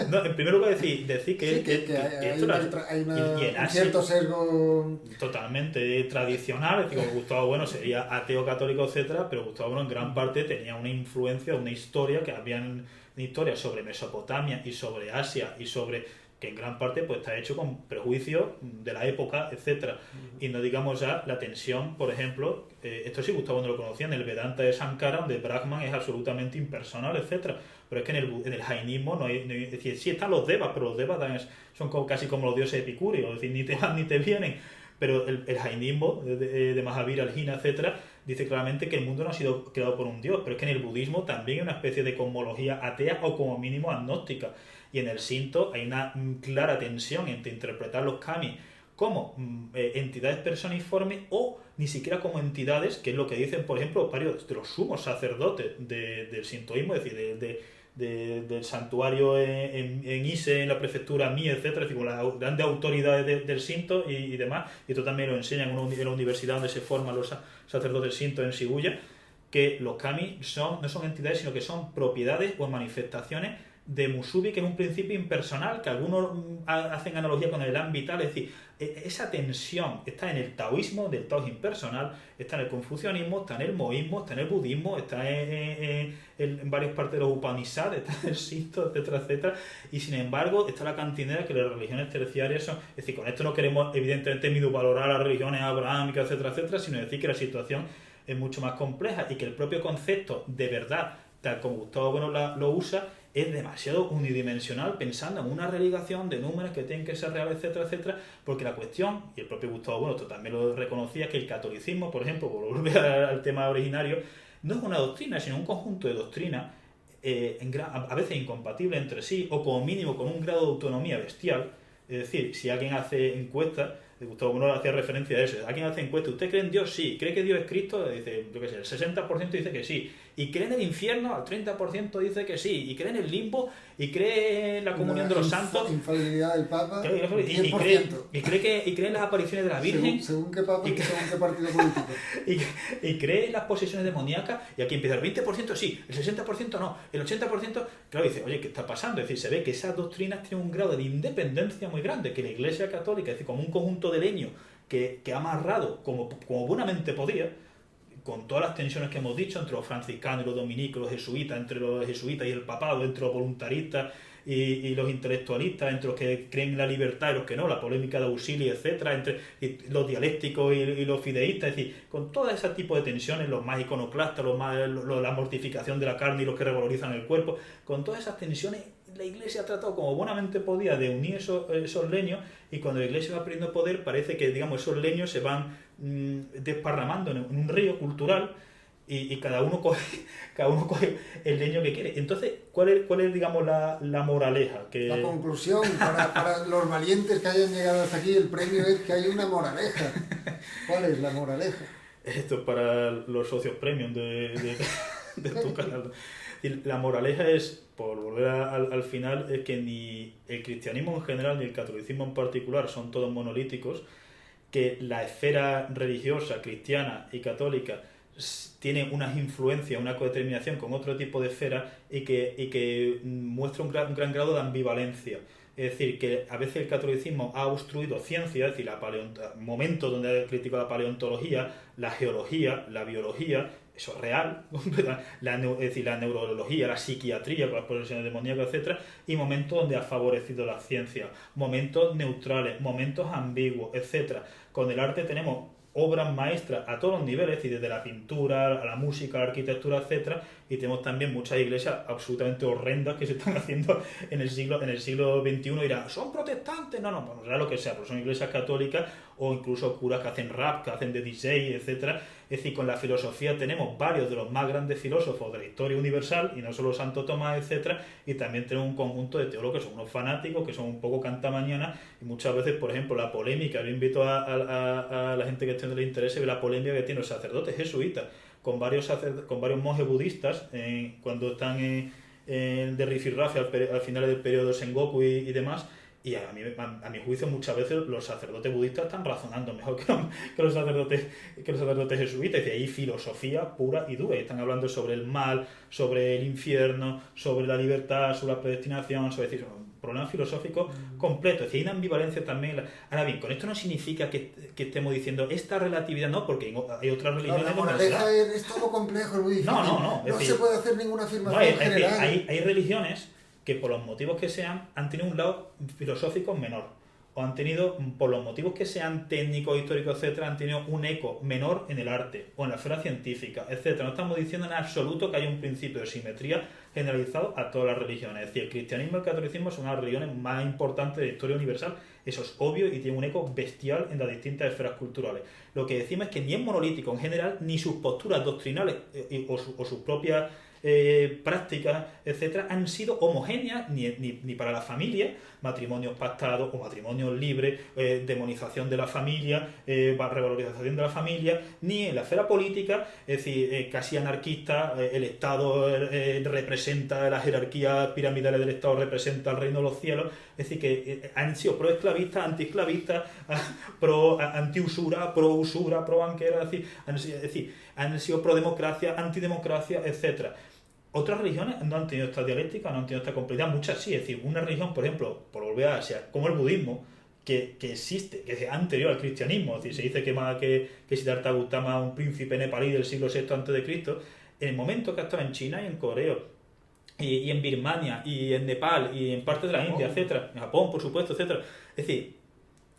S3: No, en primer lugar decir que,
S2: sí, que hay un cierto sesgo...
S3: Totalmente tradicional. Es decir, Gustavo Bueno sería ateo, católico, etcétera, pero Gustavo Bueno en gran parte tenía una influencia, una historia, que habían historias sobre Mesopotamia y sobre Asia y sobre... que en gran parte pues está hecho con prejuicios de la época, etcétera. Y no digamos ya la tensión, por ejemplo, esto sí Gustavo no lo conocía, en el Vedanta de Sankara, donde Brahman es absolutamente impersonal, etcétera. Pero es que en el jainismo no hay, es decir, sí están los devas, pero los devas son casi como los dioses epicúreos, es decir, ni te van ni te vienen. Pero el jainismo de Mahavira, Algina, etcétera, dice claramente que el mundo no ha sido creado por un dios, pero es que en el budismo también hay una especie de cosmología atea o como mínimo agnóstica. Y en el Shinto hay una clara tensión entre interpretar los kami como entidades personiformes o ni siquiera como entidades, que es lo que dicen, por ejemplo, varios de los sumos sacerdotes del sintoísmo, es decir, del santuario en Ise, en la prefectura Mie, etcétera, es decir, con las grandes autoridades del Shinto y demás. Y esto también lo enseñan en la universidad donde se forman los sacerdotes Shinto en Shibuya, que los kami no son entidades, sino que son propiedades o manifestaciones de Musubi, que es un principio impersonal, que algunos hacen analogía con el Elan vital. Es decir, esa tensión está en el taoísmo, del Tao impersonal, está en el confucianismo, está en el moísmo, está en el budismo, está en varias partes de los Upanishads, está en el Shinto, etcétera, etcétera. Y sin embargo, está la cantinera que las religiones terciarias son... Es decir, con esto no queremos, evidentemente, minusvalorar las religiones abrahámicas, etcétera, etcétera, sino decir que la situación es mucho más compleja y que el propio concepto de verdad, tal como Gustavo Bueno lo usa, es demasiado unidimensional, pensando en una religación de números que tienen que ser reales, etcétera, etcétera, porque la cuestión, y el propio Gustavo Bueno esto también lo reconocía, que el catolicismo, por ejemplo, por volver al tema originario, no es una doctrina, sino un conjunto de doctrinas a veces incompatibles entre sí, o como mínimo con un grado de autonomía bestial. Es decir, si alguien hace encuestas, Gustavo Bueno hacía referencia a eso, alguien hace encuestas, ¿usted cree en Dios? Sí. ¿Cree que Dios es Cristo? Dice, yo qué sé, el 60% dice que sí. ¿Y cree en el infierno? Al 30% dice que sí. ¿Y cree en el limbo? ¿Y cree en la comunión de los santos?
S2: Infalibilidad del Papa,
S3: y cree en las apariciones de la Virgen.
S2: Según qué Papa y según qué partido político.
S3: y cree en las posesiones demoníacas, y aquí empieza el 20% sí, el 60% no, el 80%... Claro, dice, oye, ¿qué está pasando? Es decir, se ve que esas doctrinas tienen un grado de independencia muy grande, que la Iglesia Católica, es decir, como un conjunto de leños que ha amarrado como buenamente podía, con todas las tensiones que hemos dicho entre los franciscanos y los dominicos, los jesuitas, entre los jesuitas y el papado, entre los voluntaristas y los intelectualistas, entre los que creen en la libertad y los que no, la polémica de Auxili, etcétera, entre los dialécticos y los fideístas, es decir, con todo ese tipo de tensiones, los más iconoclastas, la mortificación de la carne y los que revalorizan el cuerpo, con todas esas tensiones, la Iglesia ha tratado como buenamente podía de unir esos leños, y cuando la Iglesia va perdiendo poder parece que, digamos, esos leños se van desparramando en un río cultural y cada uno coge el leño que quiere. Entonces, ¿cuál es digamos, la moraleja?
S2: La conclusión, para los valientes que hayan llegado hasta aquí, el premio es que hay una moraleja. ¿Cuál es la moraleja?
S3: Esto es para los socios premium de tu canal. Y la moraleja es, por volver al final, es que ni el cristianismo en general ni el catolicismo en particular son todos monolíticos, que la esfera religiosa, cristiana y católica tiene unas influencias, una codeterminación con otro tipo de esfera y que muestra un gran grado de ambivalencia. Es decir, que a veces el catolicismo ha obstruido ciencia, es decir, momentos donde ha criticado la paleontología, la geología, la biología, eso es real, es decir, la neurología, la psiquiatría con las posesiones demoníacas, etc. Y momentos donde ha favorecido la ciencia, momentos neutrales, momentos ambiguos, etc. Con el arte tenemos obras maestras a todos los niveles, es decir, desde la pintura, a la música, a la arquitectura, etcétera, y tenemos también muchas iglesias absolutamente horrendas que se están haciendo en el siglo XXI y dirán, ¿son protestantes? No, pues será lo que sea, pero son iglesias católicas o incluso curas que hacen rap, que hacen de DJ, etcétera. Es decir, con la filosofía tenemos varios de los más grandes filósofos de la historia universal, y no solo Santo Tomás, etcétera, y también tenemos un conjunto de teólogos que son unos fanáticos, que son un poco cantamañanas, y muchas veces, por ejemplo, la polémica, yo invito a la gente que esté en el interés, ve la polémica que tienen los sacerdotes jesuitas con varios monjes budistas cuando están de rifirrafe al final del periodo Sengoku y demás. Y a mi juicio muchas veces los sacerdotes budistas están razonando mejor que los sacerdotes jesuitas. Y hay filosofía pura y dura. Y están hablando sobre el mal, sobre el infierno, sobre la libertad, sobre la predestinación, sobre problemas filosóficos completos. Es decir, hay una ambivalencia también. Ahora bien, con esto no significa que estemos diciendo esta relatividad, no, porque hay otras religiones...
S2: La moraleja es todo complejo, es muy difícil.
S3: No
S2: Se puede hacer ninguna afirmación general.
S3: Hay religiones que por los motivos que sean han tenido un lado filosófico menor, o han tenido, por los motivos que sean técnicos, históricos, etcétera, han tenido un eco menor en el arte o en la esfera científica, etcétera. No estamos diciendo en absoluto que hay un principio de simetría generalizado a todas las religiones. Es decir, el cristianismo y el catolicismo son las religiones más importantes de la historia universal. Eso es obvio y tiene un eco bestial en las distintas esferas culturales. Lo que decimos es que ni es monolítico en general, ni sus posturas doctrinales o sus propias prácticas, etcétera, han sido homogéneas ni para la familia, matrimonios pactados o matrimonios libres, demonización de la familia, revalorización de la familia, ni en la esfera política, es decir, casi anarquista, el Estado representa la jerarquía piramidal del Estado, representa el reino de los cielos. Es decir, que han sido pro-esclavistas, anti-esclavistas, anti-usura, pro-usura, pro-banquera, es decir, han sido pro-democracia, antidemocracia, etcétera. Otras religiones no han tenido esta dialéctica, no han tenido esta complejidad, muchas sí. Es decir, una religión, por ejemplo, por volver a Asia, como el budismo, que existe, que es anterior al cristianismo, es decir, se dice que Siddhartha Gautama, un príncipe nepalí del siglo VI a.C., en el momento que ha estado en China y en Corea, y en Birmania, y en Nepal, y en parte de la India, etcétera, en Japón, por supuesto, etcétera. Es decir,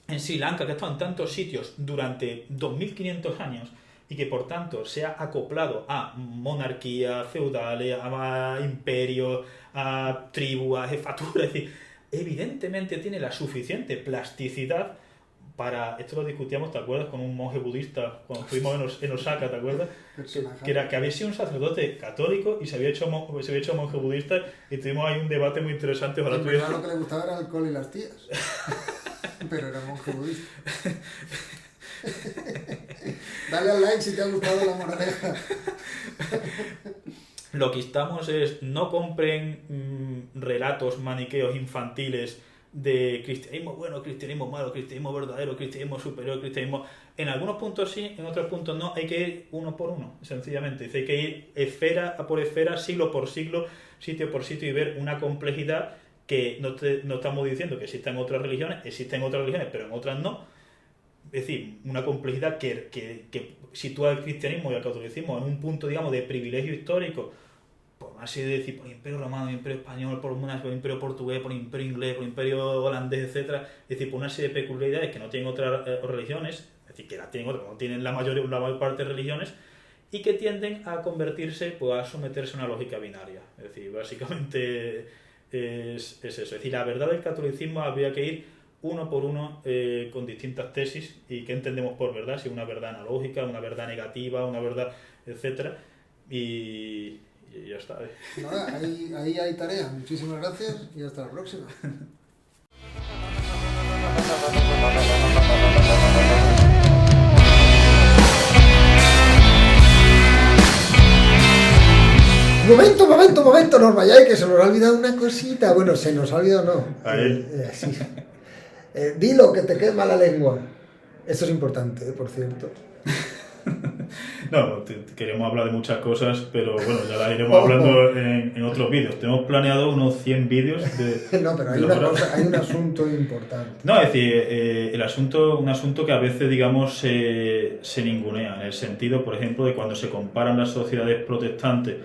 S3: en Sri Lanka, que ha estado en tantos sitios durante 2500 años, y que por tanto se ha acoplado a monarquías feudales, a imperios, a tribus, a jefaturas, es decir, evidentemente tiene la suficiente plasticidad para... Esto lo discutíamos, ¿te acuerdas? Con un monje budista cuando estuvimos en Osaka, ¿te acuerdas? Que había sido un sacerdote católico y se había hecho monje budista, y tuvimos ahí un debate muy interesante.
S2: En verdad lo que le gustaba era el alcohol y las tías. Pero era monje budista. Dale al like si te ha gustado la moraleja.
S3: Lo que estamos es, no compren relatos maniqueos infantiles de cristianismo bueno, cristianismo malo, cristianismo verdadero, cristianismo superior, cristianismo... En algunos puntos sí, en otros puntos no. Hay que ir uno por uno, sencillamente. Hay que ir esfera por esfera, siglo por siglo, sitio por sitio, y ver una complejidad que no estamos diciendo que existen otras religiones, pero en otras no. Es decir, una complejidad que sitúa el cristianismo y el catolicismo en un punto, digamos, de privilegio histórico, por así decir, por el Imperio Romano, el Imperio Español, por el Imperio Portugués, por el Imperio Inglés, por el Imperio Holandés, etcétera. Es decir, por una serie de peculiaridades que no tienen otras religiones, es decir, que las tienen otras, no tienen la mayor parte de religiones, y que tienden a convertirse, pues a someterse a una lógica binaria. Es decir, básicamente es eso. Es decir, la verdad del catolicismo habría que ir uno por uno, con distintas tesis, y qué entendemos por verdad, si una verdad analógica, una verdad negativa, una verdad, etcétera, y ya está.
S2: Nada, ahí hay tarea. Muchísimas gracias y hasta la próxima. momento, no os vayáis, que se nos ha olvidado una cosita. Bueno, se nos ha olvidado, no.
S3: A él.
S2: Sí. Dilo, que te quema la lengua. Esto es importante, por cierto.
S3: No, queremos hablar de muchas cosas, pero bueno, ya las iremos hablando en otros vídeos. Tenemos planeado unos 100 vídeos de...
S2: No, pero hay
S3: de
S2: una
S3: los-
S2: cosa, hay un asunto importante.
S3: No, es decir, un asunto que a veces, digamos, se ningunea, en el sentido, por ejemplo, de cuando se comparan las sociedades protestantes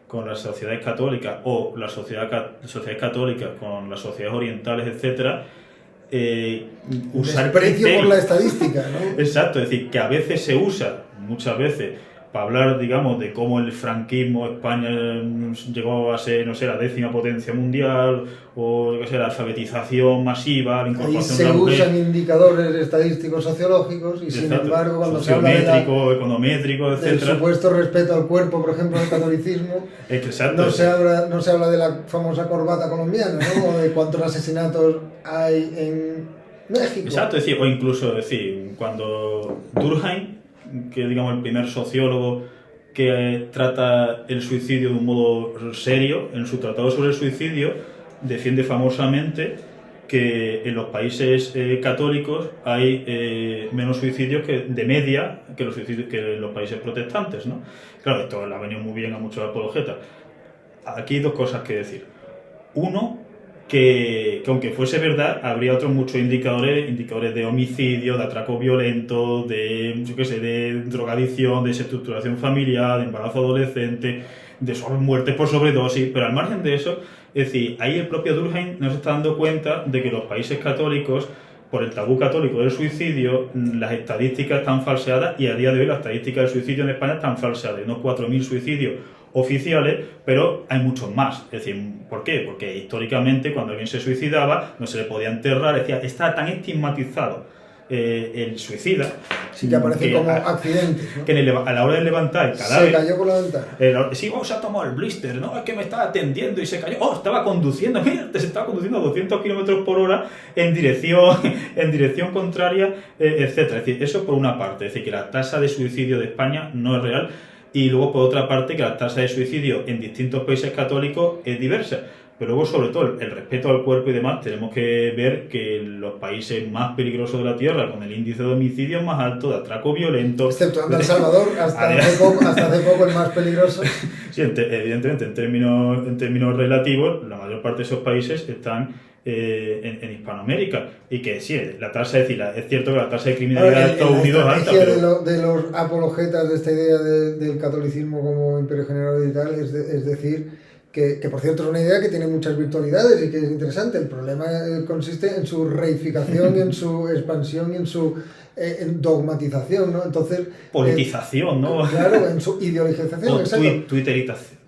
S3: con las sociedades católicas o las sociedades católicas con las sociedades orientales, etcétera, usar
S2: Desprecio por
S3: criterios.
S2: la estadística, ¿no?
S3: Exacto, es decir, que a veces se usa, muchas veces, para hablar, digamos, de cómo el franquismo, España llegó a ser, no sé, la 10ª potencia mundial, o yo qué sé, la alfabetización masiva, la
S2: Ahí
S3: incorporación
S2: se
S3: de la mujer.
S2: usan indicadores estadísticos sociológicos y sin
S3: Exacto.
S2: embargo cuando se habla
S3: Sociométrico, econométrico,
S2: del
S3: etcétera.
S2: supuesto respeto al cuerpo, por ejemplo, en el catolicismo,
S3: Exacto.
S2: no se habla de la famosa corbata colombiana, ¿no? O de cuántos asesinatos hay en México.
S3: Exacto, es decir, o incluso decir, cuando Durkheim, que es digamos el primer sociólogo que trata el suicidio de un modo serio, en su tratado sobre el suicidio, defiende famosamente que en los países católicos hay menos suicidios de media que los suicidios que en los países protestantes, ¿no? Claro, esto le ha venido muy bien a muchos apologetas. Aquí hay dos cosas que decir. Uno, que aunque fuese verdad, habría otros muchos indicadores de homicidio, de atraco violento, de, yo qué sé, de drogadicción, de desestructuración familiar, de embarazo adolescente, de muertes por sobredosis, pero al margen de eso, es decir, ahí el propio Durkheim no se está dando cuenta de que los países católicos, por el tabú católico del suicidio, las estadísticas están falseadas y a día de hoy las estadísticas del suicidio en España están falseadas. Hay unos 4.000 suicidios oficiales, pero hay muchos más. Es decir, ¿por qué? Porque históricamente cuando alguien se suicidaba no se le podía enterrar, decía, está tan estigmatizado el suicida
S2: Sí, que aparece como accidentes, ¿no?
S3: que a la hora de levantar el
S2: Se
S3: cadáver
S2: cayó por la ventana.
S3: sí, se ha tomado el blister, ¿no? Es que me estaba atendiendo y se cayó. Estaba conduciendo, mira, se estaba conduciendo a 200 km por hora en dirección contraria, etcétera. Es decir, eso por una parte, es decir, que la tasa de suicidio de España no es real, y luego por otra parte que la tasa de suicidio en distintos países católicos es diversa. Pero luego, sobre todo, el respeto al cuerpo y demás, tenemos que ver que los países más peligrosos de la Tierra, con el índice de homicidio más alto, de atraco violento...
S2: Exceptuando El Salvador, hasta hace poco el más peligroso.
S3: Sí, evidentemente, en términos relativos, la mayor parte de esos países están en Hispanoamérica. Y que sí, la tasa, es cierto que la tasa de criminalidad de Estados Unidos es alta,
S2: La
S3: pero...
S2: estrategia de los apologetas de esta idea del catolicismo como imperio general y tal, es decir... Que por cierto es una idea que tiene muchas virtualidades y que es interesante. El problema consiste en su reificación, en su expansión y en su dogmatización, ¿no? Entonces,
S3: Politización, ¿no?
S2: Claro, en su ideologización,
S3: O
S2: exacto.
S3: twitterización.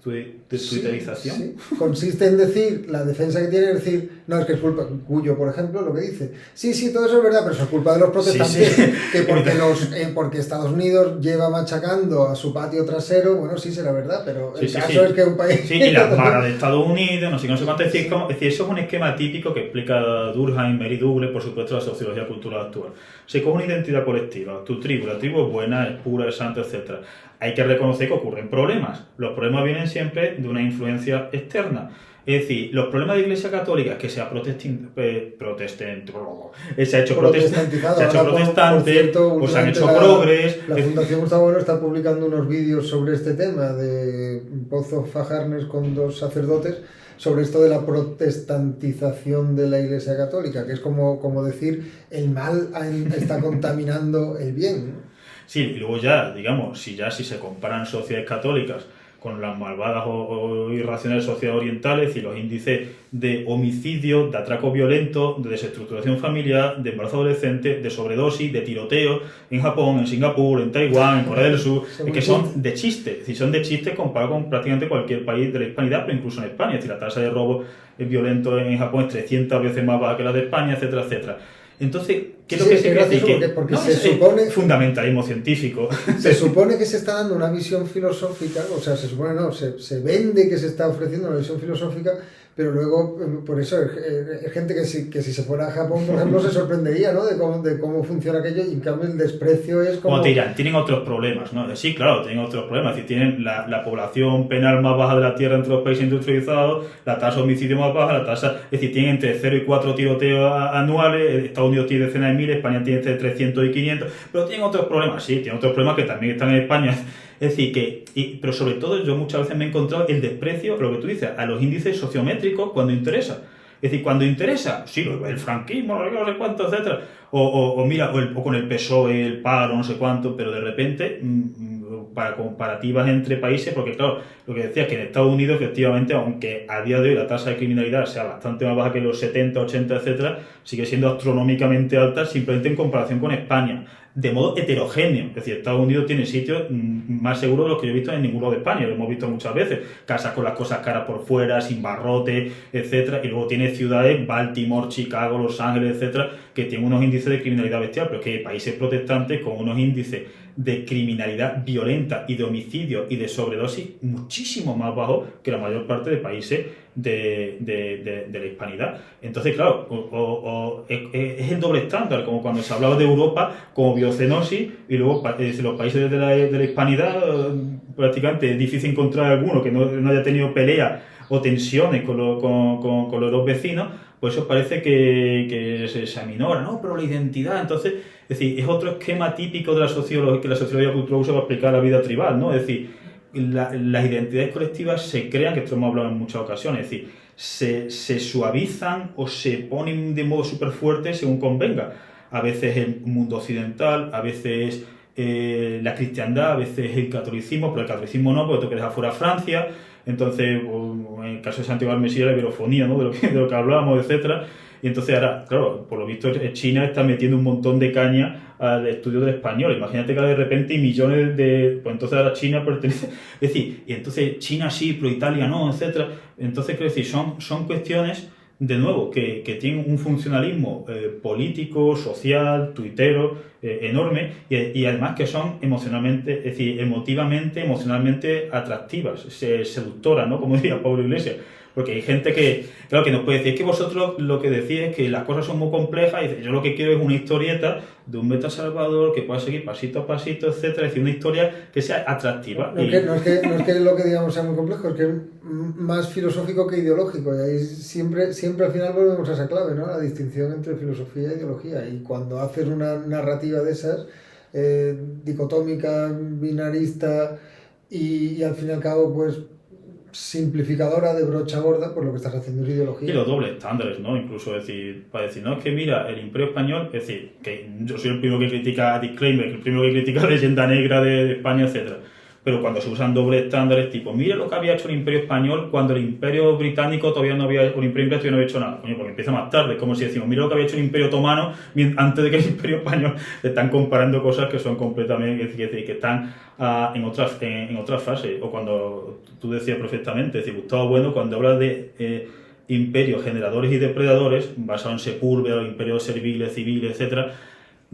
S2: Sí. Consiste en decir, la defensa que tiene es decir, no, es que es culpa, Cuyo, por ejemplo, lo que dice, sí, todo eso es verdad, pero eso es culpa de los protestantes,
S3: Sí.
S2: que porque Estados Unidos lleva machacando a su patio trasero, bueno, sí será verdad, pero el caso es que un país...
S3: Sí, y las maras de Estados Unidos, no sé cuánto, es decir, eso es un esquema típico que explica Durkheim, Mary Douglas, por supuesto, la sociología cultural actual. Se coge una identidad colectiva, tu tribu, la tribu es buena, es pura, es santa, etc. Hay que reconocer que ocurren problemas. Los problemas vienen siempre de una influencia externa. Es decir, los problemas de la Iglesia Católica, que se ha hecho protestante, o se han hecho progres...
S2: La Fundación Gustavo Bueno está publicando unos vídeos sobre este tema de Pozo Fajarnes con 2 sacerdotes sobre esto de la protestantización de la Iglesia Católica, que es como decir, el mal está contaminando el bien, ¿no?
S3: Sí, y luego ya, digamos, si se comparan sociedades católicas con las malvadas o irracionales sociedades orientales, es decir, los índices de homicidio, de atraco violento, de desestructuración familiar, de embarazo adolescente, de sobredosis, de tiroteo en Japón, en Singapur, en Taiwán, en Corea del Sur, es que son de chiste, es decir, son de chiste comparado con prácticamente cualquier país de la hispanidad, pero incluso en España, es decir, la tasa de robo violento en Japón es 300 veces más baja que la de España, etcétera, etcétera. Entonces, ¿qué es lo que se quiere decir?
S2: Porque se supone...
S3: Fundamentalismo científico.
S2: Se supone que se está dando una visión filosófica, o sea, se vende que se está ofreciendo una visión filosófica pero luego, por eso, es gente que si se fuera a Japón, por ejemplo, se sorprendería, ¿no? De cómo funciona aquello, y en cambio el desprecio es como...
S3: Como te dirán, tienen otros problemas, ¿no? Sí, claro, tienen otros problemas. Es decir, tienen la población penal más baja de la Tierra entre los países industrializados, la tasa de homicidio más baja, es decir, tienen entre 0 y 4 tiroteos anuales, Estados Unidos tiene decenas de miles, España tiene entre 300 y 500, pero tienen otros problemas, sí, tienen otros problemas que también están en España. Es decir, pero sobre todo yo muchas veces me he encontrado el desprecio, lo que tú dices, a los índices sociométricos cuando interesa. Es decir, cuando interesa, sí, el franquismo, no sé cuánto, etcétera, o con el PSOE, el paro, no sé cuánto, pero de repente, para comparativas entre países, porque claro, lo que decía es que en Estados Unidos, efectivamente, aunque a día de hoy la tasa de criminalidad sea bastante más baja que los 70, 80, etcétera, sigue siendo astronómicamente alta simplemente en comparación con España, de modo heterogéneo. Es decir, Estados Unidos tiene sitios más seguros de los que yo he visto en ninguno de España, lo hemos visto muchas veces, casas con las cosas caras por fuera, sin barrote, etcétera, y luego tiene ciudades, Baltimore, Chicago, Los Ángeles, etcétera, que tienen unos índices de criminalidad bestial, pero es que hay países protestantes con unos índices de criminalidad violenta y de homicidio y de sobredosis muchísimo más bajos que la mayor parte de países de la hispanidad. Entonces, claro, es el doble estándar, como cuando se hablaba de Europa como biocenosis, y luego los países de la hispanidad prácticamente es difícil encontrar alguno que no haya tenido peleas o tensiones con los dos vecinos, pues eso parece que se aminora, ¿no? Pero la identidad, entonces, es decir, es otro esquema típico de la sociología que la sociología cultural usa para explicar la vida tribal, ¿no? Es decir, las identidades colectivas se crean, que esto hemos hablado en muchas ocasiones, es decir, se suavizan o se ponen de modo súper fuerte según convenga. A veces el mundo occidental, a veces la cristiandad, a veces el catolicismo, pero el catolicismo no, porque tú quedas afuera Francia. Entonces, en el caso de Santiago del Mesías, la iberofonía, ¿no? de lo que hablábamos, etcétera. Y entonces ahora, claro, por lo visto China está metiendo un montón de caña al estudio del español. Imagínate que de repente hay millones de... Pues entonces ahora China pertenece... Es decir, y entonces China sí, pero Italia no, etcétera. Entonces, quiero decir, son cuestiones, de nuevo, que tienen un funcionalismo político, social, tuitero, enorme, y además que son emocionalmente, es decir, emocionalmente atractivas, seductoras, ¿no? Como diría Pablo Iglesias. Porque hay gente que, claro, que nos puede decir, es que vosotros lo que decís es que las cosas son muy complejas, y dice, yo lo que quiero es una historieta de un Beta Salvador que pueda seguir pasito a pasito, etcétera, es decir, una historia que sea atractiva.
S2: No es que lo que digamos sea muy complejo, es que es más filosófico que ideológico, y ahí siempre al final volvemos a esa clave, ¿no? La distinción entre filosofía e ideología, y cuando haces una narrativa de esas, dicotómica, binarista, y al fin y al cabo, pues, simplificadora de brocha gorda, pues lo que estás haciendo es ideología.
S3: Y los dobles estándares, ¿no? Incluso decir, para decir, no, es que mira, el Imperio Español, es decir, que yo soy el primero que critica Disclaimer, el primero que critica la leyenda negra de España, etcétera. Pero cuando se usan dobles estándares, tipo, mira lo que había hecho el Imperio Español cuando el Imperio Británico todavía no había, o el Imperio Inglés todavía no había hecho nada. Coño, porque empieza más tarde, como si decimos, mira lo que había hecho el Imperio Otomano antes de que el Imperio Español. Están comparando cosas que son completamente, que están en otras fases. O cuando tú decías perfectamente, es decir, Gustavo Bueno, cuando habla de imperios generadores y depredadores, basado en Sepúlveda, los imperios serviles, civiles, etcétera,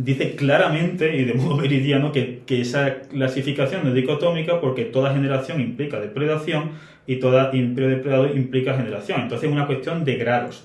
S3: dice claramente y de modo meridiano que esa clasificación es dicotómica, porque toda generación implica depredación y todo imperio depredador implica generación. Entonces es una cuestión de grados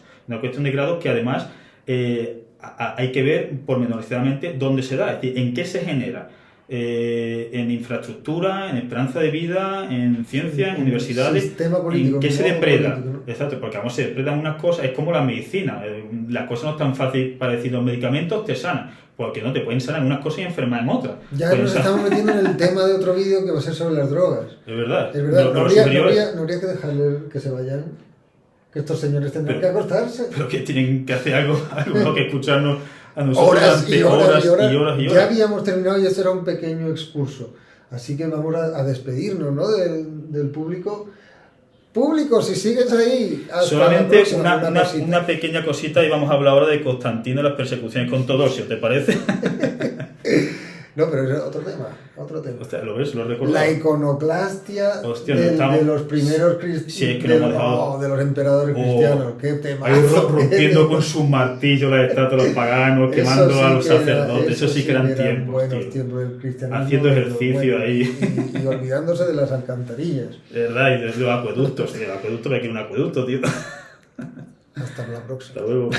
S3: que además hay que ver pormenorizadamente dónde se da, es decir, en qué se genera. En infraestructura, en esperanza de vida, en ciencia, en universidades,
S2: político,
S3: en qué se depreda.
S2: Político, ¿no?
S3: Exacto, porque vamos, se depredan unas cosas, es como la medicina, las cosas no es tan fácil para decir, los medicamentos te sanan, porque no te pueden sanar en unas cosas y enfermar en otras.
S2: Ya nos estamos metiendo en el tema de otro vídeo que va a ser sobre las drogas.
S3: Es verdad.
S2: Es verdad,
S3: Los
S2: no
S3: superiores.
S2: habría que dejarles que se vayan, que estos señores tendrán que acostarse.
S3: Pero que tienen que hacer algo ¿no? que escucharnos a nosotros
S2: horas y horas.
S3: y
S2: Ya
S3: horas.
S2: habíamos terminado y este era un pequeño excurso. Así que vamos a despedirnos, ¿no? del público. Público, si sigues ahí. Hasta
S3: solamente
S2: la próxima,
S3: una pequeña cosita, y vamos a hablar ahora de Constantino y las persecuciones con Teodosio, ¿te parece?
S2: No, pero es otro tema.
S3: Hostia, ¿lo ves? ¿Lo recuerdo?
S2: La iconoclastia.
S3: Hostia,
S2: de los primeros cristianos.
S3: Sí, es que lo hemos dejado.
S2: De los emperadores cristianos. Qué tema.
S3: Ahí rompiendo con sus martillos las estatuas de los paganos, quemando a los sacerdotes. Eso sí que eran tiempos,
S2: buenos
S3: tío.
S2: tiempos del cristianismo.
S3: Haciendo ejercicio ahí.
S2: Y olvidándose de las alcantarillas.
S3: ¿Verdad? Y de los acueductos. El acueducto, que aquí un acueducto, tío.
S2: Hasta la próxima.
S4: Hasta luego.